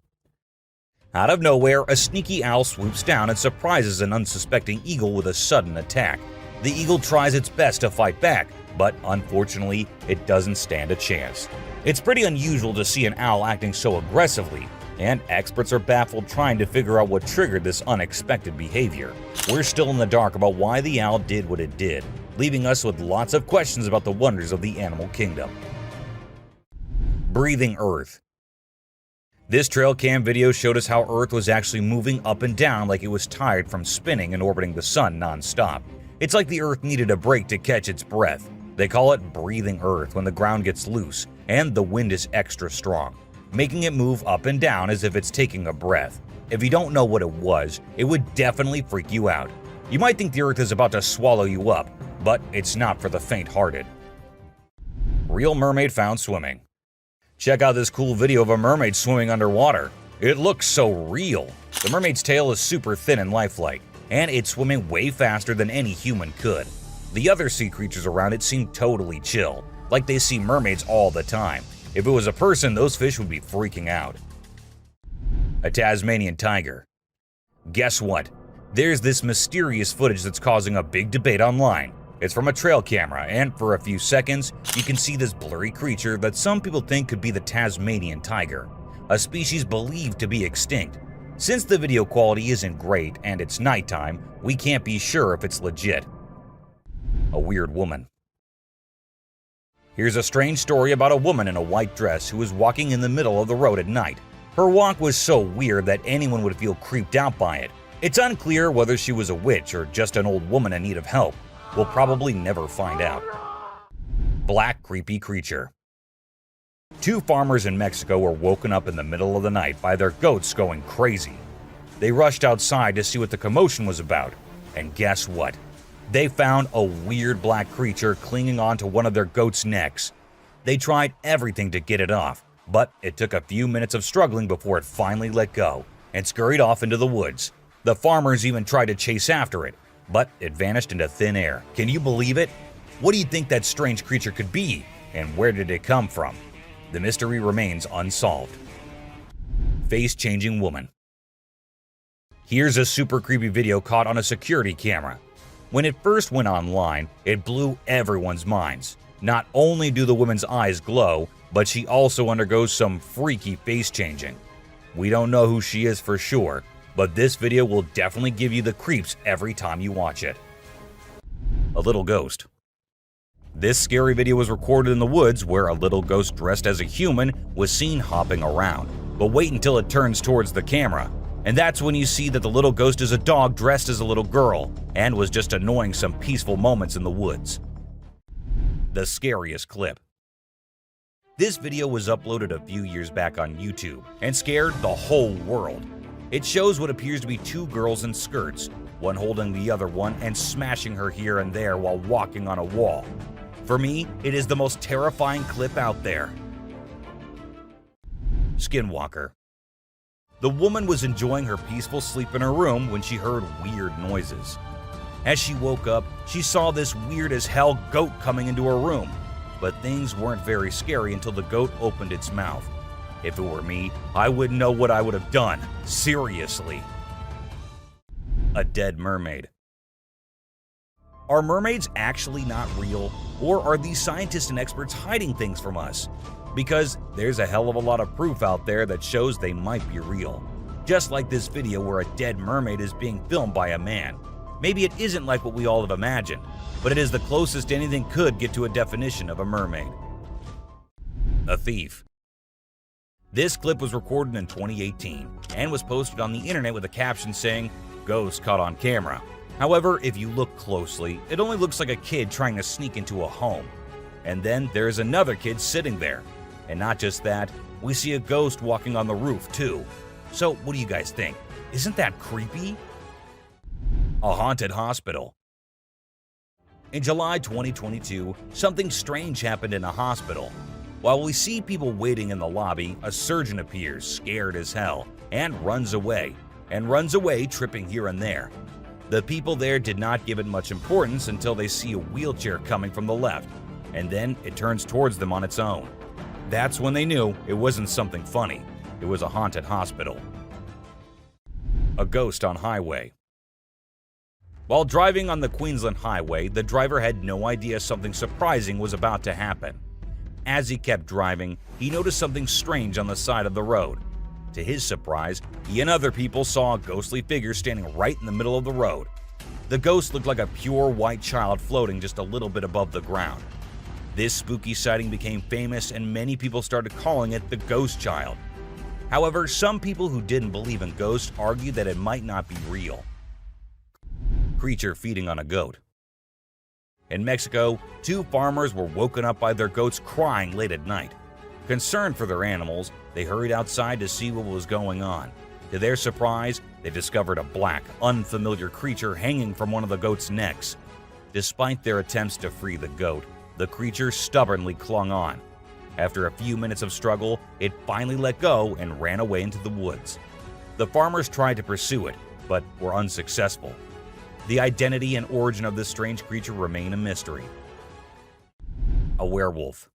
Out of nowhere, a sneaky owl swoops down and surprises an unsuspecting eagle with a sudden attack. The eagle tries its best to fight back, but unfortunately, it doesn't stand a chance. It's pretty unusual to see an owl acting so aggressively, and experts are baffled trying to figure out what triggered this unexpected behavior. We're still in the dark about why the owl did what it did, leaving us with lots of questions about the wonders of the animal kingdom. Breathing Earth. This trail cam video showed us how Earth was actually moving up and down like it was tired from spinning and orbiting the sun non-stop. It's like the Earth needed a break to catch its breath. They call it breathing Earth when the ground gets loose and the wind is extra strong, making it move up and down as if it's taking a breath. If you don't know what it was, it would definitely freak you out. You might think the Earth is about to swallow you up, but it's not for the faint-hearted. Real mermaid found swimming. Check out this cool video of a mermaid swimming underwater. It looks so real. The mermaid's tail is super thin and lifelike, and it's swimming way faster than any human could. The other sea creatures around it seem totally chill, like they see mermaids all the time. If it was a person, those fish would be freaking out. A Tasmanian tiger. Guess what? There's this mysterious footage that's causing a big debate online. It's from a trail camera, and for a few seconds, you can see this blurry creature that some people think could be the Tasmanian tiger. a species believed to be extinct. Since the video quality isn't great and it's nighttime, we can't be sure if it's legit. A weird woman. Here's a strange story about a woman in a white dress who was walking in the middle of the road at night. Her walk was so weird that anyone would feel creeped out by it. It's unclear whether she was a witch or just an old woman in need of help. We'll probably never find out. Black creepy creature. Two farmers in Mexico were woken up in the middle of the night by their goats going crazy. They rushed outside to see what the commotion was about, and guess what? They found a weird black creature clinging onto one of their goats' necks. They tried everything to get it off, but it took a few minutes of struggling before it finally let go and scurried off into the woods. The farmers even tried to chase after it, but it vanished into thin air. Can you believe it? What do you think that strange creature could be, and where did it come from? The mystery remains unsolved. Face-changing woman. Here's a super creepy video caught on a security camera. When it first went online, it blew everyone's minds. Not only do the woman's eyes glow, but she also undergoes some freaky face changing. We don't know who she is for sure, but this video will definitely give you the creeps every time you watch it. A little ghost. This scary video was recorded in the woods where a little ghost dressed as a human was seen hopping around. But wait until it turns towards the camera, and that's when you see that the little ghost is a dog dressed as a little girl and was just annoying some peaceful moments in the woods. The scariest clip. This video was uploaded a few years back on YouTube and scared the whole world. It shows what appears to be two girls in skirts, one holding the other one and smashing her here and there while walking on a wall. For me, it is the most terrifying clip out there. Skinwalker. The woman was enjoying her peaceful sleep in her room when she heard weird noises. As she woke up, she saw this weird as hell goat coming into her room. But things weren't very scary until the goat opened its mouth. If it were me, I wouldn't know what I would have done. Seriously. A dead mermaid. Are mermaids actually not real? Or are these scientists and experts hiding things from us? Because there's a hell of a lot of proof out there that shows they might be real. Just like this video where a dead mermaid is being filmed by a man. Maybe it isn't like what we all have imagined, but it is the closest anything could get to a definition of a mermaid. A thief. This clip was recorded in 2018 and was posted on the internet with a caption saying, "Ghost caught on camera." However, if you look closely, it only looks like a kid trying to sneak into a home. And then there's another kid sitting there. And not just that, we see a ghost walking on the roof too. So what do you guys think? Isn't that creepy? A haunted hospital. In July 2022, something strange happened in a hospital. While we see people waiting in the lobby, a surgeon appears, scared as hell, and runs away tripping here and there. The people there did not give it much importance until they see a wheelchair coming from the left, and then it turns towards them on its own. That's when they knew it wasn't something funny. It was a haunted hospital. A ghost on highway. While driving on the Queensland highway, the driver had no idea something surprising was about to happen. As he kept driving, he noticed something strange on the side of the road. To his surprise, he and other people saw a ghostly figure standing right in the middle of the road. The ghost looked like a pure white child floating just a little bit above the ground. This spooky sighting became famous and many people started calling it the ghost child. However, some people who didn't believe in ghosts argued that it might not be real. Creature feeding on a goat. In Mexico, two farmers were woken up by their goats crying late at night. Concerned for their animals, they hurried outside to see what was going on. To their surprise, they discovered a black, unfamiliar creature hanging from one of the goat's necks. Despite their attempts to free the goat, the creature stubbornly clung on. After a few minutes of struggle, it finally let go and ran away into the woods. The farmers tried to pursue it, but were unsuccessful. The identity and origin of this strange creature remain a mystery. A werewolf.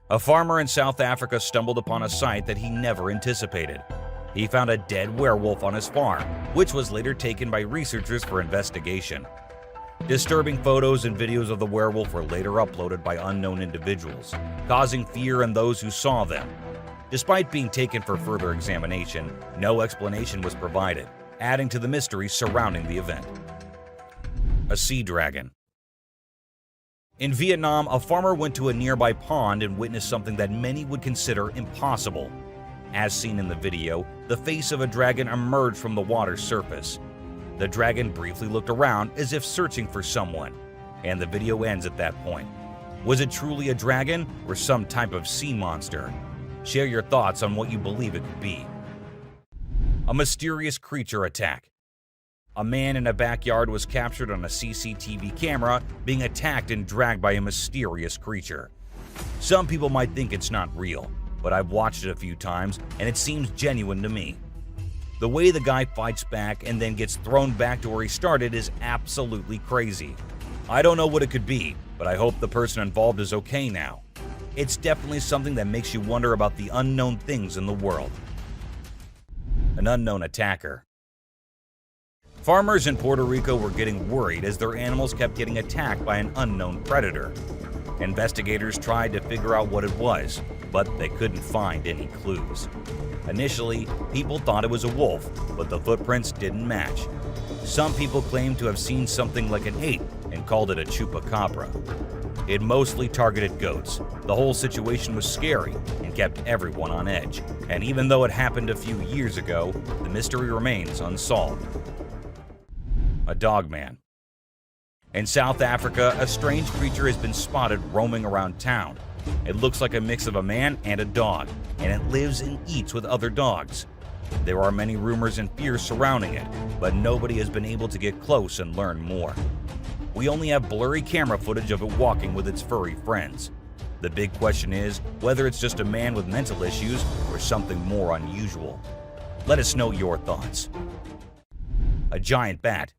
A farmer in South Africa stumbled upon a sight that he never anticipated. He found a dead werewolf on his farm, which was later taken by researchers for investigation. Disturbing photos and videos of the werewolf were later uploaded by unknown individuals, causing fear in those who saw them. Despite being taken for further examination, no explanation was provided, adding to the mystery surrounding the event. A sea dragon. In Vietnam, a farmer went to a nearby pond and witnessed something that many would consider impossible. As seen in the video, the face of a dragon emerged from the water's surface. The dragon briefly looked around as if searching for someone, and the video ends at that point. Was it truly a dragon or some type of sea monster? Share your thoughts on what you believe it could be. A mysterious creature attack. A man in a backyard was captured on a CCTV camera being attacked and dragged by a mysterious creature. Some people might think it's not real, but I've watched it a few times and it seems genuine to me. The way the guy fights back and then gets thrown back to where he started is absolutely crazy. I don't know what it could be, but I hope the person involved is okay now. It's definitely something that makes you wonder about the unknown things in the world. An unknown attacker. Farmers in Puerto Rico were getting worried as their animals kept getting attacked by an unknown predator. Investigators tried to figure out what it was, but they couldn't find any clues. Initially, people thought it was a wolf, but the footprints didn't match. Some people claimed to have seen something like an ape and called it a chupacabra. It mostly targeted goats. The whole situation was scary and kept everyone on edge. And even though it happened a few years ago, the mystery remains unsolved. A dogman. In South Africa, a strange creature has been spotted roaming around town. It looks like a mix of a man and a dog, and it lives and eats with other dogs. There are many rumors and fears surrounding it, but nobody has been able to get close and learn more. We only have blurry camera footage of it walking with its furry friends. The big question is whether it's just a man with mental issues or something more unusual. Let us know your thoughts. A giant bat.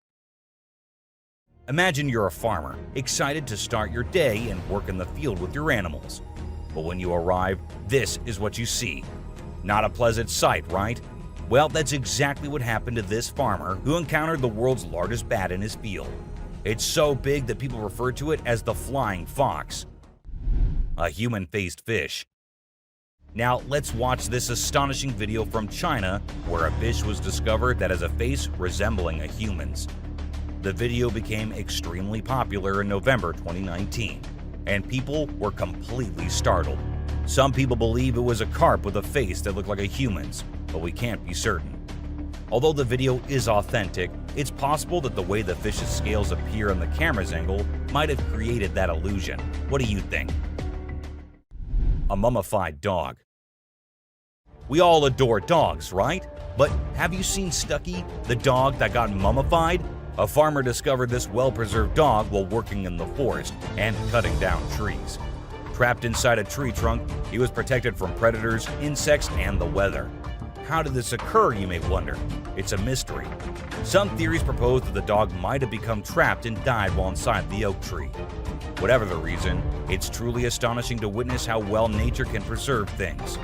Imagine you're a farmer, excited to start your day and work in the field with your animals. But when you arrive, this is what you see. Not a pleasant sight, right? Well, that's exactly what happened to this farmer who encountered the world's largest bat in his field. It's so big that people refer to it as the flying fox. A human-faced fish. Now let's watch this astonishing video from China where a fish was discovered that has a face resembling a human's. The video became extremely popular in November 2019, and people were completely startled. Some people believe it was a carp with a face that looked like a human's, but we can't be certain. Although the video is authentic, it's possible that the way the fish's scales appear on the camera's angle might have created that illusion. What do you think? A mummified dog. We all adore dogs, right? But have you seen Stucky, the dog that got mummified? A farmer discovered this well-preserved dog while working in the forest and cutting down trees. Trapped inside a tree trunk, he was protected from predators, insects, and the weather. How did this occur, you may wonder? It's a mystery. Some theories propose that the dog might have become trapped and died while inside the oak tree. Whatever the reason, it's truly astonishing to witness how well nature can preserve things.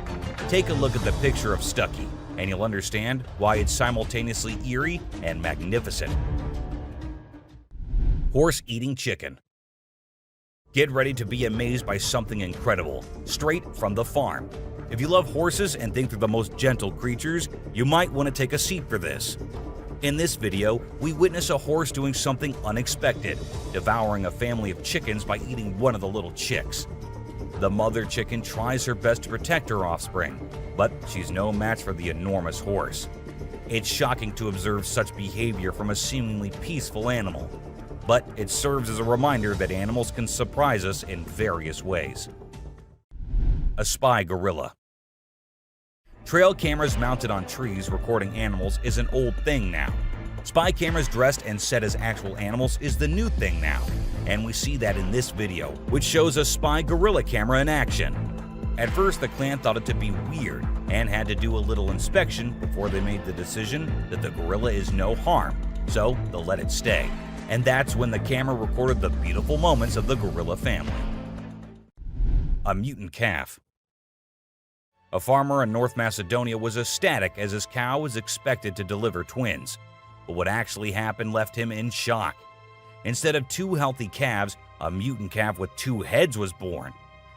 Take a look at the picture of Stucky, and you'll understand why it's simultaneously eerie and magnificent. Horse eating chicken. Get ready to be amazed by something incredible, straight from the farm. If you love horses and think they're the most gentle creatures, you might want to take a seat for this. In this video, we witness a horse doing something unexpected, devouring a family of chickens by eating one of the little chicks. The mother chicken tries her best to protect her offspring, but she's no match for the enormous horse. It's shocking to observe such behavior from a seemingly peaceful animal, but it serves as a reminder that animals can surprise us in various ways. A spy gorilla. Trail cameras mounted on trees recording animals is an old thing now. Spy cameras dressed and set as actual animals is the new thing now, and we see that in this video, which shows a spy gorilla camera in action. At first, the clan thought it to be weird and had to do a little inspection before they made the decision that the gorilla is no harm, so they'll let it stay. And that's when the camera recorded the beautiful moments of the gorilla family. A mutant calf. A farmer in North Macedonia was ecstatic as his cow was expected to deliver twins. But what actually happened left him in shock. Instead of two healthy calves, a mutant calf with two heads was born.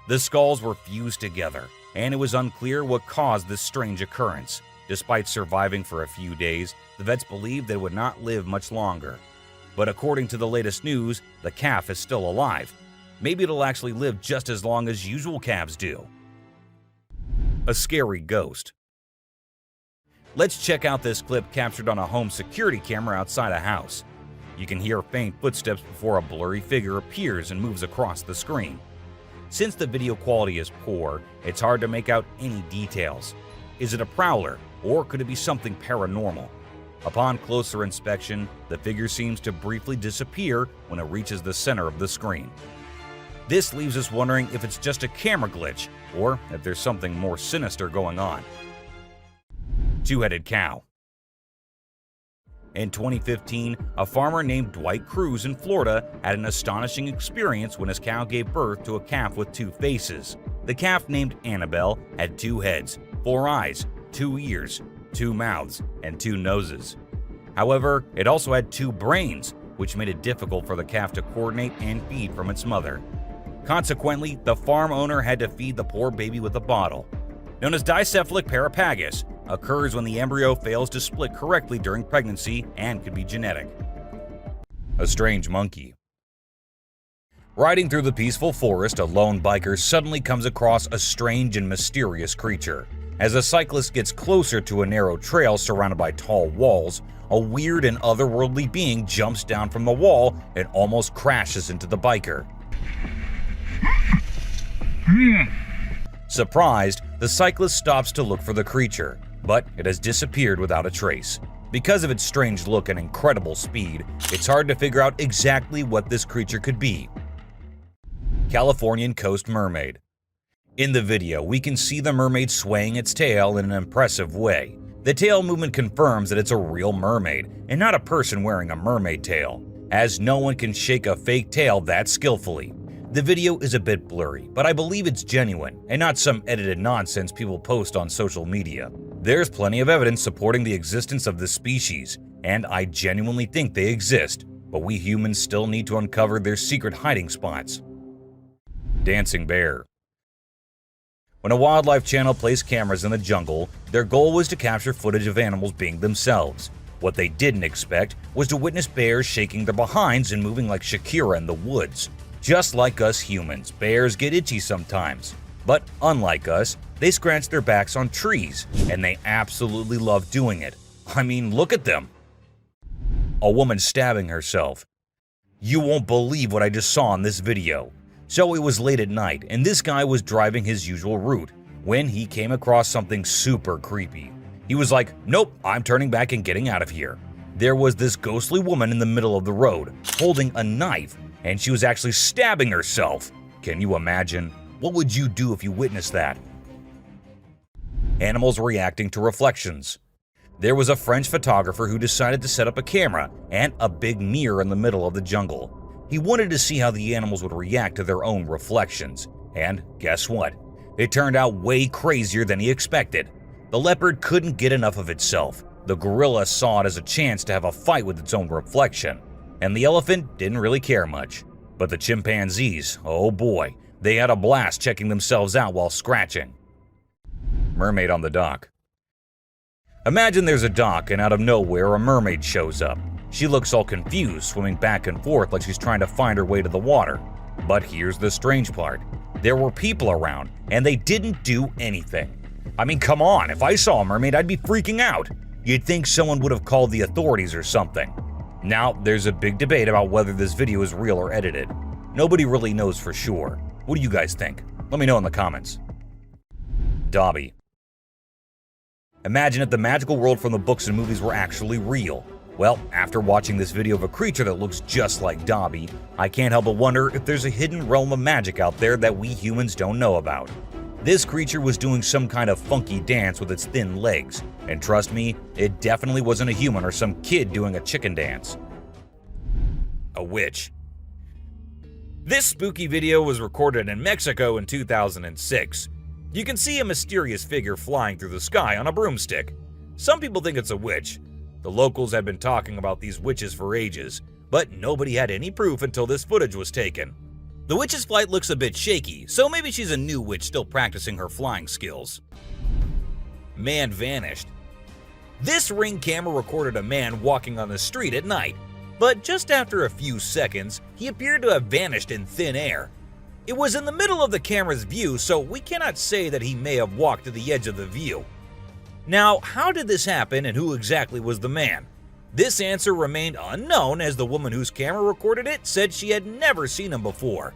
The skulls were fused together, and it was unclear what caused this strange occurrence. Despite surviving for a few days, the vets believed that it would not live much longer. But according to the latest news, the calf is still alive. Maybe it'll actually live just as long as usual calves do. A scary ghost. Let's check out this clip captured on a home security camera outside a house. You can hear faint footsteps before a blurry figure appears and moves across the screen. Since the video quality is poor, it's hard to make out any details. Is it a prowler, or could it be something paranormal? Upon closer inspection, the figure seems to briefly disappear when it reaches the center of the screen. This leaves us wondering if it's just a camera glitch, or if there's something more sinister going on. Two-headed cow. In 2015, a farmer named Dwight Cruz in Florida had an astonishing experience when his cow gave birth to a calf with two faces. The calf, named Annabelle, had 2 heads, 4 eyes, 2 ears, 2 mouths, and 2 noses. However, it also had 2 brains, which made it difficult for the calf to coordinate and feed from its mother. Consequently, the farm owner had to feed the poor baby with a bottle. Known as dicephalic parapagus, occurs when the embryo fails to split correctly during pregnancy and could be genetic. A strange monkey. Riding through the peaceful forest, a lone biker suddenly comes across a strange and mysterious creature. As a cyclist gets closer to a narrow trail surrounded by tall walls, a weird and otherworldly being jumps down from the wall and almost crashes into the biker. Surprised, the cyclist stops to look for the creature, but it has disappeared without a trace. Because of its strange look and incredible speed, it's hard to figure out exactly what this creature could be. Californian coast mermaid. In the video, we can see the mermaid swaying its tail in an impressive way. The tail movement confirms that it's a real mermaid, and not a person wearing a mermaid tail, as no one can shake a fake tail that skillfully. The video is a bit blurry, but I believe it's genuine, and not some edited nonsense people post on social media. There's plenty of evidence supporting the existence of this species, and I genuinely think they exist, but we humans still need to uncover their secret hiding spots. Dancing bear. When a wildlife channel placed cameras in the jungle, their goal was to capture footage of animals being themselves. What they didn't expect was to witness bears shaking their behinds and moving like Shakira in the woods. Just like us humans, bears get itchy sometimes. But unlike us, they scratch their backs on trees, and they absolutely love doing it. I mean, look at them. A woman stabbing herself. You won't believe what I just saw in this video. So it was late at night, and this guy was driving his usual route when he came across something super creepy. He was like, nope, I'm turning back and getting out of here. There was this ghostly woman in the middle of the road, holding a knife, and she was actually stabbing herself. Can you imagine? What would you do if you witnessed that? Animals reacting to reflections. There was a French photographer who decided to set up a camera and a big mirror in the middle of the jungle. He wanted to see how the animals would react to their own reflections. And guess what? It turned out way crazier than he expected. The leopard couldn't get enough of itself. The gorilla saw it as a chance to have a fight with its own reflection. And the elephant didn't really care much. But the chimpanzees, oh boy, they had a blast checking themselves out while scratching. Mermaid on the dock. Imagine there's a dock and out of nowhere a mermaid shows up. She looks all confused, swimming back and forth like she's trying to find her way to the water. But here's the strange part. There were people around, and they didn't do anything. I mean, come on, if I saw a mermaid, I'd be freaking out. You'd think someone would have called the authorities or something. Now, there's a big debate about whether this video is real or edited. Nobody really knows for sure. What do you guys think? Let me know in the comments. Dobby. Imagine if the magical world from the books and movies were actually real. Well, after watching this video of a creature that looks just like Dobby, I can't help but wonder if there's a hidden realm of magic out there that we humans don't know about. This creature was doing some kind of funky dance with its thin legs, and trust me, it definitely wasn't a human or some kid doing a chicken dance. A witch. This spooky video was recorded in Mexico in 2006. You can see a mysterious figure flying through the sky on a broomstick. Some people think it's a witch. The locals had been talking about these witches for ages, but nobody had any proof until this footage was taken. The witch's flight looks a bit shaky, so maybe she's a new witch still practicing her flying skills. Man vanished. This Ring camera recorded a man walking on the street at night, but just after a few seconds, he appeared to have vanished in thin air. It was in the middle of the camera's view, so we cannot say that he may have walked to the edge of the view. Now, how did this happen and who exactly was the man? This answer remained unknown, as the woman whose camera recorded it said she had never seen him before.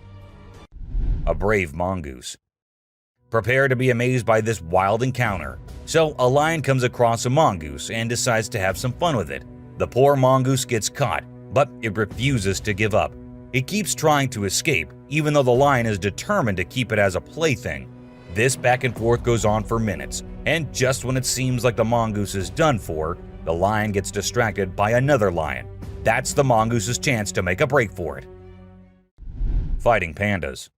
A brave mongoose. Prepare to be amazed by this wild encounter. So, a lion comes across a mongoose and decides to have some fun with it. The poor mongoose gets caught, but it refuses to give up. It keeps trying to escape, even though the lion is determined to keep it as a plaything. This back and forth goes on for minutes, and just when it seems like the mongoose is done for, the lion gets distracted by another lion. That's the mongoose's chance to make a break for it. Fighting pandas.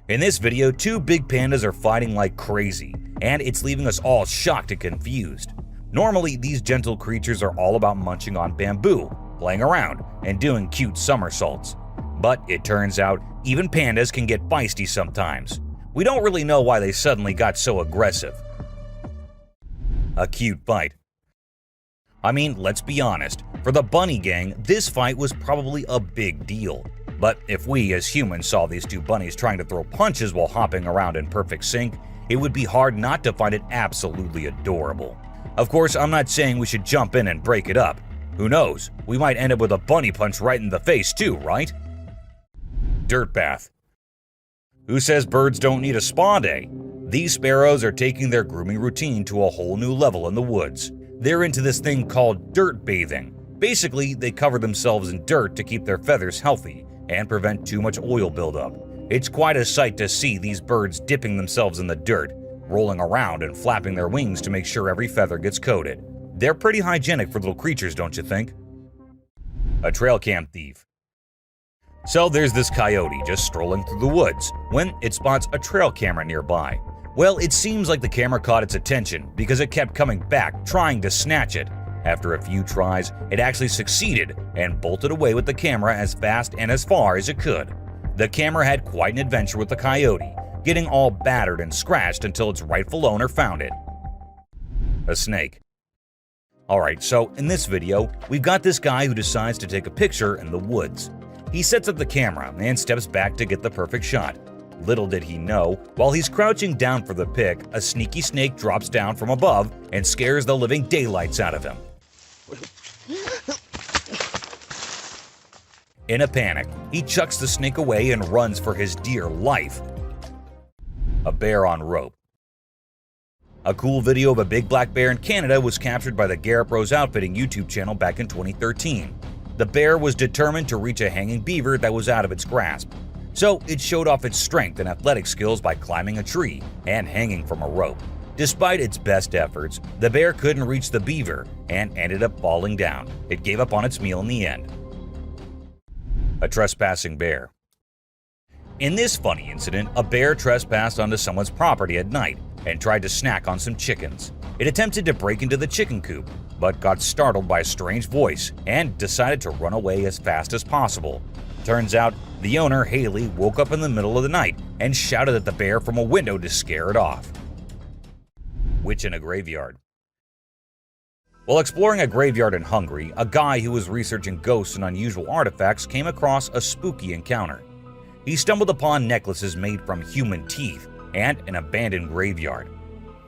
In this video, two big pandas are fighting like crazy, and it's leaving us all shocked and confused. Normally, these gentle creatures are all about munching on bamboo, playing around, and doing cute somersaults. But it turns out, even pandas can get feisty sometimes. We don't really know why they suddenly got so aggressive. A cute fight. I mean, let's be honest, for the bunny gang, this fight was probably a big deal. But if we as humans saw these two bunnies trying to throw punches while hopping around in perfect sync, it would be hard not to find it absolutely adorable. Of course, I'm not saying we should jump in and break it up. Who knows, we might end up with a bunny punch right in the face too, right? Dirt bath. Who says birds don't need a spa day? These sparrows are taking their grooming routine to a whole new level in the woods. They're into this thing called dirt bathing. Basically, they cover themselves in dirt to keep their feathers healthy and prevent too much oil buildup. It's quite a sight to see these birds dipping themselves in the dirt, rolling around and flapping their wings to make sure every feather gets coated. They're pretty hygienic for little creatures, don't you think? A trail cam thief. So there's this coyote just strolling through the woods when it spots a trail camera nearby. Well, it seems like the camera caught its attention because it kept coming back trying to snatch it. After a few tries, it actually succeeded and bolted away with the camera as fast and as far as it could. The camera had quite an adventure with the coyote, getting all battered and scratched until its rightful owner found it. A snake. Alright, so in this video, we've got this guy who decides to take a picture in the woods. He sets up the camera and steps back to get the perfect shot. Little did he know, while he's crouching down for the pic, a sneaky snake drops down from above and scares the living daylights out of him. In a panic, he chucks the snake away and runs for his dear life. A bear on rope. A cool video of a big black bear in Canada was captured by the Garrett Bros Outfitting YouTube channel back in 2013. The bear was determined to reach a hanging beaver that was out of its grasp. So it showed off its strength and athletic skills by climbing a tree and hanging from a rope. Despite its best efforts, the bear couldn't reach the beaver and ended up falling down. It gave up on its meal in the end. A trespassing bear. In this funny incident, a bear trespassed onto someone's property at night and tried to snack on some chickens. It attempted to break into the chicken coop, but got startled by a strange voice and decided to run away as fast as possible. Turns out, the owner, Haley, woke up in the middle of the night and shouted at the bear from a window to scare it off. Witch in a graveyard. While exploring a graveyard in Hungary, a guy who was researching ghosts and unusual artifacts came across a spooky encounter. He stumbled upon necklaces made from human teeth and an abandoned graveyard.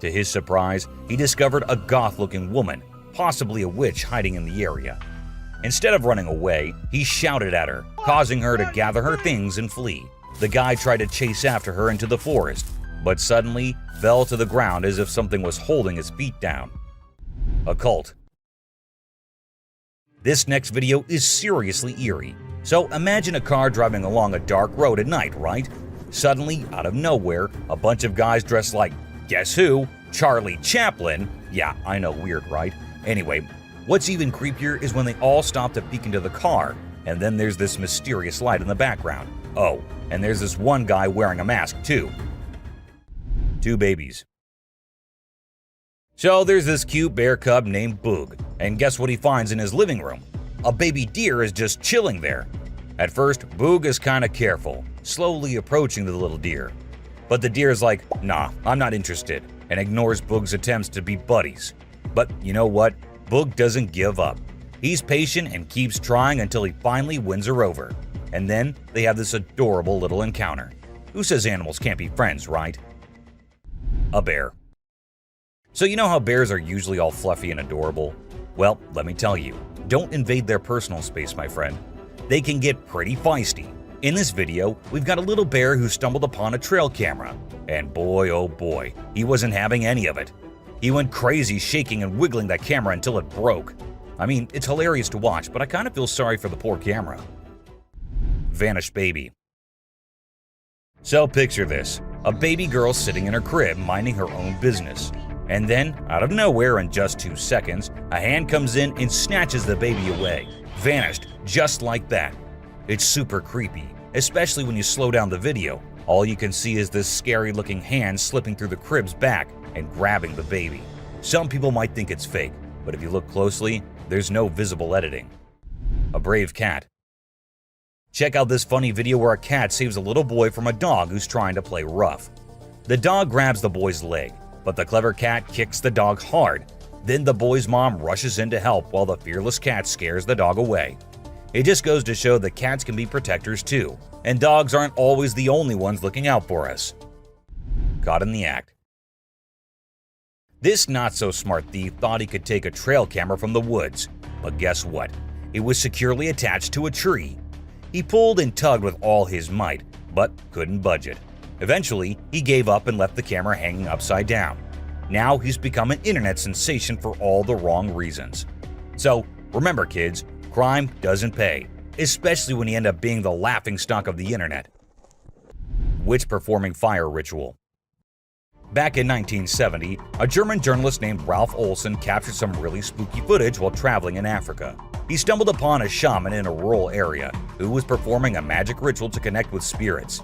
To his surprise, he discovered a goth-looking woman, possibly a witch, hiding in the area. Instead of running away, he shouted at her, causing her to gather her things and flee. The guy tried to chase after her into the forest, but suddenly fell to the ground as if something was holding his feet down. A cult. This next video is seriously eerie. So imagine a car driving along a dark road at night, right? Suddenly, out of nowhere, a bunch of guys dressed like, guess who? Charlie Chaplin. Yeah, I know, weird, right? Anyway, what's even creepier is when they all stop to peek into the car, and then there's this mysterious light in the background. Oh, and there's this one guy wearing a mask too. Two babies. So there's this cute bear cub named Boog, and guess what he finds in his living room? A baby deer is just chilling there. At first, Boog is kinda careful, slowly approaching the little deer. But the deer is like, nah, I'm not interested, and ignores Boog's attempts to be buddies. But you know what? Boog doesn't give up. He's patient and keeps trying until he finally wins her over. And then they have this adorable little encounter. Who says animals can't be friends, right? A bear. So you know how bears are usually all fluffy and adorable? Well, let me tell you, don't invade their personal space, my friend. They can get pretty feisty. In this video, we've got a little bear who stumbled upon a trail camera. And boy, oh boy, he wasn't having any of it. He went crazy shaking and wiggling that camera until it broke. I mean, it's hilarious to watch, but I kind of feel sorry for the poor camera. Vanished baby. So picture this, a baby girl sitting in her crib minding her own business. And then, out of nowhere in just 2 seconds, a hand comes in and snatches the baby away. Vanished, just like that. It's super creepy, especially when you slow down the video. All you can see is this scary looking hand slipping through the crib's back and grabbing the baby. Some people might think it's fake, but if you look closely, there's no visible editing. A brave cat. Check out this funny video where a cat saves a little boy from a dog who's trying to play rough. The dog grabs the boy's leg, but the clever cat kicks the dog hard. Then the boy's mom rushes in to help while the fearless cat scares the dog away. It just goes to show that cats can be protectors too, and dogs aren't always the only ones looking out for us. Caught in the act. This not-so-smart thief thought he could take a trail camera from the woods, but guess what? It was securely attached to a tree. He pulled and tugged with all his might, but couldn't budge it. Eventually, he gave up and left the camera hanging upside down. Now he's become an internet sensation for all the wrong reasons. So, remember kids, crime doesn't pay, especially when you end up being the laughingstock of the internet. Witch performing fire ritual. Back in 1970, a German journalist named Ralph Olsen captured some really spooky footage while traveling in Africa. He stumbled upon a shaman in a rural area who was performing a magic ritual to connect with spirits.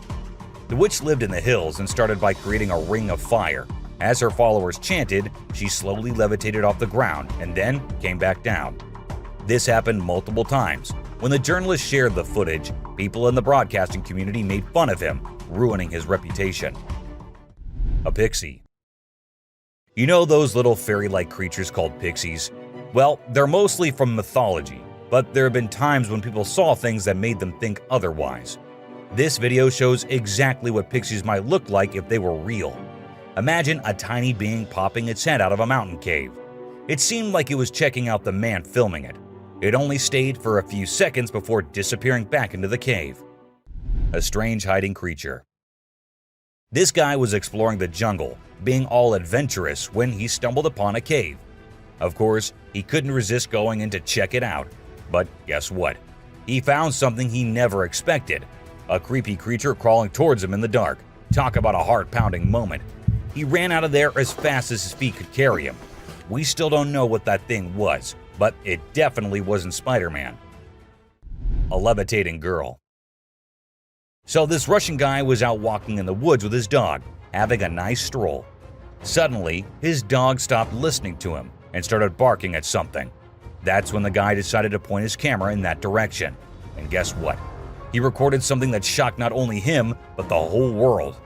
The witch lived in the hills and started by creating a ring of fire. As her followers chanted, she slowly levitated off the ground and then came back down. This happened multiple times. When the journalist shared the footage, people in the broadcasting community made fun of him, ruining his reputation. A pixie. You know those little fairy-like creatures called pixies? Well, they're mostly from mythology, but there have been times when people saw things that made them think otherwise. This video shows exactly what pixies might look like if they were real. Imagine a tiny being popping its head out of a mountain cave. It seemed like it was checking out the man filming it. It only stayed for a few seconds before disappearing back into the cave. A strange hiding creature. This guy was exploring the jungle, being all adventurous when he stumbled upon a cave. Of course, he couldn't resist going in to check it out. But guess what? He found something he never expected. A creepy creature crawling towards him in the dark. Talk about a heart-pounding moment. He ran out of there as fast as his feet could carry him. We still don't know what that thing was, but it definitely wasn't Spider-Man. A levitating girl. So this Russian guy was out walking in the woods with his dog, having a nice stroll. Suddenly, his dog stopped listening to him and started barking at something. That's when the guy decided to point his camera in that direction. And guess what? He recorded something that shocked not only him, but the whole world.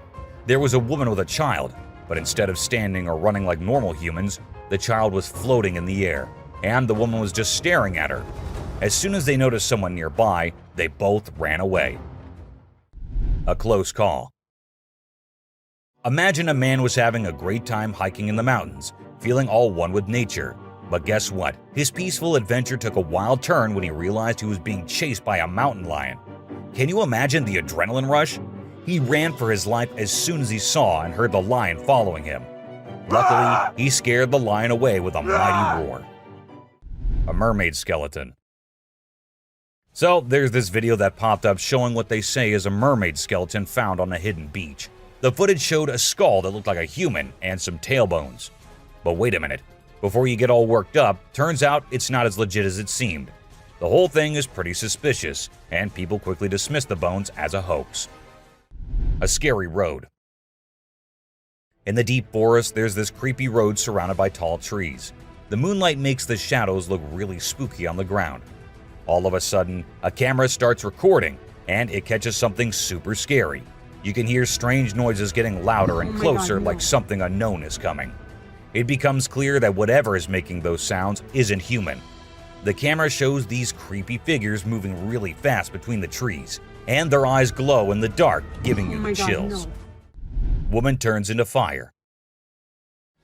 There was a woman with a child, but instead of standing or running like normal humans, the child was floating in the air, and the woman was just staring at her. As soon as they noticed someone nearby, they both ran away. A close call. Imagine a man was having a great time hiking in the mountains, feeling all one with nature. But guess what? His peaceful adventure took a wild turn when he realized he was being chased by a mountain lion. Can you imagine the adrenaline rush? He ran for his life as soon as he saw and heard the lion following him. Luckily, he scared the lion away with a mighty roar. A mermaid skeleton. So there's this video that popped up showing what they say is a mermaid skeleton found on a hidden beach. The footage showed a skull that looked like a human and some tailbones. But wait a minute, before you get all worked up, turns out it's not as legit as it seemed. The whole thing is pretty suspicious, and people quickly dismiss the bones as a hoax. A scary road. In the deep forest, there's this creepy road surrounded by tall trees. The moonlight makes the shadows look really spooky on the ground. All of a sudden, a camera starts recording, and it catches something super scary. You can hear strange noises getting louder and closer, like something unknown is coming. It becomes clear that whatever is making those sounds isn't human. The camera shows these creepy figures moving really fast between the trees, and their eyes glow in the dark, giving you the chills. Woman turns into fire.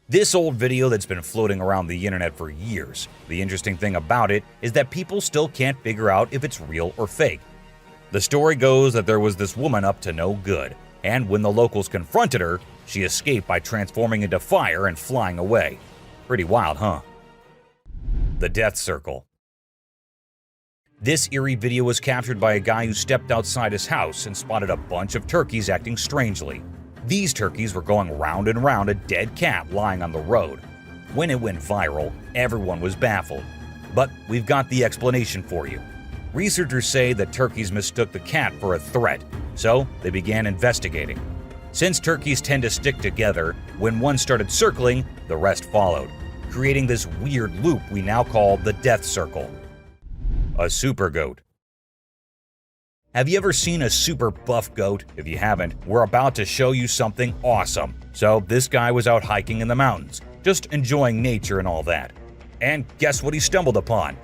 This old video that's been floating around the internet for years. The interesting thing about it is that people still can't figure out if it's real or fake. The story goes that there was this woman up to no good, and when the locals confronted her, she escaped by transforming into fire and flying away. Pretty wild, huh? The Death Circle. This eerie video was captured by a guy who stepped outside his house and spotted a bunch of turkeys acting strangely. These turkeys were going round and round a dead cat lying on the road. When it went viral, everyone was baffled. But we've got the explanation for you. Researchers say that turkeys mistook the cat for a threat, so they began investigating. Since turkeys tend to stick together, when one started circling, the rest followed, creating this weird loop we now call the Death Circle. A super goat. Have you ever seen a super buff goat? If you haven't, we're about to show you something awesome. So this guy was out hiking in the mountains, just enjoying nature and all that. And guess what he stumbled upon?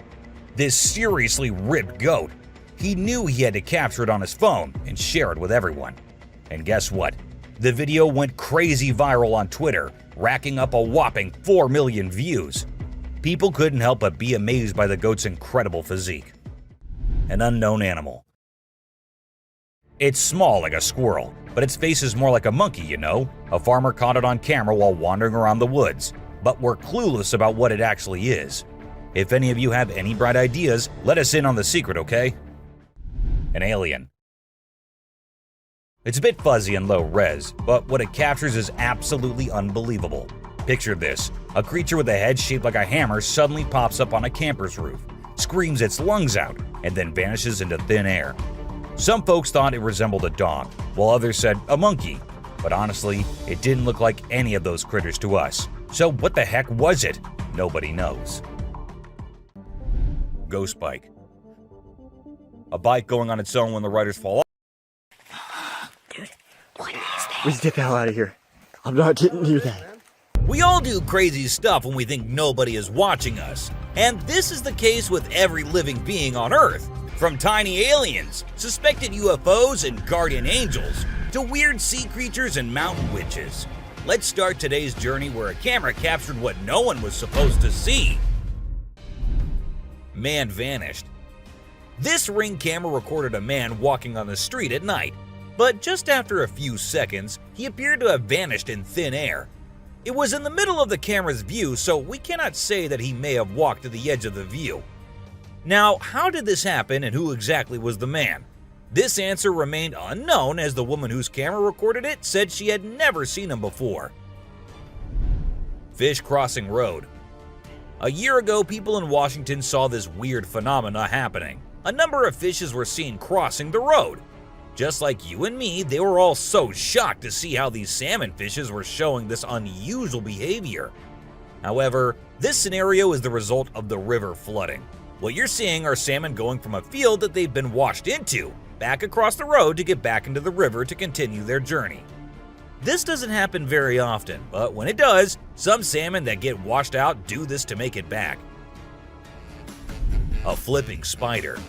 This seriously ripped goat. He knew he had to capture it on his phone and share it with everyone. And guess what? The video went crazy viral on Twitter, racking up a whopping 4 million views. People couldn't help but be amazed by the goat's incredible physique. An unknown animal. It's small like a squirrel, but its face is more like a monkey, you know? A farmer caught it on camera while wandering around the woods, but we're clueless about what it actually is. If any of you have any bright ideas, let us in on the secret, okay? An alien. It's a bit fuzzy and low res, but what it captures is absolutely unbelievable. Picture this: a creature with a head shaped like a hammer suddenly pops up on a camper's roof, screams its lungs out, and then vanishes into thin air. Some folks thought it resembled a dog, while others said a monkey. But honestly, it didn't look like any of those critters to us. So what the heck was it? Nobody knows. Ghost bike. A bike going on its own when the riders fall off. Dude, what is that? Let's get the hell out of here. I'm not getting near that. We all do crazy stuff when we think nobody is watching us. And this is the case with every living being on Earth. From tiny aliens, suspected UFOs and guardian angels, to weird sea creatures and mountain witches. Let's start today's journey where a camera captured what no one was supposed to see. Man vanished. This Ring camera recorded a man walking on the street at night, but just after a few seconds, he appeared to have vanished in thin air. It was in the middle of the camera's view, so we cannot say that he may have walked to the edge of the view. Now, how did this happen and who exactly was the man? This answer remained unknown, as the woman whose camera recorded it said she had never seen him before. Fish crossing road. A year ago, people in Washington saw this weird phenomena happening. A number of fishes were seen crossing the road. Just like you and me, they were all so shocked to see how these salmon fishes were showing this unusual behavior. However, this scenario is the result of the river flooding. What you're seeing are salmon going from a field that they've been washed into, back across the road to get back into the river to continue their journey. This doesn't happen very often, but when it does, some salmon that get washed out do this to make it back. A flipping spider.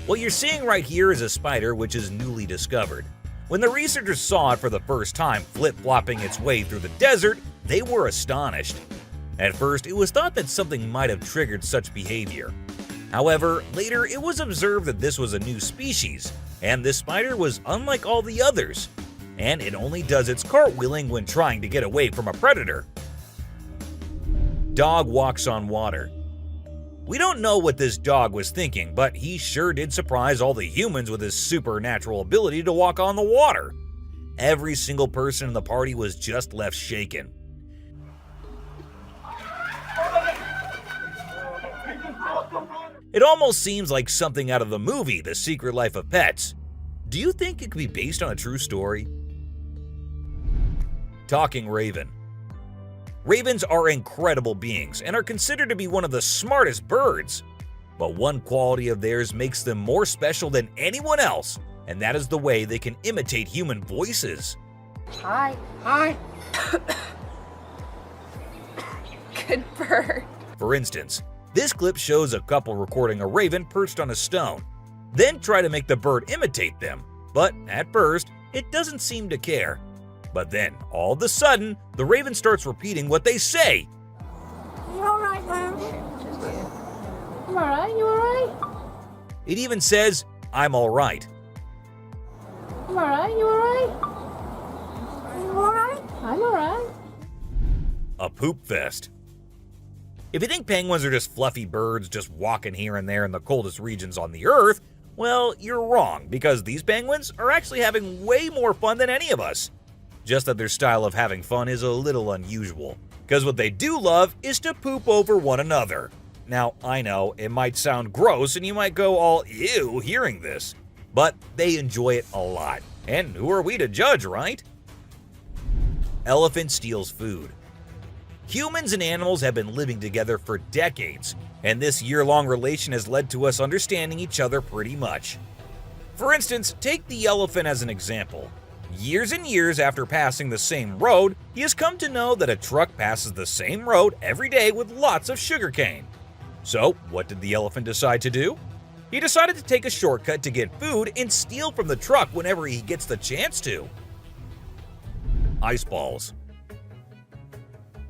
What you're seeing right here is a spider which is newly discovered. When the researchers saw it for the first time flip-flopping its way through the desert, they were astonished. At first, it was thought that something might have triggered such behavior. However, later it was observed that this was a new species, and this spider was unlike all the others, and it only does its cartwheeling when trying to get away from a predator. Dog walks on water. We don't know what this dog was thinking, but he sure did surprise all the humans with his supernatural ability to walk on the water. Every single person in the party was just left shaken. It almost seems like something out of the movie The Secret Life of Pets. Do you think it could be based on a true story? Talking raven. Ravens are incredible beings and are considered to be one of the smartest birds. But one quality of theirs makes them more special than anyone else, and that is the way they can imitate human voices. Hi. Hi. Good bird. For instance, this clip shows a couple recording a raven perched on a stone, then try to make the bird imitate them. But at first, it doesn't seem to care. But then, all of a sudden, the raven starts repeating what they say. You alright, love? You alright? You alright? It even says, "I'm alright." You alright? You alright? You alright? I'm alright. A poop fest. If you think penguins are just fluffy birds just walking here and there in the coldest regions on the Earth, well, you're wrong, because these penguins are actually having way more fun than any of us. Just that their style of having fun is a little unusual, because what they do love is to poop over one another. Now, I know it might sound gross and you might go all ew hearing this, but they enjoy it a lot. And who are we to judge, right? Elephant steals food. Humans and animals have been living together for decades, and this year-long relation has led to us understanding each other pretty much. For instance, take the elephant as an example. Years and years after passing the same road, he has come to know that a truck passes the same road every day with lots of sugarcane. So, what did the elephant decide to do? He decided to take a shortcut to get food and steal from the truck whenever he gets the chance to. Ice balls.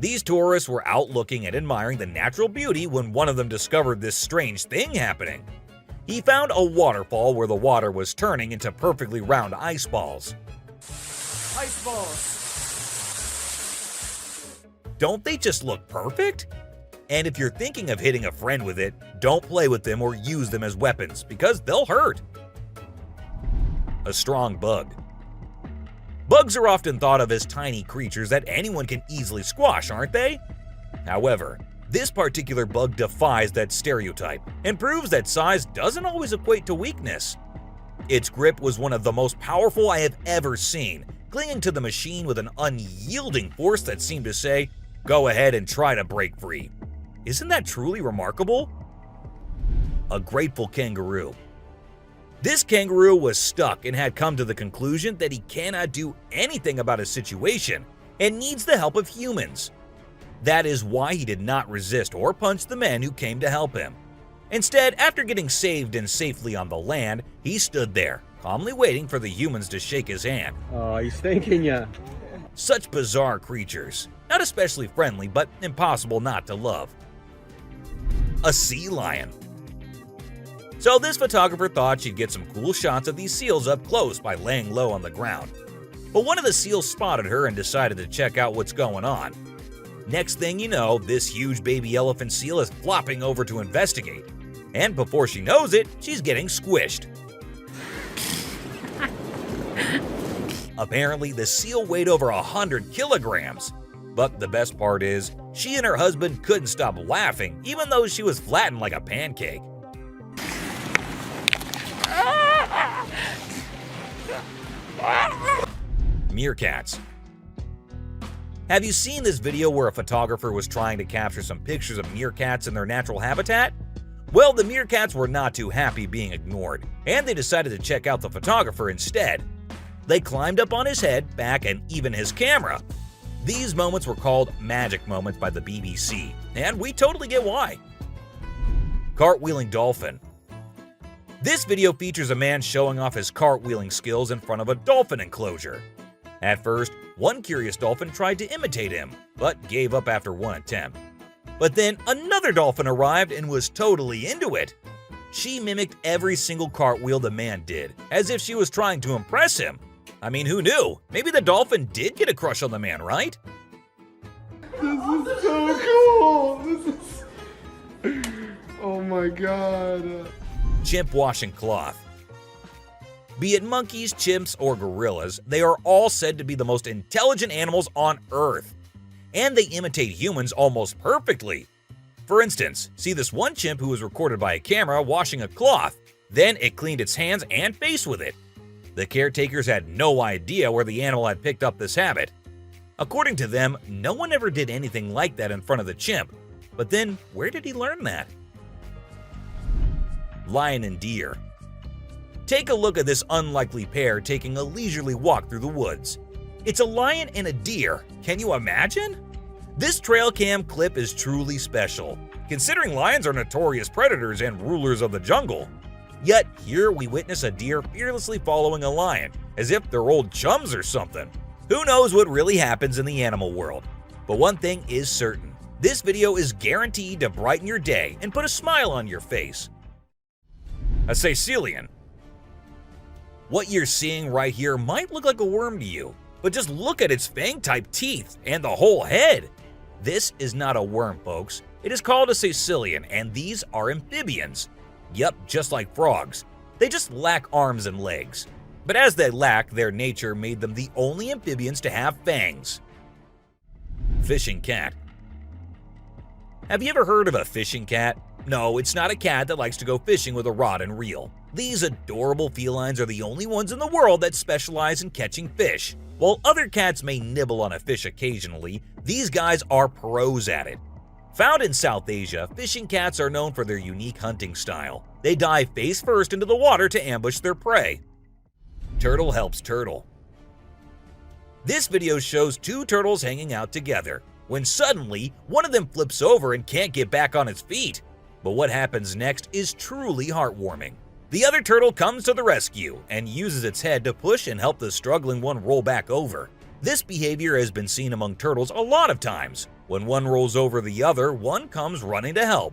These tourists were out looking and admiring the natural beauty when one of them discovered this strange thing happening. He found a waterfall where the water was turning into perfectly round ice balls. Ice balls. Don't they just look perfect? And if you're thinking of hitting a friend with it, don't play with them or use them as weapons because they'll hurt. A strong bug. Bugs are often thought of as tiny creatures that anyone can easily squash, aren't they? However, this particular bug defies that stereotype and proves that size doesn't always equate to weakness. Its grip was one of the most powerful I have ever seen, clinging to the machine with an unyielding force that seemed to say, "Go ahead and try to break free." Isn't that truly remarkable? A grateful kangaroo. This kangaroo was stuck and had come to the conclusion that he cannot do anything about his situation and needs the help of humans. That is why he did not resist or punch the men who came to help him. Instead, after getting saved and safely on the land, he stood there, calmly waiting for the humans to shake his hand. Oh, he's thanking ya. Such bizarre creatures, not especially friendly, but impossible not to love. A sea lion. So this photographer thought she'd get some cool shots of these seals up close by laying low on the ground. But one of the seals spotted her and decided to check out what's going on. Next thing you know, this huge baby elephant seal is flopping over to investigate. And before she knows it, she's getting squished. Apparently, the seal weighed over 100 kilograms. But the best part is, she and her husband couldn't stop laughing even though she was flattened like a pancake. Meerkats. Have you seen this video where a photographer was trying to capture some pictures of meerkats in their natural habitat? Well, the meerkats were not too happy being ignored, and they decided to check out the photographer instead. They climbed up on his head, back, and even his camera. These moments were called magic moments by the BBC, and we totally get why. Cartwheeling dolphin. This video features a man showing off his cartwheeling skills in front of a dolphin enclosure. At first, one curious dolphin tried to imitate him, but gave up after one attempt. But then another dolphin arrived and was totally into it. She mimicked every single cartwheel the man did, as if she was trying to impress him. I mean, who knew? Maybe the dolphin did get a crush on the man, right? This is so cool! This is... Oh my god. Chimp washing cloth. Be it monkeys, chimps, or gorillas, they are all said to be the most intelligent animals on Earth. And they imitate humans almost perfectly. For instance, see this one chimp who was recorded by a camera washing a cloth. Then it cleaned its hands and face with it. The caretakers had no idea where the animal had picked up this habit. According to them, no one ever did anything like that in front of the chimp. But then, where did he learn that? lion and deer. Take a look at this unlikely pair taking a leisurely walk through the woods. It's a lion and a deer. Can you imagine? This trail cam clip is truly special, considering lions are notorious predators and rulers of the jungle. Yet here we witness a deer fearlessly following a lion, as if they're old chums or something. Who knows what really happens in the animal world? But one thing is certain. This video is guaranteed to brighten your day and put a smile on your face. A caecilian. What you're seeing right here might look like a worm to you, but just look at its fang-type teeth and the whole head. This is not a worm, folks. It is called a caecilian, and these are amphibians. Yep, just like frogs. They just lack arms and legs. But as they lack, their nature made them the only amphibians to have fangs. Fishing cat. Have you ever heard of a fishing cat? No, it's not a cat that likes to go fishing with a rod and reel. These adorable felines are the only ones in the world that specialize in catching fish. While other cats may nibble on a fish occasionally, these guys are pros at it. Found in South Asia, fishing cats are known for their unique hunting style. They dive face first into the water to ambush their prey. Turtle helps turtle. This video shows two turtles hanging out together, when suddenly one of them flips over and can't get back on its feet. But what happens next is truly heartwarming. The other turtle comes to the rescue and uses its head to push and help the struggling one roll back over. This behavior has been seen among turtles a lot of times. When one rolls over the other, one comes running to help.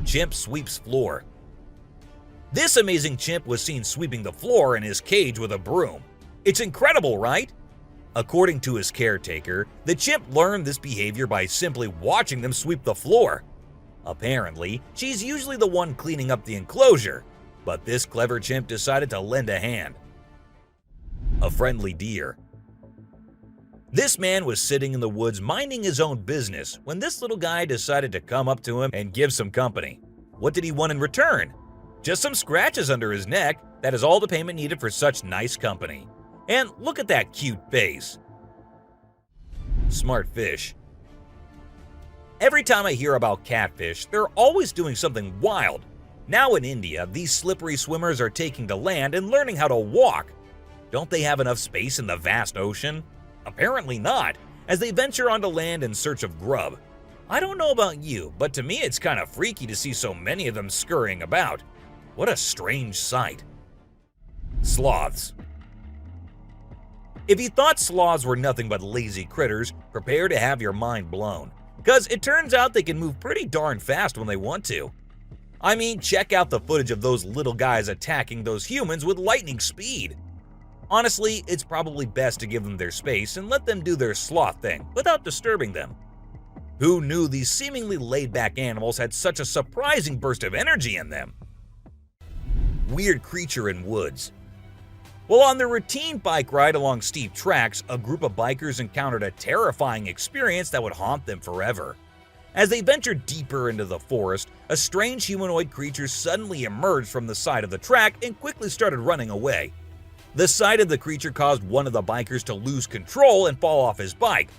Chimp sweeps floor. This amazing chimp was seen sweeping the floor in his cage with a broom. It's incredible, right? According to his caretaker, the chimp learned this behavior by simply watching them sweep the floor. Apparently, she's usually the one cleaning up the enclosure, but this clever chimp decided to lend a hand. A friendly deer. This man was sitting in the woods minding his own business when this little guy decided to come up to him and give some company. What did he want in return? Just some scratches under his neck. That is all the payment needed for such nice company. And look at that cute face. Smart fish. Every time I hear about catfish, they're always doing something wild. Now in India, these slippery swimmers are taking to land and learning how to walk. Don't they have enough space in the vast ocean? Apparently not, as they venture onto land in search of grub. I don't know about you, but to me it's kind of freaky to see so many of them scurrying about. What a strange sight. Sloths. If you thought sloths were nothing but lazy critters, prepare to have your mind blown. Because it turns out they can move pretty darn fast when they want to. I mean, check out the footage of those little guys attacking those humans with lightning speed. Honestly, it's probably best to give them their space and let them do their sloth thing without disturbing them. Who knew these seemingly laid-back animals had such a surprising burst of energy in them? Weird creature in woods. While on their routine bike ride along steep tracks, a group of bikers encountered a terrifying experience that would haunt them forever. As they ventured deeper into the forest, a strange humanoid creature suddenly emerged from the side of the track and quickly started running away. The sight of the creature caused one of the bikers to lose control and fall off his bike.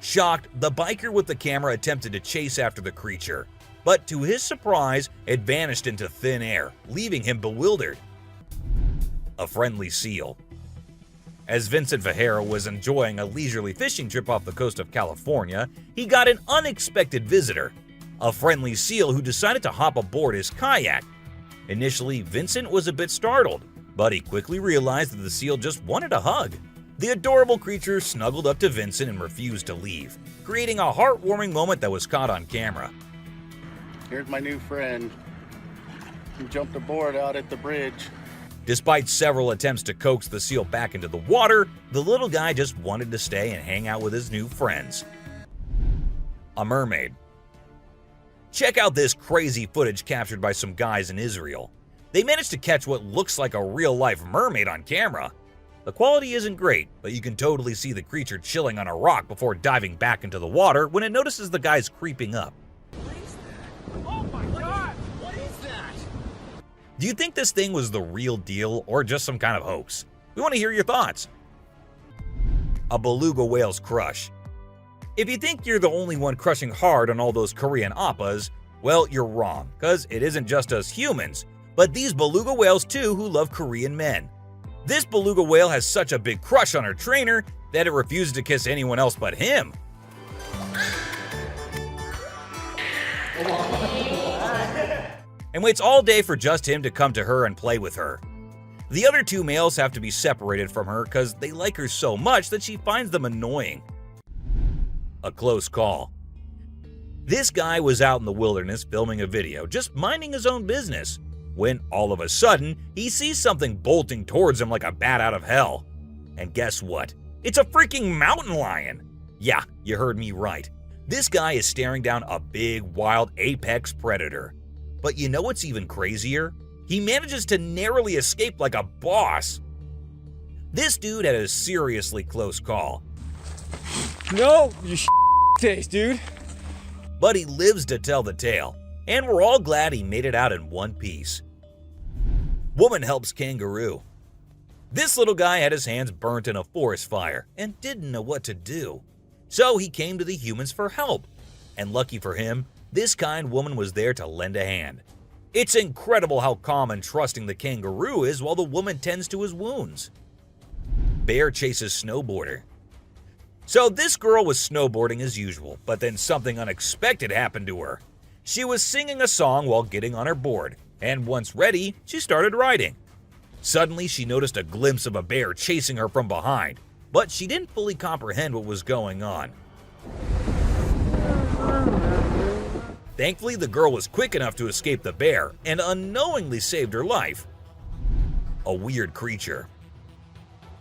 Shocked, the biker with the camera attempted to chase after the creature, but to his surprise, it vanished into thin air, leaving him bewildered. A friendly seal. As Vincent Vajera was enjoying a leisurely fishing trip off the coast of California, he got an unexpected visitor, a friendly seal who decided to hop aboard his kayak. Initially, Vincent was a bit startled, but he quickly realized that the seal just wanted a hug. The adorable creature snuggled up to Vincent and refused to leave, creating a heartwarming moment that was caught on camera. Here's my new friend. He jumped aboard out at the bridge. Despite several attempts to coax the seal back into the water, the little guy just wanted to stay and hang out with his new friends. A mermaid. Check out this crazy footage captured by some guys in Israel. They managed to catch what looks like a real-life mermaid on camera. The quality isn't great, but you can totally see the creature chilling on a rock before diving back into the water when it notices the guys creeping up. Oh my god! What is that? Do you think this thing was the real deal or just some kind of hoax? We want to hear your thoughts. A beluga whale's crush. If you think you're the only one crushing hard on all those Korean oppas, Well, you're wrong, because it isn't just us humans, but these beluga whales too who love Korean men. This beluga whale has such a big crush on her trainer that it refuses to kiss anyone else but him. And waits all day for just him to come to her and play with her. The other two males have to be separated from her because they like her so much that she finds them annoying. A close call. This guy was out in the wilderness filming a video, just minding his own business, when all of a sudden he sees something bolting towards him like a bat out of hell. And guess what? It's a freaking mountain lion! Yeah, you heard me right. This guy is staring down a big, wild apex predator. But you know what's even crazier? He manages to narrowly escape like a boss. This dude had a seriously close call. No, you face, dude. But he lives to tell the tale, and we're all glad he made it out in one piece. Woman helps kangaroo. This little guy had his hands burnt in a forest fire and didn't know what to do. So he came to the humans for help. And lucky for him, this kind woman was there to lend a hand. It's incredible how calm and trusting the kangaroo is while the woman tends to his wounds. Bear chases snowboarder. So this girl was snowboarding as usual, but then something unexpected happened to her. She was singing a song while getting on her board, and once ready, she started riding. Suddenly, she noticed a glimpse of a bear chasing her from behind, but she didn't fully comprehend what was going on. Thankfully, the girl was quick enough to escape the bear and unknowingly saved her life. A weird creature.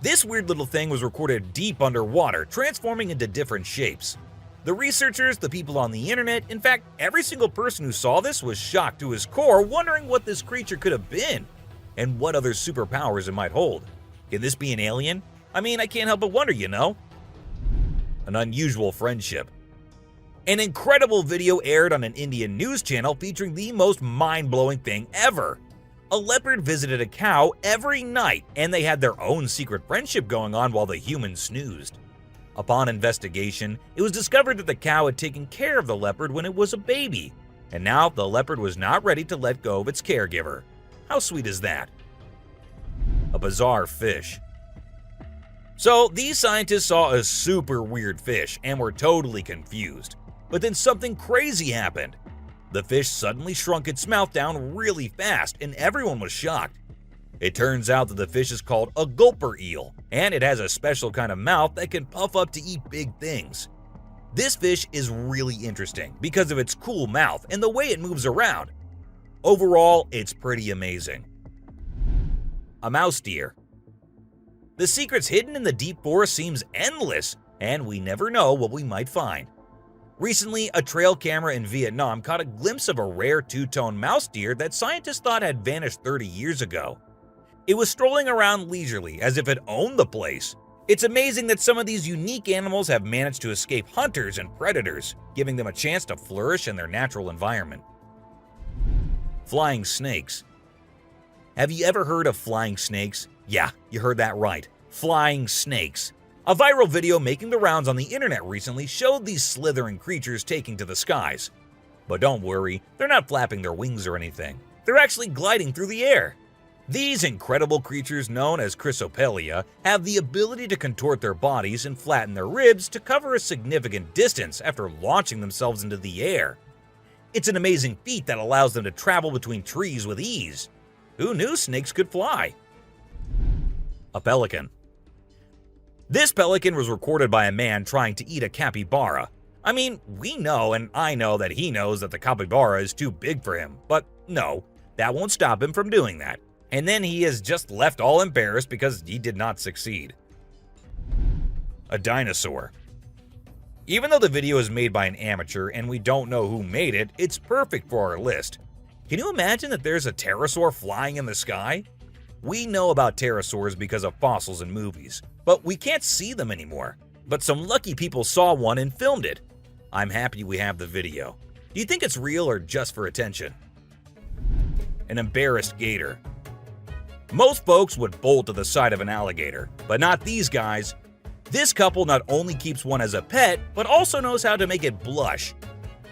This weird little thing was recorded deep underwater, transforming into different shapes. The researchers, the people on the internet, in fact, every single person who saw this was shocked to his core, wondering what this creature could have been and what other superpowers it might hold. Can this be an alien? I mean, I can't help but wonder, you know? An unusual friendship. An incredible video aired on an Indian news channel featuring the most mind-blowing thing ever. A leopard visited a cow every night, and they had their own secret friendship going on while the humans snoozed. Upon investigation, it was discovered that the cow had taken care of the leopard when it was a baby, and now the leopard was not ready to let go of its caregiver. How sweet is that? A bizarre fish. So these scientists saw a super weird fish and were totally confused. But then something crazy happened. The fish suddenly shrunk its mouth down really fast, and everyone was shocked. It turns out that the fish is called a gulper eel, and it has a special kind of mouth that can puff up to eat big things. This fish is really interesting because of its cool mouth and the way it moves around. Overall, it's pretty amazing. A mouse deer. The secrets hidden in the deep forest seems endless, and we never know what we might find. Recently, a trail camera in Vietnam caught a glimpse of a rare two-tone mouse deer that scientists thought had vanished 30 years ago. It was strolling around leisurely as if it owned the place. It's amazing that some of these unique animals have managed to escape hunters and predators, giving them a chance to flourish in their natural environment. Flying snakes. Have you ever heard of flying snakes? Yeah, you heard that right. Flying snakes. A viral video making the rounds on the internet recently showed these slithering creatures taking to the skies. But don't worry, they're not flapping their wings or anything. They're actually gliding through the air. These incredible creatures, known as Chrysopelia, have the ability to contort their bodies and flatten their ribs to cover a significant distance after launching themselves into the air. It's an amazing feat that allows them to travel between trees with ease. Who knew snakes could fly? A pelican. This pelican was recorded by a man trying to eat a capybara. I mean, we know and I know that he knows that the capybara is too big for him, but no, that won't stop him from doing that. And then he is just left all embarrassed because he did not succeed. A dinosaur. Even though the video is made by an amateur and we don't know who made it, it's perfect for our list. Can you imagine that there's a pterosaur flying in the sky? We know about pterosaurs because of fossils in movies, but we can't see them anymore. But some lucky people saw one and filmed it. I'm happy we have the video. Do you think it's real or just for attention? An embarrassed gator. Most folks would bolt to the side of an alligator, but not these guys. This couple not only keeps one as a pet, but also knows how to make it blush.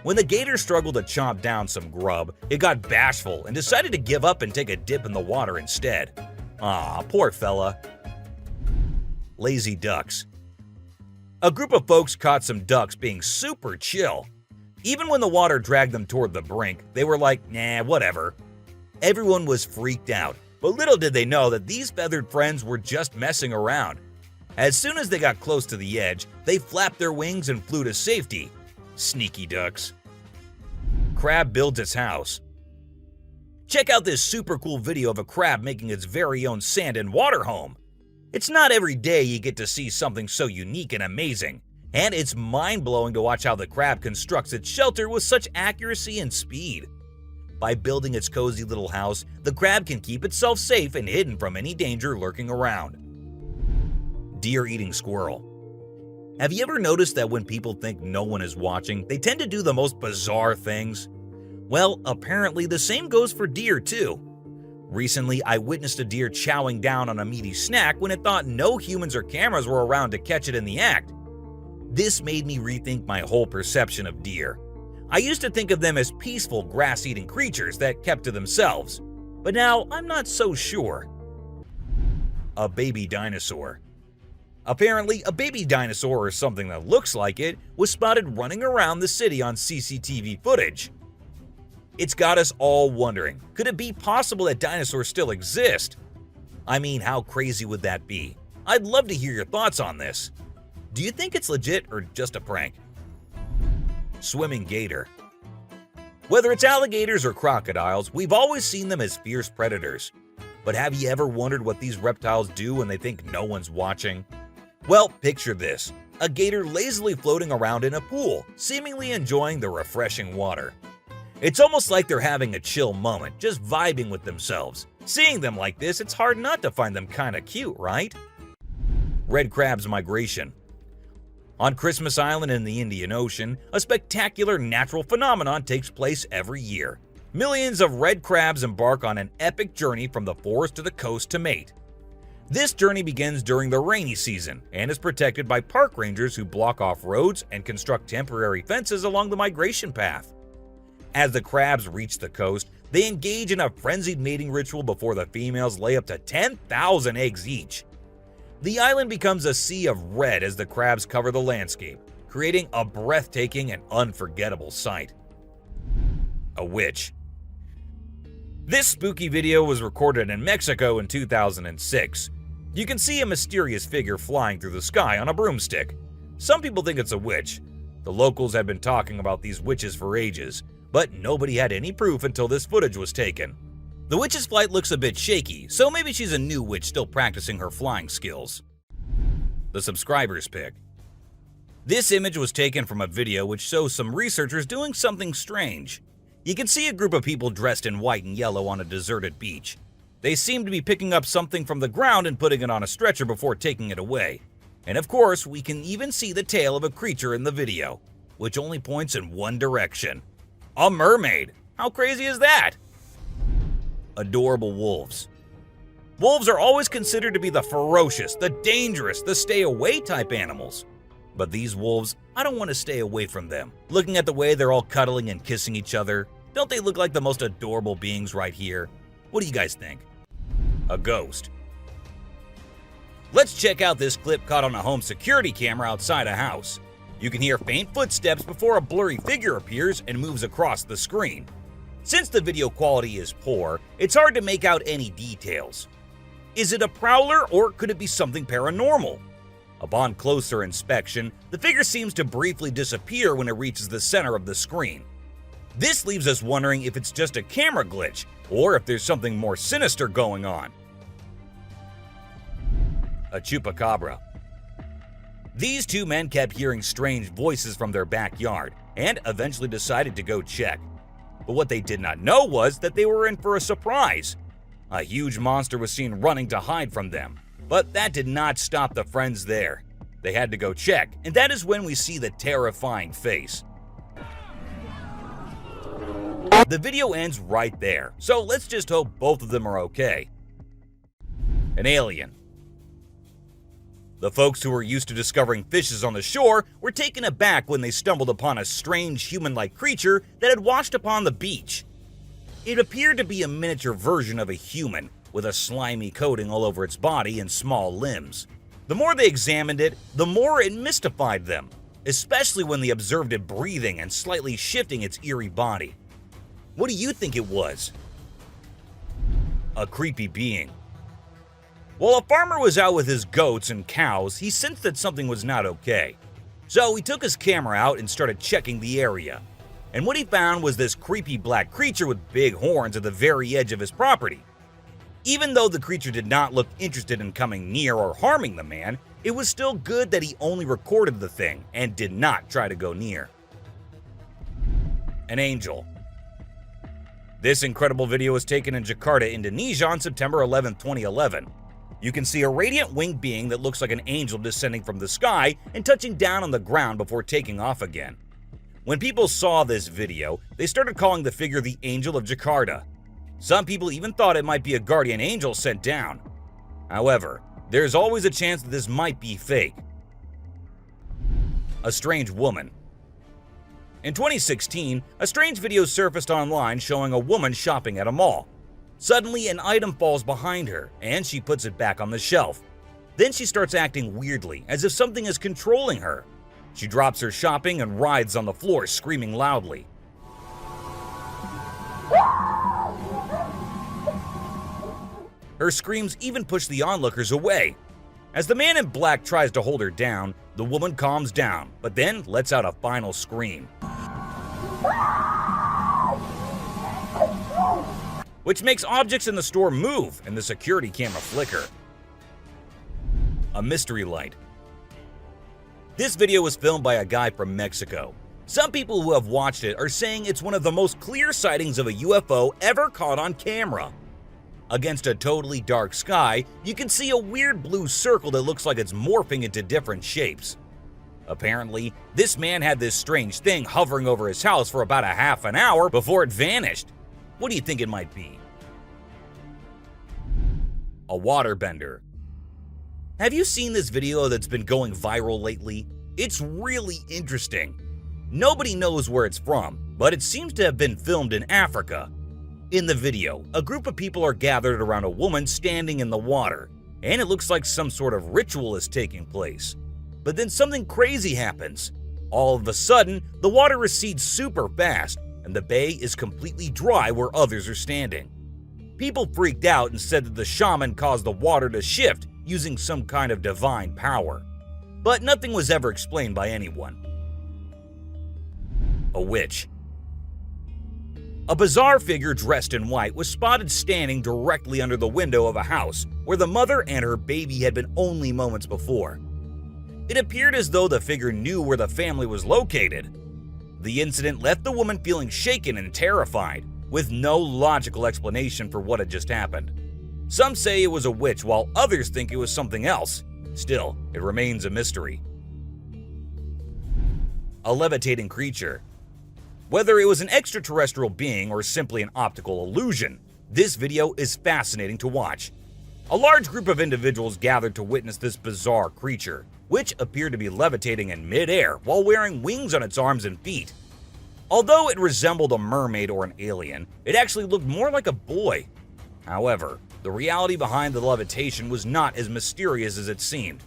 When the gator struggled to chomp down some grub, it got bashful and decided to give up and take a dip in the water instead. Aw, poor fella. Lazy ducks. A group of folks caught some ducks being super chill. Even when the water dragged them toward the brink, they were like, nah, whatever. Everyone was freaked out, but little did they know that these feathered friends were just messing around. As soon as they got close to the edge, they flapped their wings and flew to safety. Sneaky ducks. Crab builds its house. Check out this super cool video of a crab making its very own sand and water home. It's not every day you get to see something so unique and amazing, and it's mind-blowing to watch how the crab constructs its shelter with such accuracy and speed. By building its cozy little house, the crab can keep itself safe and hidden from any danger lurking around. Deer eating squirrel. Have you ever noticed that when people think no one is watching, they tend to do the most bizarre things? Well, apparently the same goes for deer too. Recently, I witnessed a deer chowing down on a meaty snack when it thought no humans or cameras were around to catch it in the act. This made me rethink my whole perception of deer. I used to think of them as peaceful grass-eating creatures that kept to themselves, but now I'm not so sure. A baby dinosaur. Apparently, a baby dinosaur or something that looks like it was spotted running around the city on CCTV footage. It's got us all wondering, could it be possible that dinosaurs still exist? I mean, how crazy would that be? I'd love to hear your thoughts on this. Do you think it's legit or just a prank? Swimming gator. Whether it's alligators or crocodiles, we've always seen them as fierce predators. But have you ever wondered what these reptiles do when they think no one's watching? Well, picture this. A gator lazily floating around in a pool, seemingly enjoying the refreshing water. It's almost like they're having a chill moment, just vibing with themselves. Seeing them like this, it's hard not to find them kinda cute, right? Red crab's migration. On Christmas Island in the Indian Ocean, a spectacular natural phenomenon takes place every year. Millions of red crabs embark on an epic journey from the forest to the coast to mate. This journey begins during the rainy season and is protected by park rangers who block off roads and construct temporary fences along the migration path. As the crabs reach the coast, they engage in a frenzied mating ritual before the females lay up to 10,000 eggs each. The island becomes a sea of red as the crabs cover the landscape, creating a breathtaking and unforgettable sight. A witch. This spooky video was recorded in Mexico in 2006. You can see a mysterious figure flying through the sky on a broomstick. Some people think it's a witch. The locals have been talking about these witches for ages, but nobody had any proof until this footage was taken. The witch's flight looks a bit shaky, so maybe she's a new witch still practicing her flying skills. The subscriber's pick. This image was taken from a video which shows some researchers doing something strange. You can see a group of people dressed in white and yellow on a deserted beach. They seem to be picking up something from the ground and putting it on a stretcher before taking it away. And of course, we can even see the tail of a creature in the video, which only points in one direction. A mermaid! How crazy is that? Adorable wolves. Wolves are always considered to be the ferocious, the dangerous, the stay-away type animals. But these wolves, I don't want to stay away from them. Looking at the way they're all cuddling and kissing each other, don't they look like the most adorable beings right here? What do you guys think? A ghost. Let's check out this clip caught on a home security camera outside a house. You can hear faint footsteps before a blurry figure appears and moves across the screen. Since the video quality is poor, it's hard to make out any details. Is it a prowler or could it be something paranormal? Upon closer inspection, the figure seems to briefly disappear when it reaches the center of the screen. This leaves us wondering if it's just a camera glitch or if there's something more sinister going on. A chupacabra. These two men kept hearing strange voices from their backyard and eventually decided to go check. But what they did not know was that they were in for a surprise. A huge monster was seen running to hide from them, but that did not stop the friends there. They had to go check, and that is when we see the terrifying face. The video ends right there, so let's just hope both of them are okay. An alien. The folks who were used to discovering fishes on the shore were taken aback when they stumbled upon a strange human-like creature that had washed upon the beach. It appeared to be a miniature version of a human, with a slimy coating all over its body and small limbs. The more they examined it, the more it mystified them, especially when they observed it breathing and slightly shifting its eerie body. What do you think it was? A creepy being. While a farmer was out with his goats and cows, he sensed that something was not okay. So he took his camera out and started checking the area. And what he found was this creepy black creature with big horns at the very edge of his property. Even though the creature did not look interested in coming near or harming the man, it was still good that he only recorded the thing and did not try to go near. An angel. This incredible video was taken in Jakarta, Indonesia on September 11, 2011. You can see a radiant winged being that looks like an angel descending from the sky and touching down on the ground before taking off again. When people saw this video, they started calling the figure the Angel of Jakarta. Some people even thought it might be a guardian angel sent down. However, there's always a chance that this might be fake. A strange woman. In 2016, a strange video surfaced online showing a woman shopping at a mall. Suddenly, an item falls behind her, and she puts it back on the shelf. Then she starts acting weirdly, as if something is controlling her. She drops her shopping and writhes on the floor, screaming loudly. Her screams even push the onlookers away. As the man in black tries to hold her down, the woman calms down, but then lets out a final scream, which makes objects in the store move and the security camera flicker. A mystery light. This video was filmed by a guy from Mexico. Some people who have watched it are saying it's one of the most clear sightings of a UFO ever caught on camera. Against a totally dark sky, you can see a weird blue circle that looks like it's morphing into different shapes. Apparently, this man had this strange thing hovering over his house for about a half an hour before it vanished. What do you think it might be? A waterbender. Have you seen this video that's been going viral lately? It's really interesting. Nobody knows where it's from, but it seems to have been filmed in Africa. In the video, a group of people are gathered around a woman standing in the water, and it looks like some sort of ritual is taking place. But then something crazy happens. All of a sudden, the water recedes super fast, and the bay is completely dry where others are standing. People freaked out and said that the shaman caused the water to shift using some kind of divine power. But nothing was ever explained by anyone. A witch. A bizarre figure dressed in white was spotted standing directly under the window of a house where the mother and her baby had been only moments before. It appeared as though the figure knew where the family was located. The incident left the woman feeling shaken and terrified, with no logical explanation for what had just happened. Some say it was a witch, while others think it was something else. Still, it remains a mystery. A levitating creature. Whether it was an extraterrestrial being or simply an optical illusion, this video is fascinating to watch. A large group of individuals gathered to witness this bizarre creature, which appeared to be levitating in midair while wearing wings on its arms and feet. Although it resembled a mermaid or an alien, it actually looked more like a boy. However, the reality behind the levitation was not as mysterious as it seemed.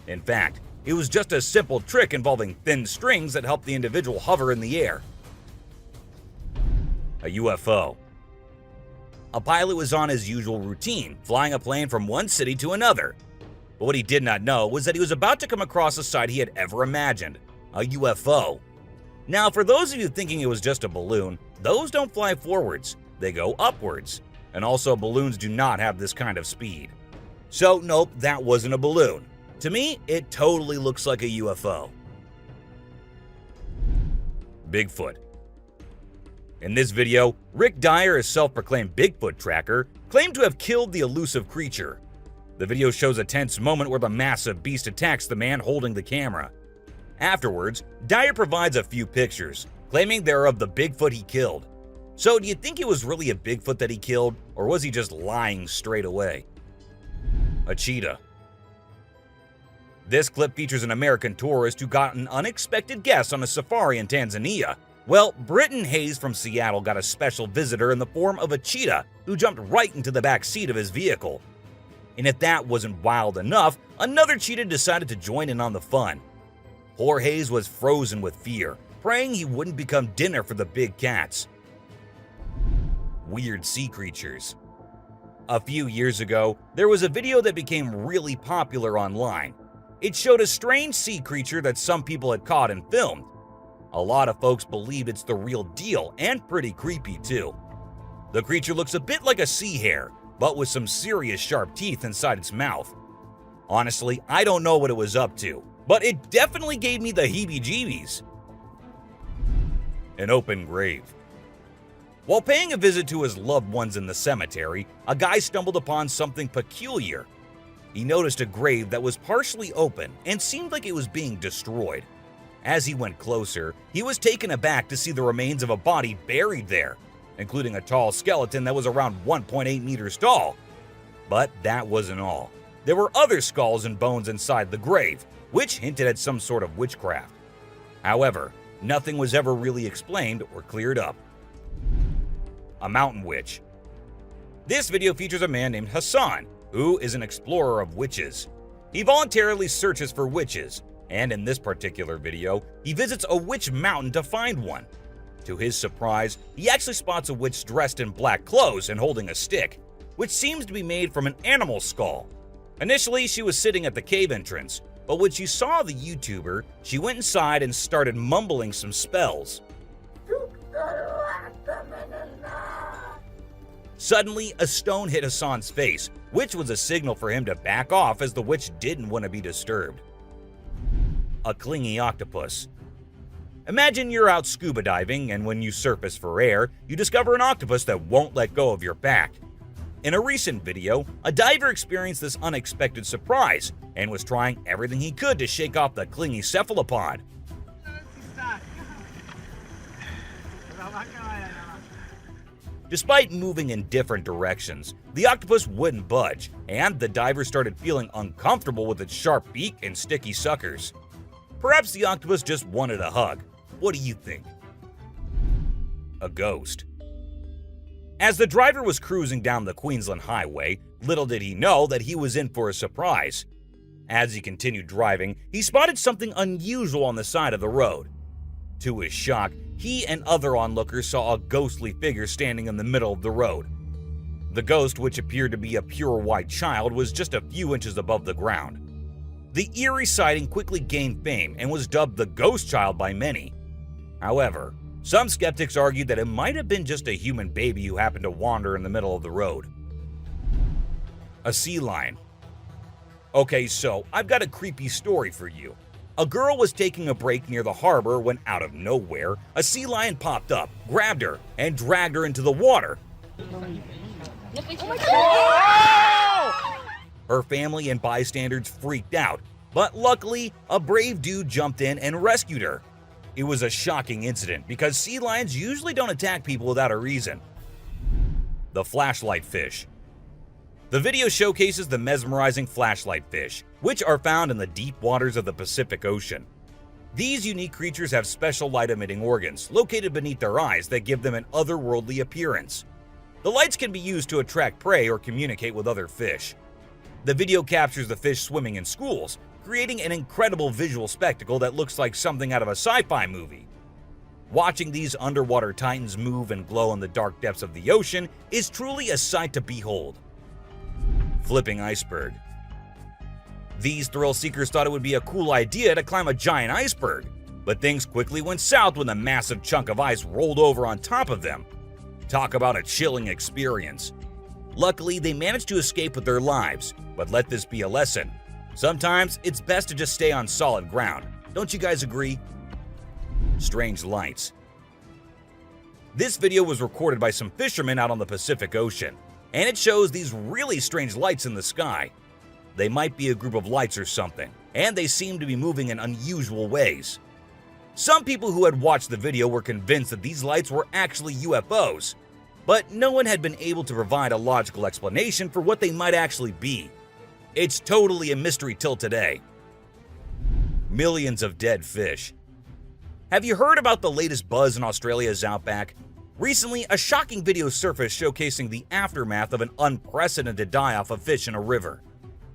In fact, it was just a simple trick involving thin strings that helped the individual hover in the air. A UFO. A pilot was on his usual routine, flying a plane from one city to another. But what he did not know was that he was about to come across a sight he had ever imagined, a UFO. Now, for those of you thinking it was just a balloon, those don't fly forwards, they go upwards. And also, balloons do not have this kind of speed. So nope, that wasn't a balloon. To me, it totally looks like a UFO. Bigfoot. In this video, Rick Dyer, a self-proclaimed Bigfoot tracker, claimed to have killed the elusive creature. The video shows a tense moment where the massive beast attacks the man holding the camera. Afterwards, Dyer provides a few pictures, claiming they're of the Bigfoot he killed. So do you think it was really a Bigfoot that he killed, or was he just lying straight away? A cheetah. This clip features an American tourist who got an unexpected guest on a safari in Tanzania. Well, Britton Hayes from Seattle got a special visitor in the form of a cheetah who jumped right into the back seat of his vehicle. And if that wasn't wild enough, another cheetah decided to join in on the fun. Poor Hayes was frozen with fear, praying he wouldn't become dinner for the big cats. Weird sea creatures. A few years ago, there was a video that became really popular online. It showed a strange sea creature that some people had caught and filmed. A lot of folks believe it's the real deal and pretty creepy too. The creature looks a bit like a sea hare, but with some serious sharp teeth inside its mouth. Honestly, I don't know what it was up to, but it definitely gave me the heebie-jeebies. An open grave. While paying a visit to his loved ones in the cemetery, a guy stumbled upon something peculiar. He noticed a grave that was partially open and seemed like it was being destroyed. As he went closer, he was taken aback to see the remains of a body buried there, including a tall skeleton that was around 1.8 meters tall. But that wasn't all. There were other skulls and bones inside the grave, which hinted at some sort of witchcraft. However, nothing was ever really explained or cleared up. A mountain witch. This video features a man named Hassan, who is an explorer of witches. He voluntarily searches for witches, and in this particular video, he visits a witch mountain to find one. To his surprise, he actually spots a witch dressed in black clothes and holding a stick, which seems to be made from an animal skull. Initially, she was sitting at the cave entrance, but when she saw the YouTuber, she went inside and started mumbling some spells. Suddenly, a stone hit Hassan's face, which was a signal for him to back off as the witch didn't want to be disturbed. A clingy octopus. Imagine you're out scuba diving, and when you surface for air, you discover an octopus that won't let go of your back. In a recent video, a diver experienced this unexpected surprise and was trying everything he could to shake off the clingy cephalopod. Despite moving in different directions, the octopus wouldn't budge, and the diver started feeling uncomfortable with its sharp beak and sticky suckers. Perhaps the octopus just wanted a hug. What do you think? A ghost. As the driver was cruising down the Queensland Highway, little did he know that he was in for a surprise. As he continued driving, he spotted something unusual on the side of the road. To his shock, he and other onlookers saw a ghostly figure standing in the middle of the road. The ghost, which appeared to be a pure white child, was just a few inches above the ground. The eerie sighting quickly gained fame and was dubbed the Ghost Child by many. However, some skeptics argued that it might have been just a human baby who happened to wander in the middle of the road. A sea lion. Okay, so I've got a creepy story for you. A girl was taking a break near the harbor when, out of nowhere, a sea lion popped up, grabbed her, and dragged her into the water. Her family and bystanders freaked out, but luckily, a brave dude jumped in and rescued her. It was a shocking incident because sea lions usually don't attack people without a reason. The flashlight fish. The video showcases the mesmerizing flashlight fish, which are found in the deep waters of the Pacific Ocean. These unique creatures have special light-emitting organs located beneath their eyes that give them an otherworldly appearance. The lights can be used to attract prey or communicate with other fish. The video captures the fish swimming in schools, creating an incredible visual spectacle that looks like something out of a sci-fi movie. Watching these underwater titans move and glow in the dark depths of the ocean is truly a sight to behold. Flipping iceberg. These thrill seekers thought it would be a cool idea to climb a giant iceberg, but things quickly went south when a massive chunk of ice rolled over on top of them. Talk about a chilling experience. Luckily, they managed to escape with their lives, but let this be a lesson. Sometimes it's best to just stay on solid ground. Don't you guys agree? Strange lights. This video was recorded by some fishermen out on the Pacific Ocean, and it shows these really strange lights in the sky. They might be a group of lights or something, and they seem to be moving in unusual ways. Some people who had watched the video were convinced that these lights were actually UFOs, but no one had been able to provide a logical explanation for what they might actually be. It's totally a mystery till today. millions of dead fish. Have you heard about the latest buzz in Australia's outback? Recently, a shocking video surfaced showcasing the aftermath of an unprecedented die-off of fish in a river.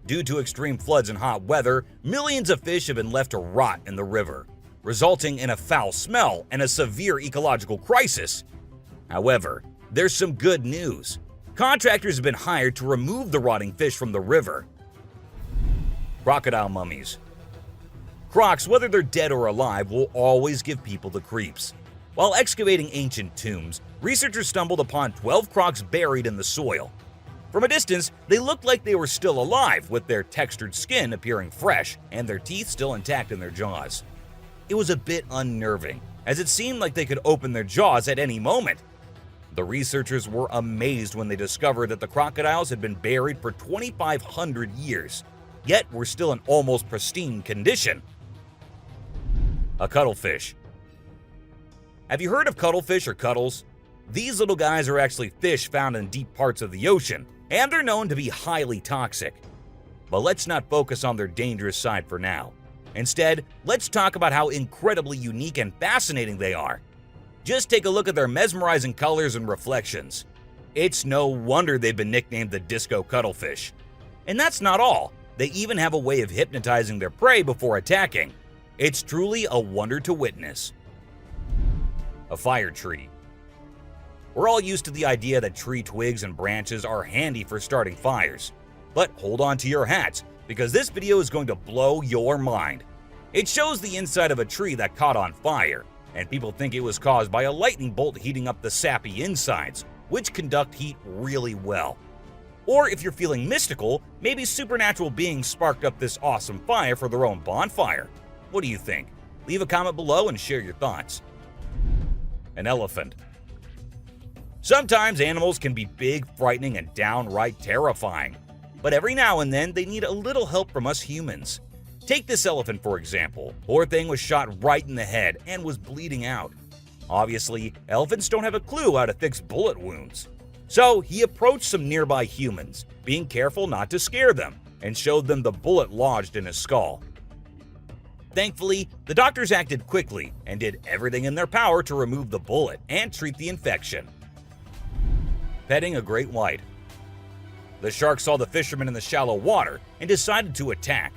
Due to extreme floods and hot weather, millions of fish have been left to rot in the river, resulting in a foul smell and a severe ecological crisis. However, there's some good news. Contractors have been hired to remove the rotting fish from the river. Crocodile mummies. Crocs, whether they're dead or alive, will always give people the creeps. While excavating ancient tombs, researchers stumbled upon 12 crocs buried in the soil. From a distance, they looked like they were still alive, with their textured skin appearing fresh and their teeth still intact in their jaws. It was a bit unnerving, as it seemed like they could open their jaws at any moment. The researchers were amazed when they discovered that the crocodiles had been buried for 2,500 years, yet were still in almost pristine condition. A cuttlefish. Have you heard of cuttlefish or cuttles? These little guys are actually fish found in deep parts of the ocean, and they're known to be highly toxic. But let's not focus on their dangerous side for now. Instead, let's talk about how incredibly unique and fascinating they are. Just take a look at their mesmerizing colors and reflections. It's no wonder they've been nicknamed the disco cuttlefish. And that's not all. They even have a way of hypnotizing their prey before attacking. It's truly a wonder to witness. A fire tree. We're all used to the idea that tree twigs and branches are handy for starting fires. But hold on to your hats, because this video is going to blow your mind. It shows the inside of a tree that caught on fire, and people think it was caused by a lightning bolt heating up the sappy insides, which conduct heat really well. Or if you're feeling mystical, maybe supernatural beings sparked up this awesome fire for their own bonfire. What do you think? Leave a comment below and share your thoughts. An elephant. Sometimes animals can be big, frightening, and downright terrifying. But every now and then, they need a little help from us humans. Take this elephant for example. Poor thing was shot right in the head and was bleeding out. Obviously, elephants don't have a clue how to fix bullet wounds. So he approached some nearby humans, being careful not to scare them, and showed them the bullet lodged in his skull. Thankfully, the doctors acted quickly and did everything in their power to remove the bullet and treat the infection. Petting a great white. The shark saw the fisherman in the shallow water and decided to attack.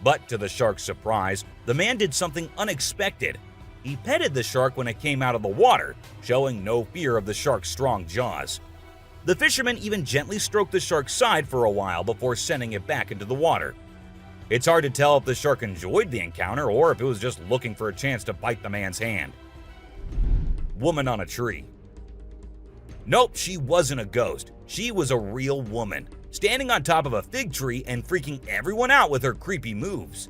But to the shark's surprise, the man did something unexpected. He petted the shark when it came out of the water, showing no fear of the shark's strong jaws. The fisherman even gently stroked the shark's side for a while before sending it back into the water. It's hard to tell if the shark enjoyed the encounter or if it was just looking for a chance to bite the man's hand. Woman on a tree. Nope, she wasn't a ghost. She was a real woman, standing on top of a fig tree and freaking everyone out with her creepy moves.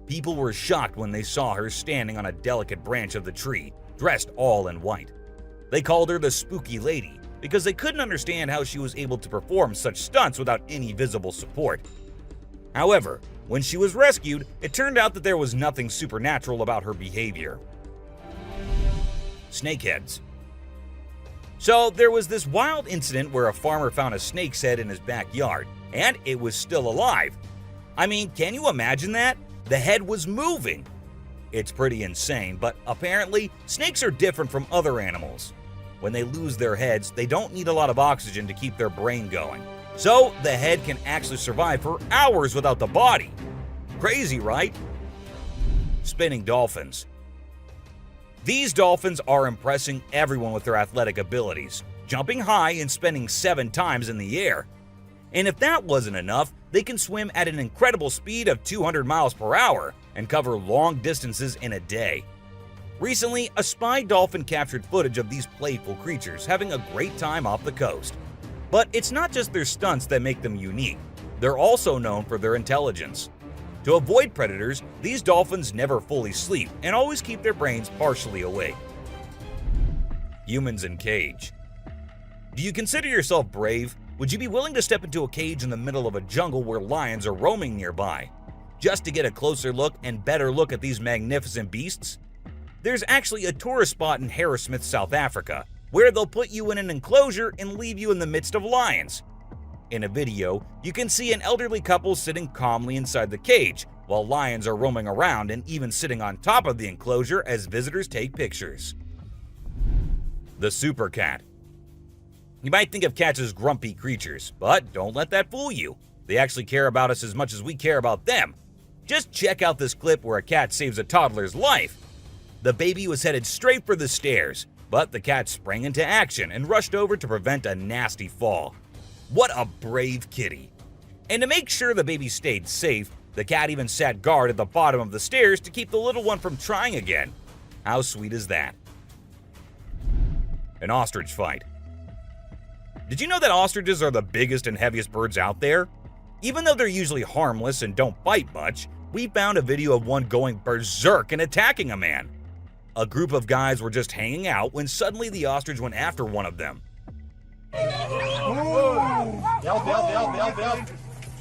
People were shocked when they saw her standing on a delicate branch of the tree, dressed all in white. They called her the Spooky Lady because they couldn't understand how she was able to perform such stunts without any visible support. However, when she was rescued, it turned out that there was nothing supernatural about her behavior. Snakeheads. So there was this wild incident where a farmer found a snake's head in his backyard, and it was still alive. I mean, can you imagine that? The head was moving. It's pretty insane, but apparently snakes are different from other animals. When they lose their heads, they don't need a lot of oxygen to keep their brain going. So the head can actually survive for hours without the body. Crazy, right? Spinning dolphins. These dolphins are impressing everyone with their athletic abilities, jumping high and spinning 7 times in the air. And if that wasn't enough, they can swim at an incredible speed of 200 miles per hour and cover long distances in a day. Recently, a spy dolphin captured footage of these playful creatures having a great time off the coast. But it's not just their stunts that make them unique. They're also known for their intelligence. To avoid predators, these dolphins never fully sleep and always keep their brains partially awake. Humans in cage. Do you consider yourself brave? Would you be willing to step into a cage in the middle of a jungle where lions are roaming nearby, just to get a closer look and better look at these magnificent beasts? There's actually a tourist spot in Harrismith, South Africa, where they'll put you in an enclosure and leave you in the midst of lions. In a video, you can see an elderly couple sitting calmly inside the cage, while lions are roaming around and even sitting on top of the enclosure as visitors take pictures. The super cat. You might think of cats as grumpy creatures, but don't let that fool you. They actually care about us as much as we care about them. Just check out this clip where a cat saves a toddler's life. The baby was headed straight for the stairs, but the cat sprang into action and rushed over to prevent a nasty fall. What a brave kitty. And to make sure the baby stayed safe, the cat even sat guard at the bottom of the stairs to keep the little one from trying again. How sweet is that? An ostrich fight. Did you know that ostriches are the biggest and heaviest birds out there? Even though they're usually harmless and don't bite much, we found a video of one going berserk and attacking a man. A group of guys were just hanging out when suddenly the ostrich went after one of them.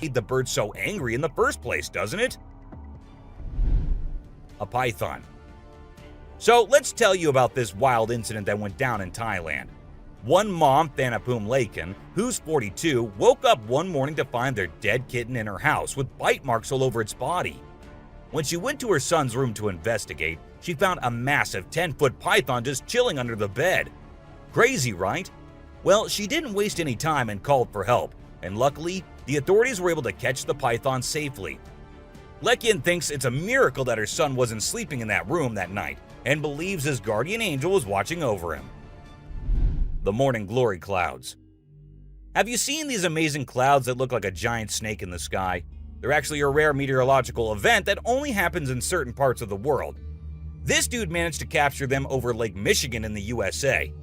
Made the bird so angry in the first place, doesn't it? A python. So let's tell you about this wild incident that went down in Thailand. One mom, Thanapum Laken, who's 42, woke up one morning to find their dead kitten in her house with bite marks all over its body. When she went to her son's room to investigate, she found a massive 10-foot python just chilling under the bed. Crazy, right? Well, she didn't waste any time and called for help, and luckily, the authorities were able to catch the python safely. Lekian thinks it's a miracle that her son wasn't sleeping in that room that night, and believes his guardian angel was watching over him. The morning glory clouds. Have you seen these amazing clouds that look like a giant snake in the sky? They're actually a rare meteorological event that only happens in certain parts of the world. This dude managed to capture them over Lake Michigan in the USA.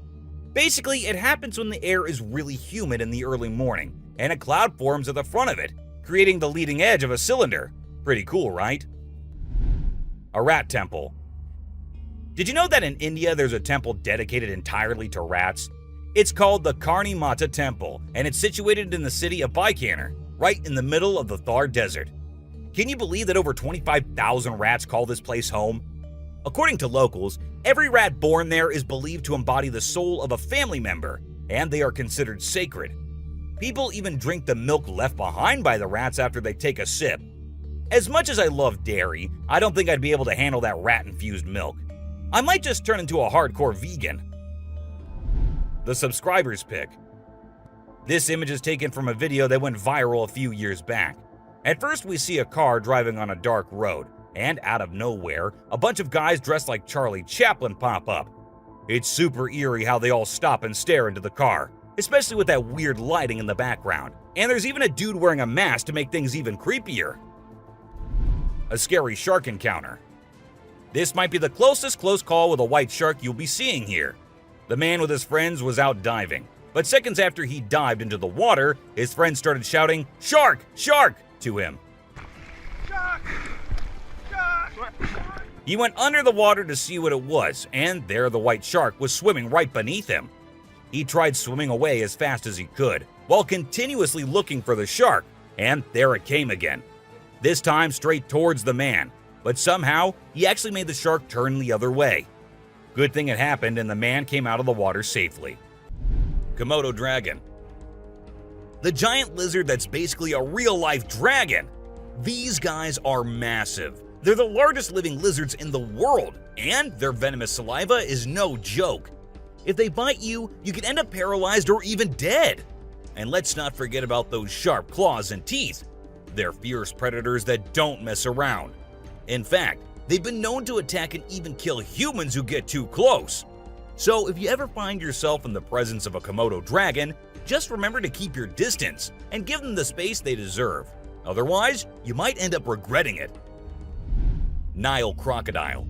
Basically, it happens when the air is really humid in the early morning, and a cloud forms at the front of it, creating the leading edge of a cylinder. Pretty cool, right? A rat temple. Did you know that in India there's a temple dedicated entirely to rats? It's called the Karni Mata Temple, and it's situated in the city of Bikaner, right in the middle of the Thar Desert. Can you believe that over 25,000 rats call this place home? According to locals, every rat born there is believed to embody the soul of a family member, and they are considered sacred. People even drink the milk left behind by the rats after they take a sip. As much as I love dairy, I don't think I'd be able to handle that rat-infused milk. I might just turn into a hardcore vegan. The subscribers pick. This image is taken from a video that went viral a few years back. At first, we see a car driving on a dark road, and out of nowhere, a bunch of guys dressed like Charlie Chaplin pop up. It's super eerie how they all stop and stare into the car, especially with that weird lighting in the background. And there's even a dude wearing a mask to make things even creepier. A scary shark encounter. This might be the closest close call with a white shark you'll be seeing here. The man with his friends was out diving, but seconds after he dived into the water, his friends started shouting, "Shark! Shark!" to him. Shark! Shark! He went under the water to see what it was, and there the white shark was swimming right beneath him. He tried swimming away as fast as he could, while continuously looking for the shark, and there it came again. This time straight towards the man, but somehow he actually made the shark turn the other way. Good thing it happened and the man came out of the water safely. Komodo dragon. The giant lizard that's basically a real-life dragon. These guys are massive. They're the largest living lizards in the world, and their venomous saliva is no joke. If they bite you, you can end up paralyzed or even dead. And let's not forget about those sharp claws and teeth. They're fierce predators that don't mess around. In fact, they've been known to attack and even kill humans who get too close. So if you ever find yourself in the presence of a Komodo dragon, just remember to keep your distance and give them the space they deserve. Otherwise, you might end up regretting it. Nile crocodile.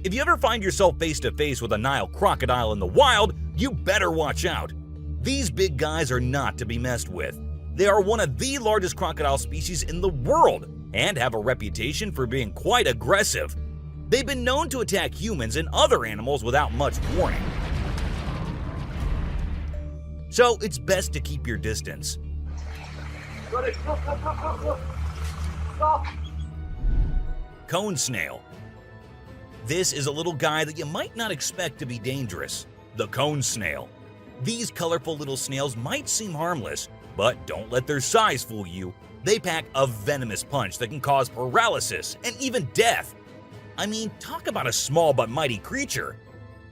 If you ever find yourself face to face with a Nile crocodile in the wild, you better watch out. These big guys are not to be messed with. They are one of the largest crocodile species in the world and have a reputation for being quite aggressive. They've been known to attack humans and other animals without much warning. So it's best to keep your distance. Cone snail. This is a little guy that you might not expect to be dangerous. The cone snail. These colorful little snails might seem harmless, but don't let their size fool you. They pack a venomous punch that can cause paralysis and even death. I mean, talk about a small but mighty creature.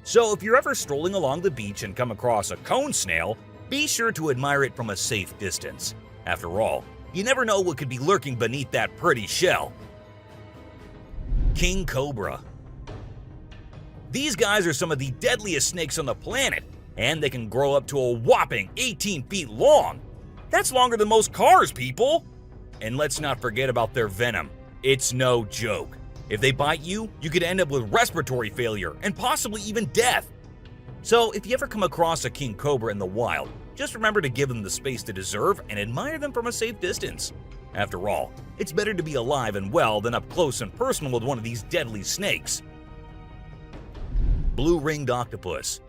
So if you're ever strolling along the beach and come across a cone snail, be sure to admire it from a safe distance. After all, you never know what could be lurking beneath that pretty shell. King Cobra. These guys are some of the deadliest snakes on the planet, and they can grow up to a whopping 18 feet long. That's longer than most cars, people! And let's not forget about their venom. It's no joke. If they bite you, you could end up with respiratory failure and possibly even death. So if you ever come across a king cobra in the wild, just remember to give them the space they deserve and admire them from a safe distance. After all, it's better to be alive and well than up close and personal with one of these deadly snakes. Blue-ringed octopus.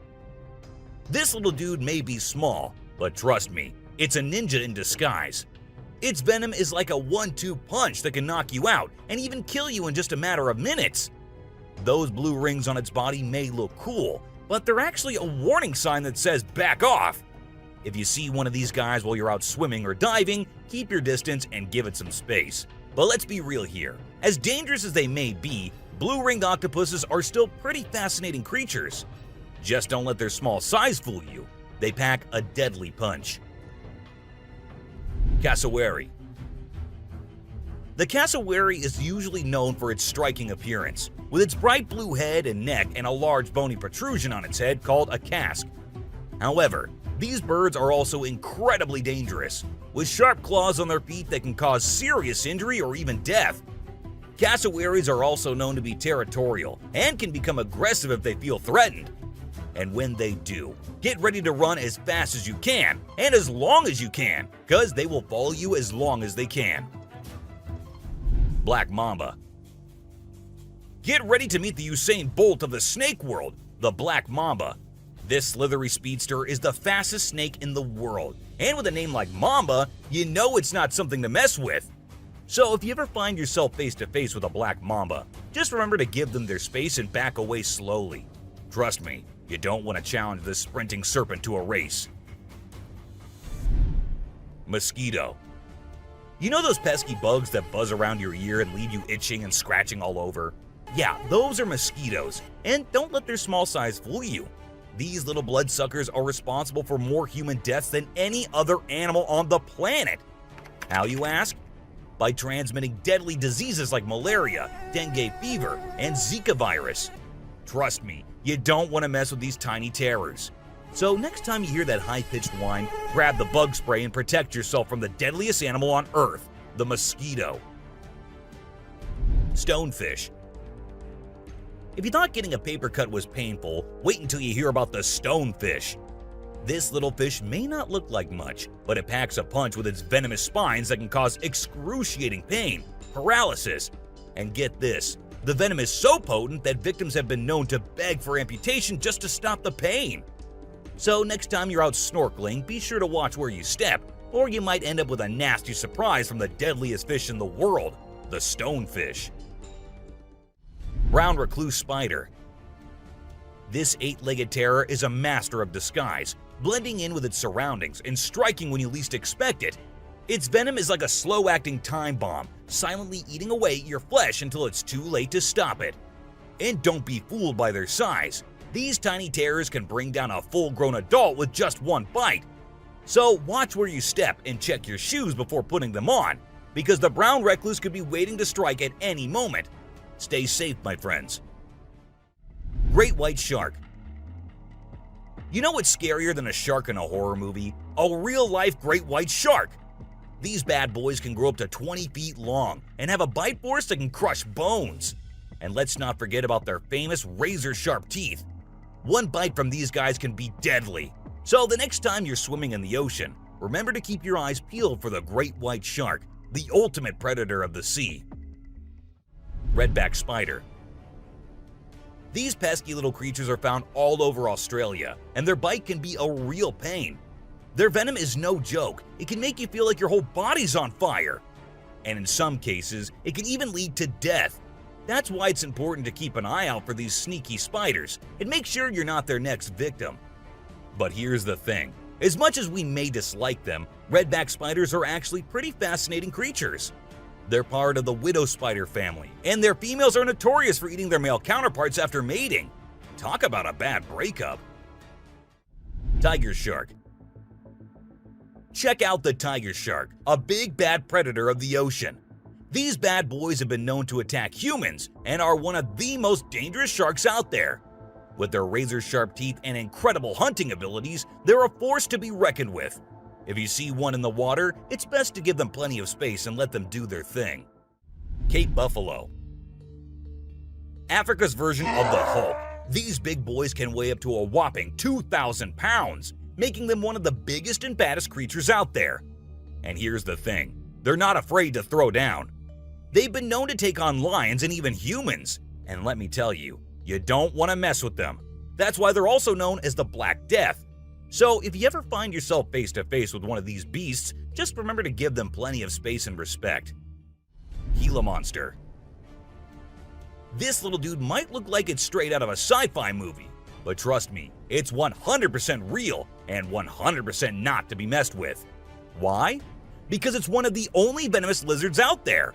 This little dude may be small, but trust me, it's a ninja in disguise. Its venom is like a 1-2 punch that can knock you out and even kill you in just a matter of minutes. Those blue rings on its body may look cool, but they're actually a warning sign that says back off. If you see one of these guys while you're out swimming or diving, keep your distance and give it some space. But let's be real here. As dangerous as they may be, blue-ringed octopuses are still pretty fascinating creatures. Just don't let their small size fool you. They pack a deadly punch. Cassowary. The cassowary is usually known for its striking appearance, with its bright blue head and neck and a large bony protrusion on its head called a casque. However, these birds are also incredibly dangerous, with sharp claws on their feet that can cause serious injury or even death. Cassowaries are also known to be territorial and can become aggressive if they feel threatened. And when they do, get ready to run as fast as you can and as long as you can, because they will follow you as long as they can. Black Mamba. Get ready to meet the Usain Bolt of the snake world, the Black Mamba. This slithery speedster is the fastest snake in the world, and with a name like Mamba, you know it's not something to mess with. So if you ever find yourself face to face with a black mamba, just remember to give them their space and back away slowly. Trust me, you don't want to challenge this sprinting serpent to a race. Mosquito. You know those pesky bugs that buzz around your ear and leave you itching and scratching all over? Yeah, those are mosquitoes, and don't let their small size fool you. These little bloodsuckers are responsible for more human deaths than any other animal on the planet. How, you ask? By transmitting deadly diseases like malaria, dengue fever, and Zika virus. Trust me, you don't want to mess with these tiny terrors. So next time you hear that high-pitched whine, grab the bug spray and protect yourself from the deadliest animal on Earth, the mosquito. Stonefish. If you thought getting a paper cut was painful, wait until you hear about the stonefish. This little fish may not look like much, but it packs a punch with its venomous spines that can cause excruciating pain, paralysis, and get this, the venom is so potent that victims have been known to beg for amputation just to stop the pain. So next time you're out snorkeling, be sure to watch where you step, or you might end up with a nasty surprise from the deadliest fish in the world, the stonefish. Brown recluse spider. This 8-legged terror is a master of disguise, blending in with its surroundings and striking when you least expect it. Its venom is like a slow-acting time bomb, silently eating away at your flesh until it's too late to stop it. And don't be fooled by their size. These tiny terrors can bring down a full-grown adult with just one bite. So watch where you step and check your shoes before putting them on, because the brown recluse could be waiting to strike at any moment. Stay safe, my friends. Great white shark. You know what's scarier than a shark in a horror movie? A real-life great white shark. These bad boys can grow up to 20 feet long and have a bite force that can crush bones. And let's not forget about their famous razor-sharp teeth. One bite from these guys can be deadly. So the next time you're swimming in the ocean, remember to keep your eyes peeled for the great white shark, the ultimate predator of the sea. Redback spider. These pesky little creatures are found all over Australia, and their bite can be a real pain. Their venom is no joke. It can make you feel like your whole body's on fire. And in some cases, it can even lead to death. That's why it's important to keep an eye out for these sneaky spiders and make sure you're not their next victim. But here's the thing. As much as we may dislike them, Redback spiders are actually pretty fascinating creatures. They're part of the widow spider family, and their females are notorious for eating their male counterparts after mating. Talk about a bad breakup. Tiger shark. Check out the tiger shark, a big bad predator of the ocean. These bad boys have been known to attack humans and are one of the most dangerous sharks out there. With their razor-sharp teeth and incredible hunting abilities, they're a force to be reckoned with. If you see one in the water, it's best to give them plenty of space and let them do their thing. Cape buffalo. Africa's version of the Hulk. These big boys can weigh up to a whopping 2,000 pounds, making them one of the biggest and baddest creatures out there. And here's the thing, they're not afraid to throw down. They've been known to take on lions and even humans, and let me tell you, you don't want to mess with them. That's why they're also known as the Black Death. So if you ever find yourself face to face with one of these beasts, just remember to give them plenty of space and respect. Gila monster. This little dude might look like it's straight out of a sci-fi movie, but trust me, it's 100% real and 100% not to be messed with. Why? Because it's one of the only venomous lizards out there.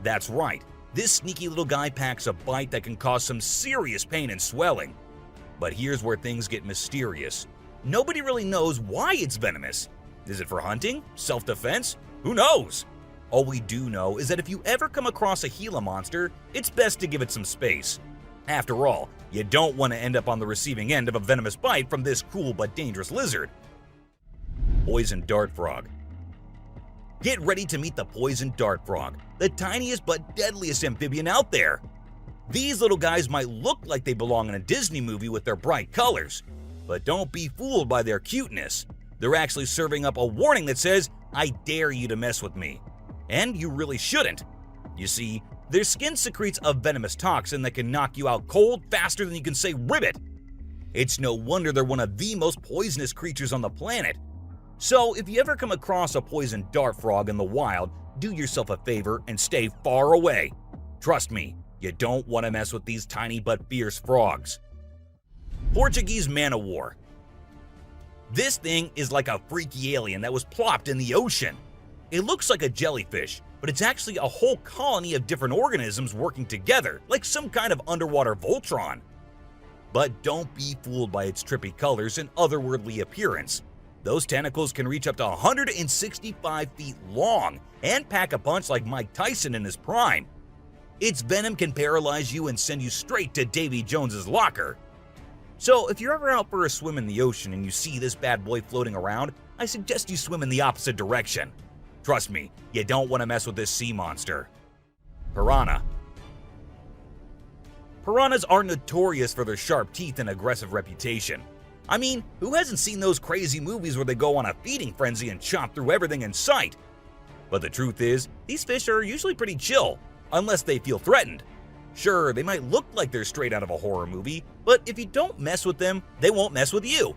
That's right, this sneaky little guy packs a bite that can cause some serious pain and swelling. But here's where things get mysterious. Nobody really knows why it's venomous. Is it for hunting? Self-defense? Who knows? All we do know is that if you ever come across a Gila monster, it's best to give it some space. After all, you don't want to end up on the receiving end of a venomous bite from this cool but dangerous lizard. Poison dart frog. Get ready to meet the poison dart frog, the tiniest but deadliest amphibian out there. These little guys might look like they belong in a Disney movie with their bright colors, but don't be fooled by their cuteness. They're actually serving up a warning that says, "I dare you to mess with me." And you really shouldn't. You see, their skin secretes a venomous toxin that can knock you out cold faster than you can say ribbit. It's no wonder they're one of the most poisonous creatures on the planet. So if you ever come across a poison dart frog in the wild, do yourself a favor and stay far away. Trust me, you don't want to mess with these tiny but fierce frogs. Portuguese man o' war. This thing is like a freaky alien that was plopped in the ocean. It looks like a jellyfish, but it's actually a whole colony of different organisms working together, like some kind of underwater Voltron. But don't be fooled by its trippy colors and otherworldly appearance. Those tentacles can reach up to 165 feet long and pack a punch like Mike Tyson in his prime. Its venom can paralyze you and send you straight to Davy Jones's locker. So if you're ever out for a swim in the ocean and you see this bad boy floating around, I suggest you swim in the opposite direction. Trust me, you don't want to mess with this sea monster. Piranha. Piranhas are notorious for their sharp teeth and aggressive reputation. I mean, who hasn't seen those crazy movies where they go on a feeding frenzy and chop through everything in sight? But the truth is, these fish are usually pretty chill, unless they feel threatened. Sure, they might look like they're straight out of a horror movie, but if you don't mess with them, they won't mess with you.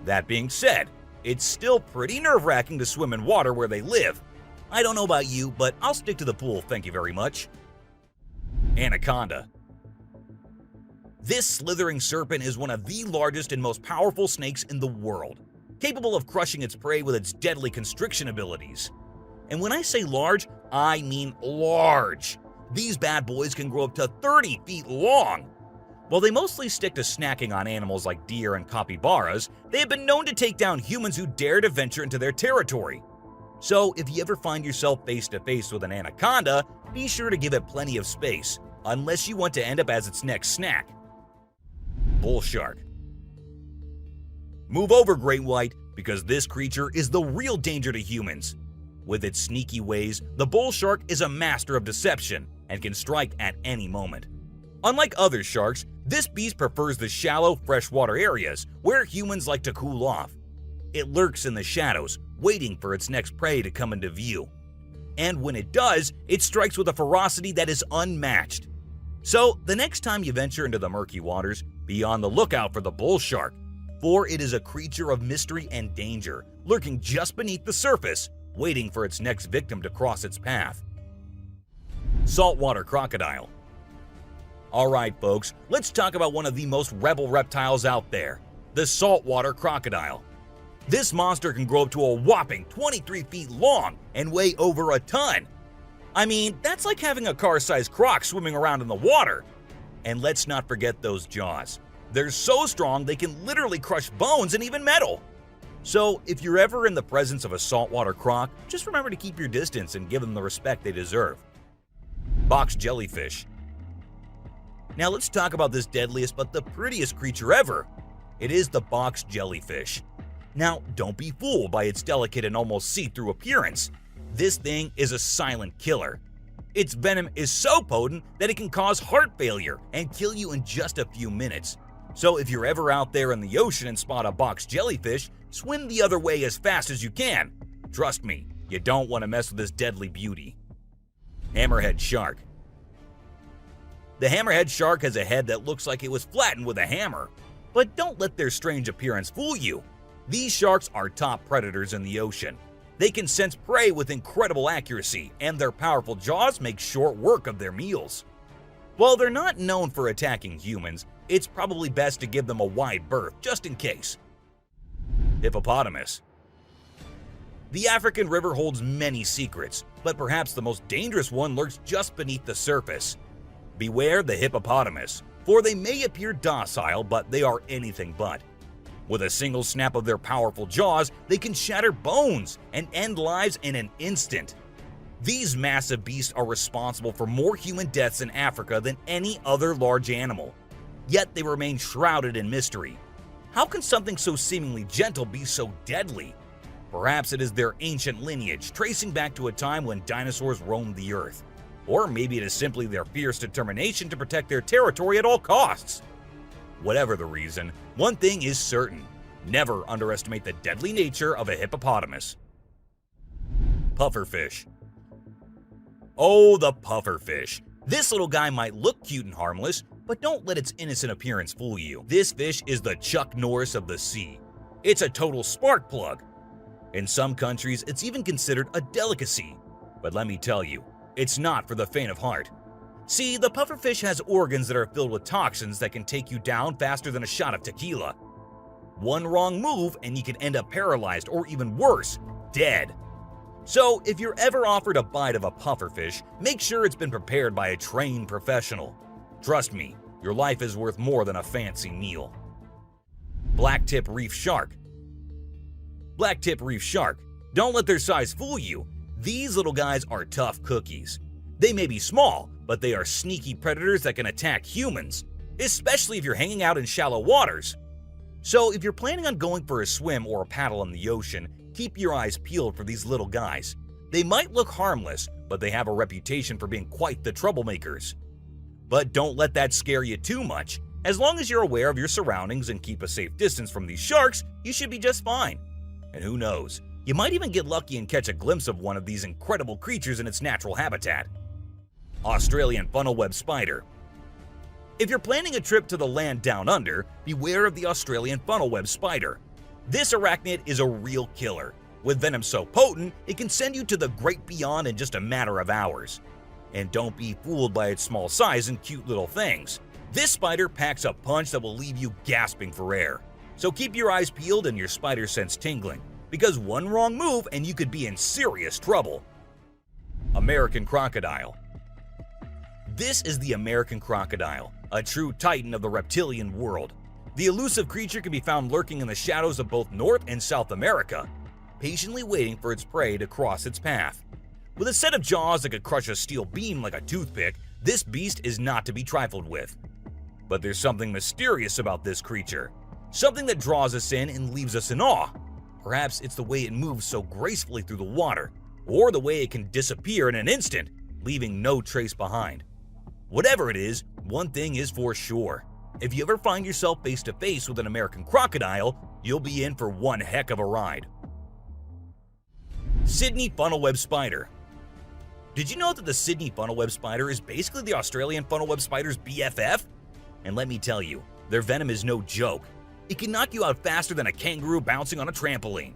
That being said, it's still pretty nerve-wracking to swim in water where they live. I don't know about you, but I'll stick to the pool, thank you very much. Anaconda. This slithering serpent is one of the largest and most powerful snakes in the world, capable of crushing its prey with its deadly constriction abilities. And when I say large, I mean large. These bad boys can grow up to 30 feet long. While they mostly stick to snacking on animals like deer and capybaras, they have been known to take down humans who dare to venture into their territory. So if you ever find yourself face to face with an anaconda, be sure to give it plenty of space, unless you want to end up as its next snack. Bull shark. Move over, great white, because this creature is the real danger to humans. With its sneaky ways, the bull shark is a master of deception and can strike at any moment. Unlike other sharks, this beast prefers the shallow, freshwater areas where humans like to cool off. It lurks in the shadows, waiting for its next prey to come into view. And when it does, it strikes with a ferocity that is unmatched. So, the next time you venture into the murky waters, be on the lookout for the bull shark, for it is a creature of mystery and danger, lurking just beneath the surface, waiting for its next victim to cross its path. Saltwater crocodile. Alright folks, let's talk about one of the most rebel reptiles out there, the saltwater crocodile. This monster can grow up to a whopping 23 feet long and weigh over a ton. I mean, that's like having a car-sized croc swimming around in the water. And let's not forget those jaws. They're so strong they can literally crush bones and even metal. So if you're ever in the presence of a saltwater croc, just remember to keep your distance and give them the respect they deserve. Box jellyfish. Now let's talk about this deadliest but the prettiest creature ever. It is the box jellyfish. Now, don't be fooled by its delicate and almost see-through appearance. This thing is a silent killer. Its venom is so potent that it can cause heart failure and kill you in just a few minutes. So if you're ever out there in the ocean and spot a box jellyfish, swim the other way as fast as you can. Trust me, you don't want to mess with this deadly beauty. Hammerhead shark. The hammerhead shark has a head that looks like it was flattened with a hammer. But don't let their strange appearance fool you. These sharks are top predators in the ocean. They can sense prey with incredible accuracy, and their powerful jaws make short work of their meals. While they're not known for attacking humans, it's probably best to give them a wide berth just in case. Hippopotamus. The African river holds many secrets, but perhaps the most dangerous one lurks just beneath the surface. Beware the hippopotamus, for they may appear docile, but they are anything but. With a single snap of their powerful jaws, they can shatter bones and end lives in an instant. These massive beasts are responsible for more human deaths in Africa than any other large animal. Yet they remain shrouded in mystery. How can something so seemingly gentle be so deadly? Perhaps it is their ancient lineage, tracing back to a time when dinosaurs roamed the earth. Or maybe it is simply their fierce determination to protect their territory at all costs. Whatever the reason, one thing is certain: never underestimate the deadly nature of a hippopotamus. Pufferfish. Oh, the pufferfish. This little guy might look cute and harmless, but don't let its innocent appearance fool you. This fish is the Chuck Norris of the sea. It's a total spark plug. In some countries, it's even considered a delicacy. But let me tell you, it's not for the faint of heart. See, the pufferfish has organs that are filled with toxins that can take you down faster than a shot of tequila. One wrong move and you can end up paralyzed, or even worse, dead. So if you're ever offered a bite of a pufferfish, make sure it's been prepared by a trained professional. Trust me, your life is worth more than a fancy meal. Blacktip reef shark. Blacktip reef shark. Don't let their size fool you. These little guys are tough cookies. They may be small, but they are sneaky predators that can attack humans, especially if you're hanging out in shallow waters. So if you're planning on going for a swim or a paddle in the ocean, keep your eyes peeled for these little guys. They might look harmless, but they have a reputation for being quite the troublemakers. But don't let that scare you too much. As long as you're aware of your surroundings and keep a safe distance from these sharks, you should be just fine. And who knows, you might even get lucky and catch a glimpse of one of these incredible creatures in its natural habitat. Australian funnel-web spider. If you're planning a trip to the land down under, beware of the Australian funnel-web spider. This arachnid is a real killer. With venom so potent, it can send you to the great beyond in just a matter of hours. And don't be fooled by its small size and cute little things. This spider packs a punch that will leave you gasping for air. So keep your eyes peeled and your spider sense tingling, because one wrong move and you could be in serious trouble. American crocodile. This is the American crocodile, a true titan of the reptilian world. The elusive creature can be found lurking in the shadows of both North and South America, patiently waiting for its prey to cross its path. With a set of jaws that could crush a steel beam like a toothpick, this beast is not to be trifled with. But there's something mysterious about this creature, something that draws us in and leaves us in awe. Perhaps it's the way it moves so gracefully through the water, or the way it can disappear in an instant, leaving no trace behind. Whatever it is, one thing is for sure. If you ever find yourself face to face with an American crocodile, you'll be in for one heck of a ride. Sydney funnel-web spider. Did you know that the Sydney funnel-web spider is basically the Australian funnel-web spider's BFF? And let me tell you, their venom is no joke. It can knock you out faster than a kangaroo bouncing on a trampoline.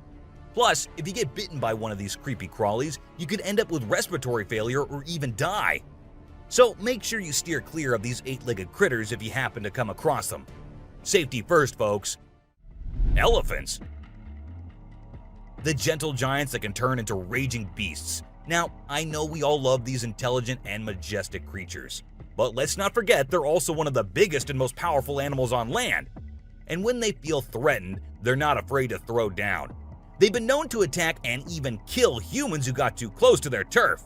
Plus, if you get bitten by one of these creepy crawlies, you could end up with respiratory failure or even die. So make sure you steer clear of these 8-legged critters if you happen to come across them. Safety first, folks. Elephants. the gentle giants that can turn into raging beasts. Now, I know we all love these intelligent and majestic creatures, but let's not forget they're also one of the biggest and most powerful animals on land. And when they feel threatened, they're not afraid to throw down. They've been known to attack and even kill humans who got too close to their turf.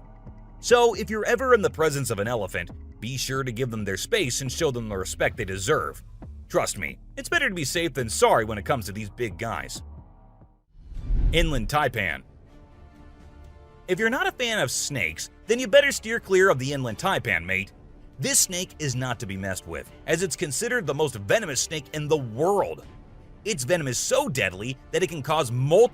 So if you're ever in the presence of an elephant, be sure to give them their space and show them the respect they deserve. Trust me, it's better to be safe than sorry when it comes to these big guys. Inland taipan. If you're not a fan of snakes, then you better steer clear of the inland taipan, mate. This snake is not to be messed with, as it's considered the most venomous snake in the world. Its venom is so deadly that it can cause multiple